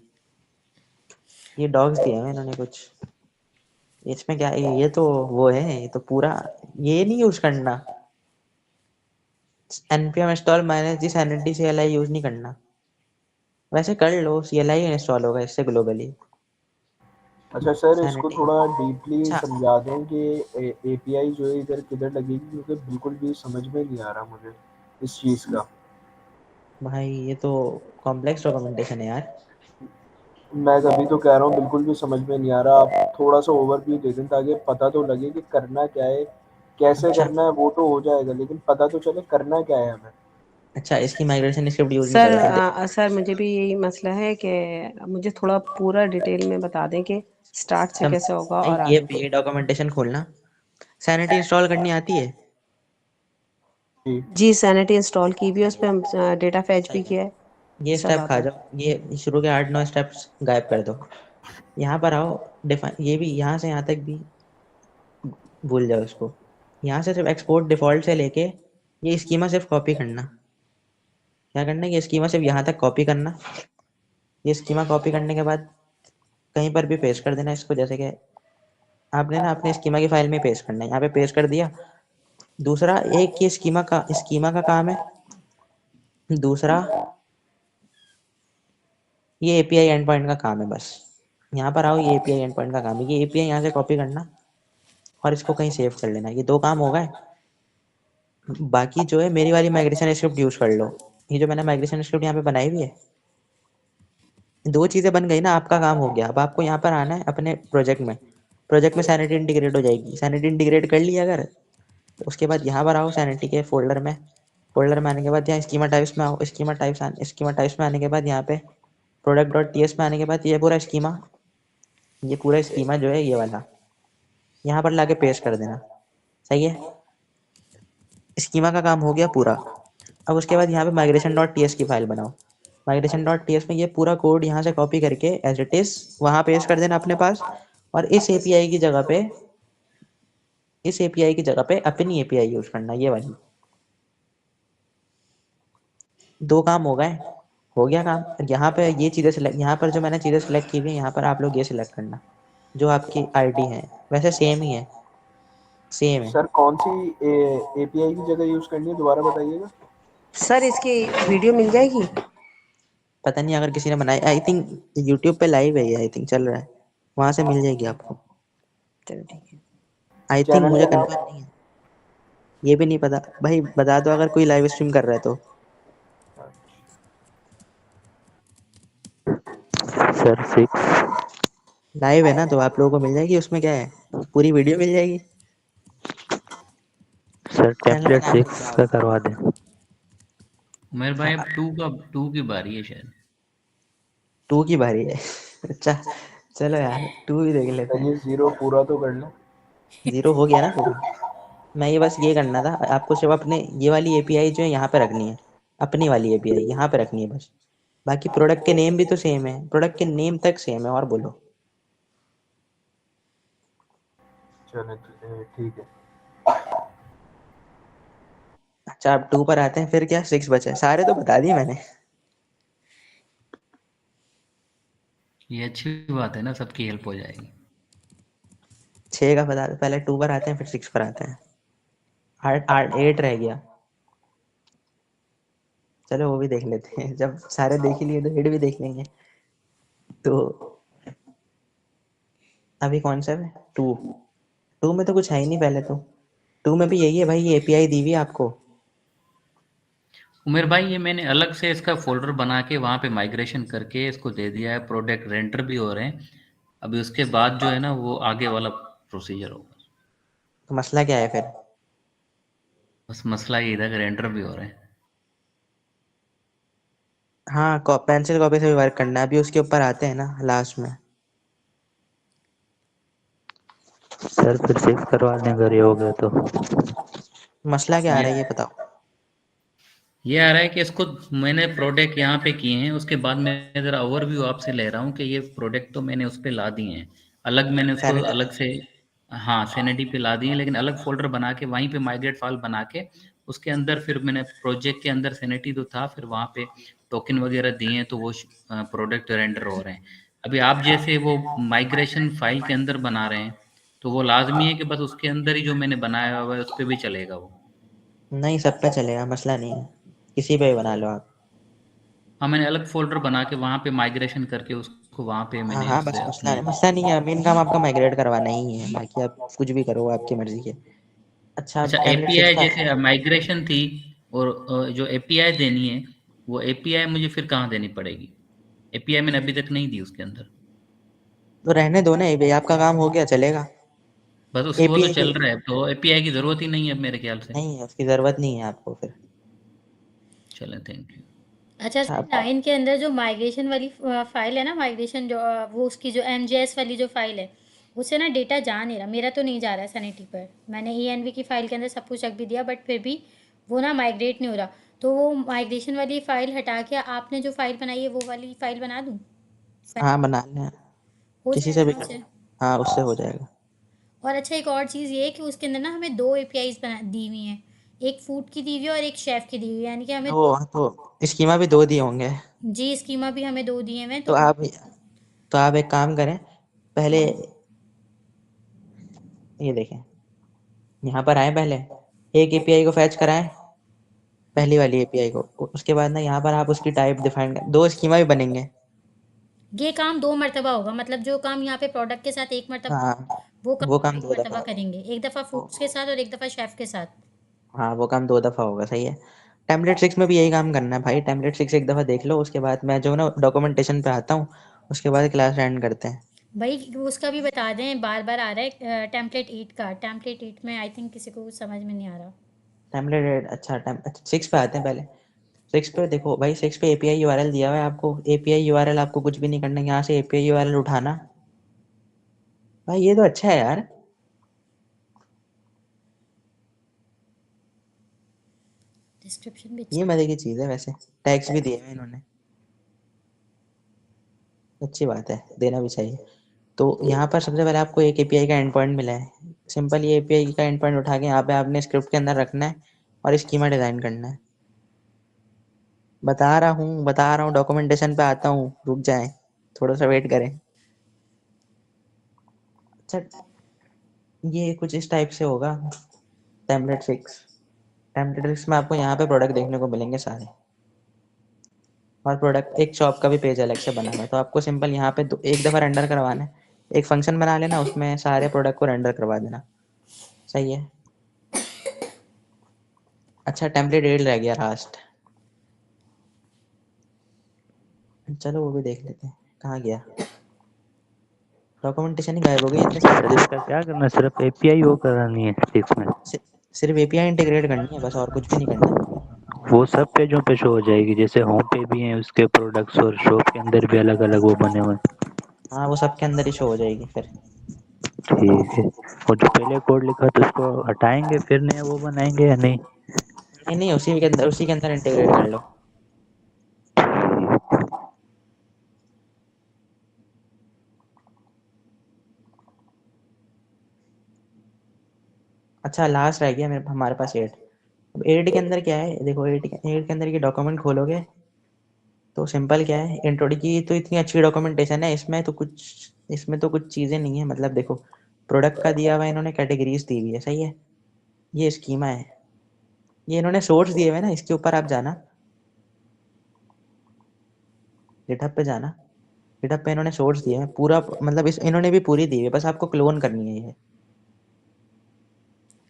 ये डॉग्स दिए हैं इन्होंने कुछ, इसमें क्या ये तो वो है, ये तो पूरा ये नहीं यूज़ करना, npm इंस्टॉल माइनस दी sanity CLI यूज़ नहीं करना। वैसे कर लो, CLI इंस्टॉल होगा इससे ग्लोबली। अच्छा सर, इसको sanity थोड़ा डीपली अच्छा समझा दें कि एपीआई जो है इधर किधर लगेगी, क्योंकि बिल्कुल भी समझ में नहीं आ रहा मुझे इस चीज़ का। भाई ये तो कॉम्प्लेक्स डॉक्यूमेंटेशन है यार। मैं तभी तो कह रहा हूँ बिल्कुल भी समझ में नहीं आ रहा। आप थोड़ा सा ओवरव्यू दे दें ताकि पता तो लगे कि करना क्या है, कैसे अच्छा करना है वो तो हो जाएगा, लेकिन पता तो चले करना क्या है हमें। अच्छा, इसकी माइग्रेशन स्क्रिप्ट यूज़ नहीं कर रहे थे। सर मुझे भी यही मसला है कि मुझे थोड़ा पूरा डिटेल में बता दें कि स्टार्ट से कैसे होगा भाई और आगे को। ये डॉक्यूमेंटेशन खोलना, सैनिटी इंस्टॉल करनी आती है? जी जी सैनिटी इंस्टॉल की भी है, उस पर डेटा फैच भी किया है, ये सब स्टेप खा आता है। जाओ, ये शुरू के 8-9 स्टेप्स गायब कर दो। यहाँ पर आओ, डिफाइन ये भी यहाँ से यहाँ तक भी भूल जाओ इसको। यहाँ से सिर्फ एक्सपोर्ट डिफॉल्ट से लेके ये स्कीमा सिर्फ कॉपी करना। क्या करना है, ये स्कीमा सिर्फ यहाँ तक कॉपी करना। ये स्कीमा कॉपी करने के बाद कहीं पर भी पेस्ट कर देना इसको, जैसे कि आपने ना अपने स्कीमा की फाइल में पेस्ट करना है, यहाँ पे पेस्ट कर दिया। दूसरा एक ये स्कीमा का काम है। दूसरा ये एपीआई एंड पॉइंट का काम है बस। यहाँ पर आओ, ये एपीआई एंड पॉइंट का काम है, ये एपीआई यहाँ से कॉपी करना और इसको कहीं सेव कर लेना। ये 2 काम हो गए। बाकी जो है मेरी वाली माइग्रेशन स्क्रिप्ट यूज़ कर लो। ये जो मैंने माइग्रेशन स्क्रिप्ट यहाँ पे बनाई हुई है, 2 चीज़ें बन गई ना, आपका काम हो गया। अब आपको यहाँ पर आना है अपने प्रोजेक्ट में सैनिटी इंटीग्रेट हो जाएगी। सैनिटी इंटीग्रेट कर ली अगर, तो उसके बाद यहाँ पर आओ सैनिटी के फोल्डर में आने के बाद यहाँ स्कीमा टाइप्स में आओ। स्कीमा टाइप्स में आने के बाद यहाँ पे प्रोडक्ट डॉट टीएस में आने के बाद ये पूरा स्कीमा जो है ये वाला यहाँ पर लाके पेस्ट कर देना। सही है, स्कीमा का काम हो गया पूरा। अब उसके बाद यहाँ पे माइग्रेशन डॉट टीएस की फाइल बनाओ। माइग्रेशन डॉट टीएस में ये पूरा कोड यहाँ से कॉपी करके एज इट इज वहाँ पेस्ट कर देना अपने पास, और इस एपीआई की जगह पे अपनी एपीआई यूज करना, ये वाली। 2 काम हो गए, हो गया काम। यहाँ पे ये चीज़ें सिलेक्ट, यहाँ पर जो मैंने चीज़ें सिलेक्ट की हुई है यहाँ पर आप लोग ये सिलेक्ट करना जो आपकी आईडी है, वैसे सेम ही है, सेम है। सर कौन सी एपीआई की जगह यूज़ करनी है, दोबारा बताइएगा। सर इसकी वीडियो मिल जाएगी? पता नहीं, अगर किसी ने बनाई, आई थिंक यूट्यूब पे लाइव है ये, आई थिंक चल रहा है, वहाँ से मिल जाएगी आपको। चलो ठीक है। आई थिंक, चैनल मुझे का नाम कंफर्म नहीं है, ये भी नहीं पता भाई, बता दो अगर कोई लाइव स्ट्रीम कर रहा है तो। सर 6। लाइव है ना तो आप लोगों को मिल जाएगी, उसमें क्या है, पूरी वीडियो मिल जाएगी। सर चैनल का टेम्पलेट नाम 6 का करवा दें। उमेर भाई अब 2 की बारी है शायद। 2 की बारी है अच्छा चलो यार 2 भी देख लेते सर हैं। ये 0 पूरा तो कर लें। 0 हो गया ना पूरा। मैं ये बस ये करना था आपको, सिर्फ अपने ये वाली एपीआई जो है यहाँ पे रखनी है, अपनी वाली एपीआई यहाँ पे रखनी है बस। बाकी प्रोडक्ट के नेम भी तो सेम है, प्रोडक्ट के नेम तक सेम है, और बोलो। चले ठीक है। अच्छा अब 2 पर आते हैं, फिर क्या 6 बचा है, सारे तो बता दिए मैंने। ये अच्छी बात है ना, सबकी हेल्प हो जाएगी। 6 का बता, पहले 2 पर आते हैं फिर 6 पर आते हैं। 8 रह गया, चलो वो भी देख लेते हैं, जब सारे देख ही लिए तो 8 भी देख लेंगे। तो अभी कौन सा है, 2 में तो कुछ है ही नहीं पहले तो। 2 में भी यही है भाई, ये एपीआई दी हुई है आपको। उमेर भाई ये मैंने अलग से इसका फोल्डर बना के वहाँ पे माइग्रेशन करके इसको दे दिया है, प्रोडक्ट रेंडर भी हो रहे हैं। अभी उसके बाद जो है ना वो आगे वाला प्रोसीजर होगा। तो मसला क्या है फिर? बस मसला ये था कि रेंडर भी हो रहे हैं। हाँ, पेंसिल कॉपी से भी वर्क करना है, अभी उसके ऊपर आते हैं ना लास्ट में। सर फिर 6 करवा दें अगर ये हो गया तो। मसला क्या आ रहा है ये ये बताओ। ये आ रहा है कि इसको मैंने प्रोडक्ट यहाँ पे किए हैं, उसके बाद मैं ज़रा ओवरव्यू आपसे ले रहा हूँ कि ये प्रोडक्ट तो मैंने उस पे ला दिए हैं, अलग मैंने उसको सैनिटाइज। अलग से, हाँ सैनिटी पे ला दिए हैं, लेकिन अलग फोल्डर बना के वहीं पे माइग्रेट फाइल बना के उसके अंदर फिर मैंने प्रोजेक्ट के अंदर सैनिटी तो था, फिर वहाँ पे टोकन वगैरह दिए हैं, तो वो प्रोडक्ट रेंडर हो रहे हैं। अभी आप जैसे वो माइग्रेशन फाइल के अंदर बना रहे हैं, तो वो लाजमी है कि बस उसके अंदर ही जो मैंने बनाया हुआ है उस पर भी चलेगा वो? नहीं, सब पे चलेगा, मसला नहीं है, किसी पे भी बना लो आप। हाँ, मैंने अलग फ़ोल्डर बना के वहाँ पे माइग्रेशन करके उसको वहाँ पे हाँ मैंने हाँ, बस उससे अपने, मसला नहीं है, मेन काम आपका माइग्रेट करवाना ही है, बाकी आप कुछ भी करो, आपकी मर्जी है। अच्छा, अच्छा अब टैबलेट सिक्स एपीआई पे आए जैसे हैं। माइग्रेशन थी, और जो एपीआई देनी है, वो एपीआई मुझे फिर कहाँ देनी पड़ेगी? एपीआई मैंने अभी तक नहीं दी उसके अंदर। तो रहने दो ना, ये आपका काम हो गया, चलेगा। बस उस वो तो एपीआई की चल रहा है, तो एपीआई की ज़रूरत ही नहीं है अब मेरे ख्याल से। नहीं है, उसकी ज़रूरत नहीं है आपको फिर। चलें, थैंक यू। अच्छा अच्छा, सर, 9 के अंदर जो माइग्रेशन वाली फाइल है ना, माइग्रेशन जो वो उसकी जो एमजेएस वाली जो फाइल है, उससे ना डेटा जा नहीं रहा, मेरा तो नहीं जा रहा है सैनिटी पर। मैंने ईएनवी की फाइल के अंदर सब कुछ रख भी दिया, बट फिर भी वो ना माइग्रेट नहीं हो रहा। तो वो माइग्रेशन वाली फाइल हटा के आपने जो फाइल बनाई है वो वाली फाइल बना दूँ? हाँ बना लें, हो किसी से जाएगा भी ना कर। उससे? हाँ, उससे हो जाएगा। और अच्छा, एक और चीज़ ये है कि उसके अंदर ना हमें 2 एपीआईज़ बना दी हुई हैं। एक फूड की दी हुई है और एक शेफ़ की दी हुई है, यानी कि हमें तो स्कीमा भी 2 दिए होंगे। जी, स्कीमा भी हमें 2 दिए हुए हैं, तो तो आप एक काम करें, पहले हाँ। ये देखें, यहाँ पर आए, पहले एक एपीआई को फैच कराएं, पहली वाली एपीआई को। उसके बाद ना यहाँ पर आप उसकी टाइप डिफाइन कर, 2 स्कीमा भी बनेंगे। ये काम 2 मर्तबा होगा, मतलब जो काम यहाँ पे प्रोडक्ट के साथ 1 मर्तबा हाँ, होगा, वो वो काम काम 2 2 दफ़ा मर्तबा होगा। करेंगे। एक दफ़ा फूड्स के साथ और एक दफ़ा शेफ़ के साथ। हाँ, वो काम 2 दफ़ा होगा, सही है। टेम्पलेट 6 में भी यही काम करना है भाई, टेम्पलेट 6 एक दफ़ा देख लो, उसके बाद मैं जो ना डॉक्यूमेंटेशन पे आता हूँ, उसके बाद क्लास एंड करते हैं। भाई उसका भी बता दें, बार-बार आ रहा है टेम्पलेट 8 का। टेम्पलेट 8 में आई थिंक किसी को कुछ समझ में नहीं आ रहा। टेम्पलेट, अच्छा 6 पे आते हैं पहले। 6 पे देखो भाई, 6 पे एपीआई यूआरएल दिया हुआ है आपको। एपीआई यूआरएल आपको कुछ भी नहीं करना है, यहाँ से एपीआई यूआरएल उठाना। भाई ये तो अच्छा है यार। डिस्क्रिप्शन भी ये अच्छा है। मजे की चीज़ है वैसे, टैग्स भी दिए हुए इन्होंने, अच्छी बात है, देना भी चाहिए। तो यहाँ पर सबसे पहले आपको एक एपीआई का एंड पॉइंट मिला है। सिंपल ये एपीआई का एंड पॉइंट उठा के यहाँ पे आपने स्क्रिप्ट के अंदर रखना है और स्कीमा डिज़ाइन करना है। बता रहा हूँ, डॉक्यूमेंटेशन पे आता हूँ, रुक जाएं, थोड़ा सा वेट करें। अच्छा, ये कुछ इस टाइप से होगा टेम्पलेट 6। टेम्पलेट 6 में आपको यहाँ पे प्रोडक्ट देखने को मिलेंगे सारे, और प्रोडक्ट एक शॉप का भी पेज अलग से बना हुआ है। तो आपको सिंपल यहाँ पे एक दफ़ा रेंडर करवाना है, एक फंक्शन बना लेना, उसमें सारे प्रोडक्ट को रेंडर करवा देना, सही है। अच्छा, टेम्पलेट 8 रह गया लास्ट, चलो वो भी देख लेते हैं, कहाँ गया, डॉक्यूमेंटेशन ही गायब हो गई अंदर से। सर इसका क्या करना है, सिर्फ एपीआई वो करानी है 6 में? सिर्फ एपीआई इंटीग्रेट करनी है बस, और कुछ भी नहीं करना। वो सब पेजों पे शो हो जाएगी, जैसे होम पे भी है उसके प्रोडक्ट्स और शॉप के अंदर भी अलग अलग वो बने हुए हैं। हाँ, वो सब के अंदर ही शो हो जाएगी फिर। ठीक है। और जो पहले कोड लिखा था उसको हटाएंगे फिर नया वो बनाएंगे या नहीं? नहीं नहीं, उसी के अंदर इंटीग्रेट कर लो। अच्छा, लास्ट रह गया मेरे हमारे पास 8। अब 8 के अंदर क्या है, देखो 8 के अंदर ये डॉक्यूमेंट खोलोगे तो सिंपल क्या है, इंट्रोड की तो इतनी अच्छी डॉक्यूमेंटेशन है, इसमें तो कुछ चीज़ें नहीं है। मतलब देखो, प्रोडक्ट का दिया हुआ है इन्होंने, कैटेगरीज दी हुई है, सही है। ये स्कीमा है, ये इन्होंने सोर्स दिए हुए ना, इसके ऊपर आप जाना, गिटहब पे जाना। गिटहब पे इन्होंने सोर्स दिए हैं पूरा, मतलब इस इन्होंने भी पूरी दी हुई है, बस आपको क्लोन करनी है। ये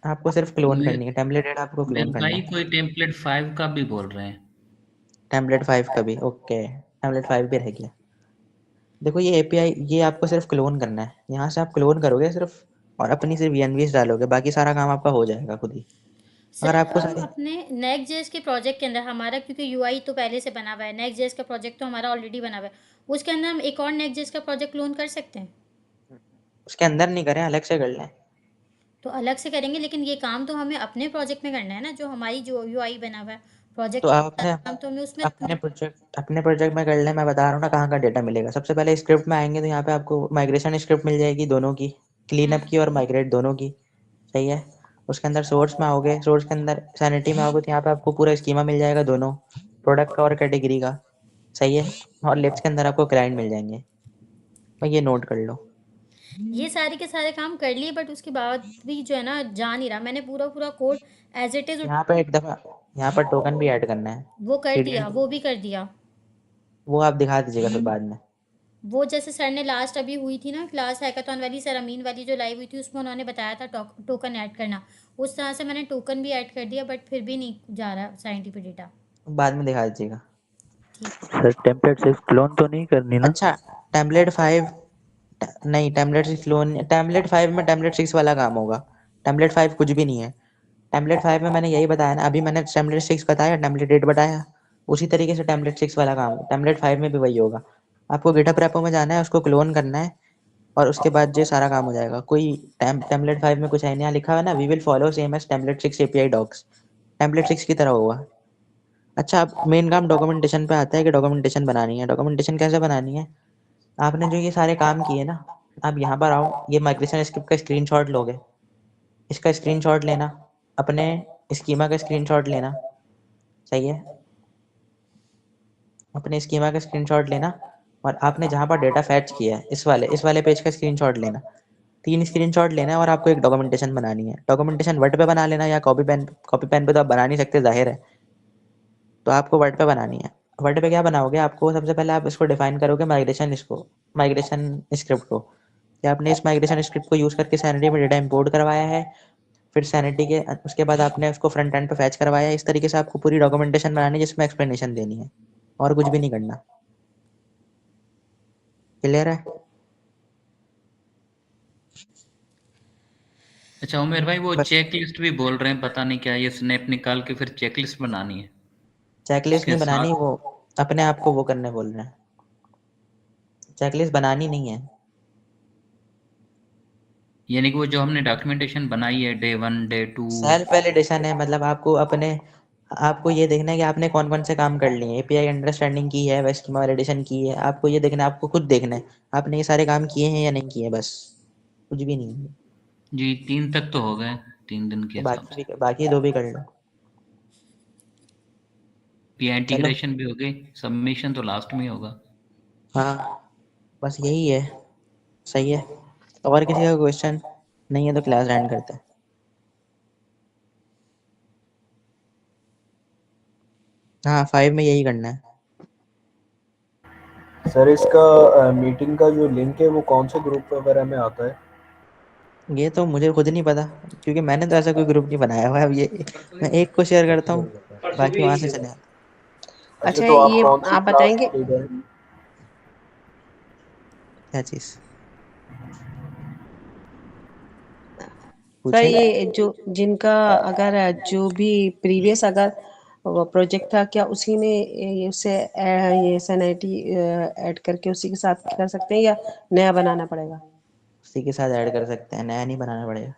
आपको सिर्फ क्लोन मेरे करनी है, टेम्पलेट आपको मेरे क्लोन करना भाई है। कोई टेम्पलेट 5 का भी बोल रहे हैं। टेम्पलेट 5 का भी ओके, टेम्पलेट 5 भी रह गया। देखो ये एपीआई, ये आपको सिर्फ क्लोन करना है, यहाँ से आप क्लोन करोगे सिर्फ, और अपनी सिर्फ वीएनवीज डालोगे, बाकी सारा काम आपका हो जाएगा खुद ही। अगर सर, आपको हम सारे, अपने नेक्स्ट जेएस के प्रोजेक्ट के अंदर हमारा, क्योंकि यूआई तो पहले से बना हुआ है, नेक्स्ट जेएस का प्रोजेक्ट तो हमारा ऑलरेडी बना हुआ है, उसके अंदर हम एक और नेक्स्ट जेएस का प्रोजेक्ट क्लोन कर सकते हैं? उसके अंदर नहीं करें, अलग से कर लें। तो अलग से करेंगे, लेकिन ये काम तो हमें अपने प्रोजेक्ट में करना है ना, जो हमारी जो यूआई बना हुआ है तो प्रोजेक्ट आप अपने काम तो हमें उसमें अपने प्रोजेक्ट में कर लें। मैं बता रहा हूँ ना कहाँ का डेटा मिलेगा। सबसे पहले स्क्रिप्ट में आएंगे तो यहाँ पे आपको माइग्रेशन स्क्रिप्ट मिल जाएगी, दोनों की, क्लीन अप की और माइग्रेट दोनों की। सही है। उसके अंदर सोर्स में आओगे, सोर्स के अंदर सैनिटी में आओगे तो यहाँ पे आपको पूरा स्कीमा मिल जाएगा, दोनों प्रोडक्ट का और कैटेगरी का। सही है। और लिप्स के अंदर आपको क्लाइंट मिल जाएंगे। भाई ये नोट कर लो। ये सारे के सारे काम कर लिए, बट उसके बाद भी जो है ना जा नहीं रहा। मैंने पूरा पूरा कोड एज इट इज यहाँ पे एक दफ़ा यहाँ पर टोकन भी ऐड करना है। वो कर दिया, सीडेंट वो भी कर दिया। वो आप दिखा दीजिएगा फिर बाद में। वो जैसे सर ने लास्ट अभी हुई थी ना क्लास हैकाथॉन वाली, सर अमीन वाली जो लाइव हुई थी, उसमें उन्होंने बताया था टोकन ऐड करना। उस तरह से मैंने टोकन भी ऐड कर दिया, बट फिर भी नहीं जा रहा साइंटिफिक डेटा। बाद में दिखा दीजिएगा। सर टेम्पलेट 6 क्लोन तो नहीं करनी ना? अच्छा, टेम्पलेट 5 नहीं, टेम्पलेट 6 क्लोन, टेम्पलेट 5 में टेम्पलेट 6 वाला काम होगा। टेम्पलेट 5 कुछ भी नहीं है। टेम्पलेट 5 में मैंने यही बताया ना, अभी मैंने टेम्पलेट 6 बताया, टेम्पलेट 8 बताया, उसी तरीके से टेम्पलेट 6 वाला काम टेम्पलेट 5 में भी वही होगा। आपको गिटहब रेपो में जाना है, उसको क्लोन करना है और उसके बाद ये सारा काम हो जाएगा। कोई टेम्पलेट 5 में कुछ है नहीं, यहाँ लिखा हुआ है ना, we will follow same as template 6 API docs, template 6 की तरह होगा। अच्छा, अब मेन काम डॉक्यूमेंटेशन पे आता है कि डॉक्यूमेंटेशन बनानी है। डॉक्यूमेंटेशन कैसे बनानी है? आपने जो ये सारे काम किए ना, आप यहाँ पर आओ, ये माइग्रेशन स्क्रिप्ट का स्क्रीनशॉट लोगे, इसका स्क्रीनशॉट लेना, अपने स्कीमा का स्क्रीनशॉट लेना। सही है। अपने स्कीमा का स्क्रीनशॉट लेना और आपने जहाँ पर डेटा फैच किया है इस वाले पेज का स्क्रीनशॉट लेना। 3 स्क्रीनशॉट लेना है और आपको एक डॉक्यूमेंटेशन बनानी है। डॉक्यूमेंटेशन वर्ड पे बना लेना या कॉपी पेन पे तो आप बना नहीं सकते, जाहिर है, तो आपको वर्ड पे बनानी है। वर्ड पे क्या बनाओगे? आपको सबसे पहले आप इसको डिफाइन करोगे, माइग्रेशन स्क्रिप्ट को, कि आपने इस माइग्रेशन स्क्रिप्ट को यूज़ करके सैनिटी में डेटा इंपोर्ट करवाया है, फिर सैनिटी के उसके बाद आपने उसको फ्रंट एंड पे फैच करवाया है। इस तरीके से आपको पूरी डॉक्यूमेंटेशन बनानी है जिसमें एक्सप्लेनेशन देनी है और कुछ भी नहीं करना। क्लियर है? अच्छा उमेर भाई, वो बस चेक लिस्ट भी बोल रहे हैं, पता नहीं क्या ये स्नैप निकाल के फिर चेक लिस्ट बनानी है चेकलिस्ट उसके नहीं बनानी, साथ। वो अपने आप को वो करने बोल रहे हैं। चेकलिस्ट बनानी नहीं है। यानी कि वो जो हमने डॉक्यूमेंटेशन बनाई है डे 1 डे 2। सेल्फ वैलिडेशन है, मतलब आपको ये देखना है कि आपने कौन कौन से काम कर लिए हैं। एपीआई अंडरस्टैंडिंग की है, स्कीमा वैलिडेशन की है, आपको ये देखना है, आपको खुद देखना है आपने ये सारे काम किए हैं या नहीं किए, बस कुछ भी नहीं है। जी 3 तक तो हो गए, 3 दिन के तो हिसाब से। बाकी 2 भी कर लो। पीआई चलो, इंटीग्रेशन भी हो गई, सबमिशन तो लास्ट में ही होगा। हाँ बस यही है। सही है। और किसी का क्वेश्चन नहीं है तो क्लास एंड करते हैं। हाँ 5 में यही करना है। सर इसका मीटिंग का जो लिंक है वो कौन से ग्रुप वगैरह में आता है? ये तो मुझे खुद नहीं पता, क्योंकि मैंने तो ऐसा कोई ग्रुप नहीं बनाया हुआ है। अब ये मैं एक को शेयर करता हूँ, बाकी वहां से चले आता। अच्छा, अच्छा तो आप ये कौन सी आप क्लास बताएंगे लीडर हैं? क्या चीज सर, पूछे? ये जो जिनका अगर जो भी प्रीवियस अगर प्रोजेक्ट था, क्या उसी में ये उससे ये सैनिटी ऐड करके उसी के साथ कर सकते हैं या नया बनाना पड़ेगा? उसी के साथ ऐड कर सकते हैं, नया नहीं बनाना पड़ेगा।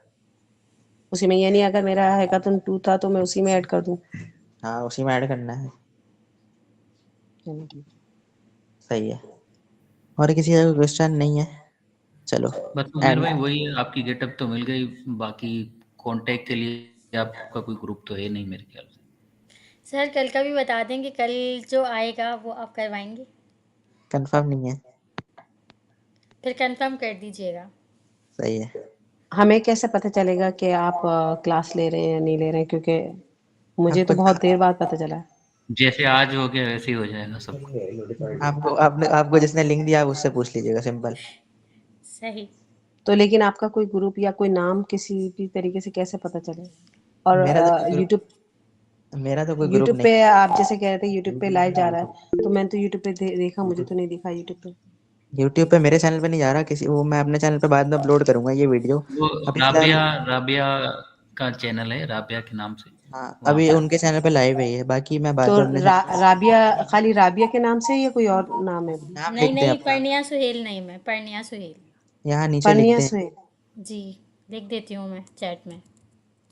उसी में, यानी अगर मेरा हैकाथन 2 था तो मैं उसी में ऐड कर दूं? हाँ उसी में ऐड करना है। चलो ठीक। सही है। और किसी का क्वेश्चन नहीं है? चलो बस उमेर एंड। भाई वही है, आपकी गेटअप तो मिल गई, बाकी कांटेक्ट के लिए आपका कोई ग्रुप तो है नहीं मेरे ख्याल से। सर कल का भी बता दें कि कल जो आएगा वो आप करवाएंगे, कंफर्म नहीं है। फिर कंफर्म कर दीजिएगा। सही है। हमें कैसे पता चलेगा कि आप क्लास ले रहे हैं या नहीं ले रहे हैं, क्योंकि मुझे तो आपको बहुत देर बाद पता चला है। जैसे आज हो गया वैसे ही हो जाएगा सब। आपको जिसने लिंक दिया आप उससे पूछ लीजिएगा, सिंपल। सही। तो लेकिन आपका कोई ग्रुप या कोई नाम किसी भी तरीके से कैसे पता चले? और मेरा तो कोई यूट्यूब ग्रुप मेरा तो कोई ग्रुप यूट्यूब नहीं। पे आप जैसे कह रहे थे यूट्यूब पे लाइव जा रहा है, तो मैंने तो यूट्यूब पे देखा, मुझे तो नहीं दिखा यूट्यूब पे। यूट्यूब पे मेरे चैनल पे नहीं जा रहा, किसी वो मैं अपने चैनल पे बाद में अपलोड करूंगा ये वीडियो। वो अभी फिलहाल राबिया का चैनल है, राबिया के नाम से, हाँ, वहाँ अभी पे। उनके चैनल पे लाइव है ये, बाकी मैं बाद तो में अपने चैनल पे राबिया, खाली राबिया के नाम से या कोई और नाम है? नाम नहीं लिख दें नहीं, अपना। परनिया सुहेल नहीं, मैं परनिया सुहेल। यहाँ नीचे लिख पनिया दें। से जी लिख देती हूँ मैं चैट में।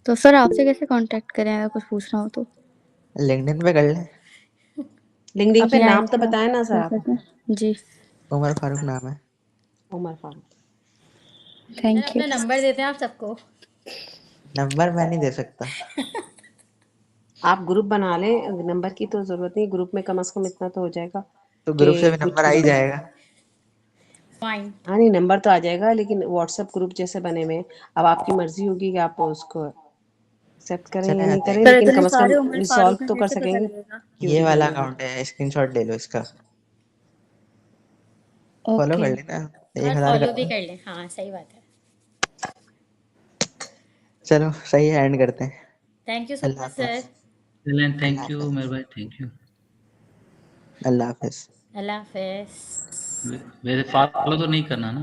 तो सर आपसे कैसे कांटेक्ट करें अगर कुछ पूछना हो तो? लिंक्डइन पे कर लें। लिंक्डइन पे अपने नाम तो आईडी बताए ना सर आप। जी उमर फारूक नाम है। Umar Farooq. Sir thank you. अपना नंबर देते हैं आप सबको। नंबर मैं नहीं दे सकता। आप ग्रुप बना लें, नंबर की तो जरूरत नहीं, ग्रुप में कम से कम इतना तो हो जाएगा तो कि ग्रुप से भी कुछ नंबर आ ही जाएगा। फाइन। हाँ नहीं नंबर तो आ जाएगा, लेकिन व्हाट्सएप ग्रुप जैसे बने हुए हैं, अब आपकी मर्जी होगी कि आप उसको एक्सेप्ट करें या चलेगा नहीं करें, देख। सर लेकिन इतने कम से सारे कम उमर रिजॉल्व फारूक हैं, तो कर कैसे पता सकेंगे लगेगा? कि ये वाला ओरिजिनल है। अकाउंट है, स्क्रीनशॉट ले लो इसका। फॉलो ओके कर लेना, और 1000 फॉलो का भी है। कर लें। हाँ सही बात है। चलो सही है, एंड करते हैं। थैंक यू सो अल्लाह मच सर। हाफिज। चलें, अल्लाह थैंक यू हाफिज। मेरे भाई, थैंक यू। अल्लाह हाफिज। अल्लाह हाफिज। वैसे फॉलो तो नहीं करना ना।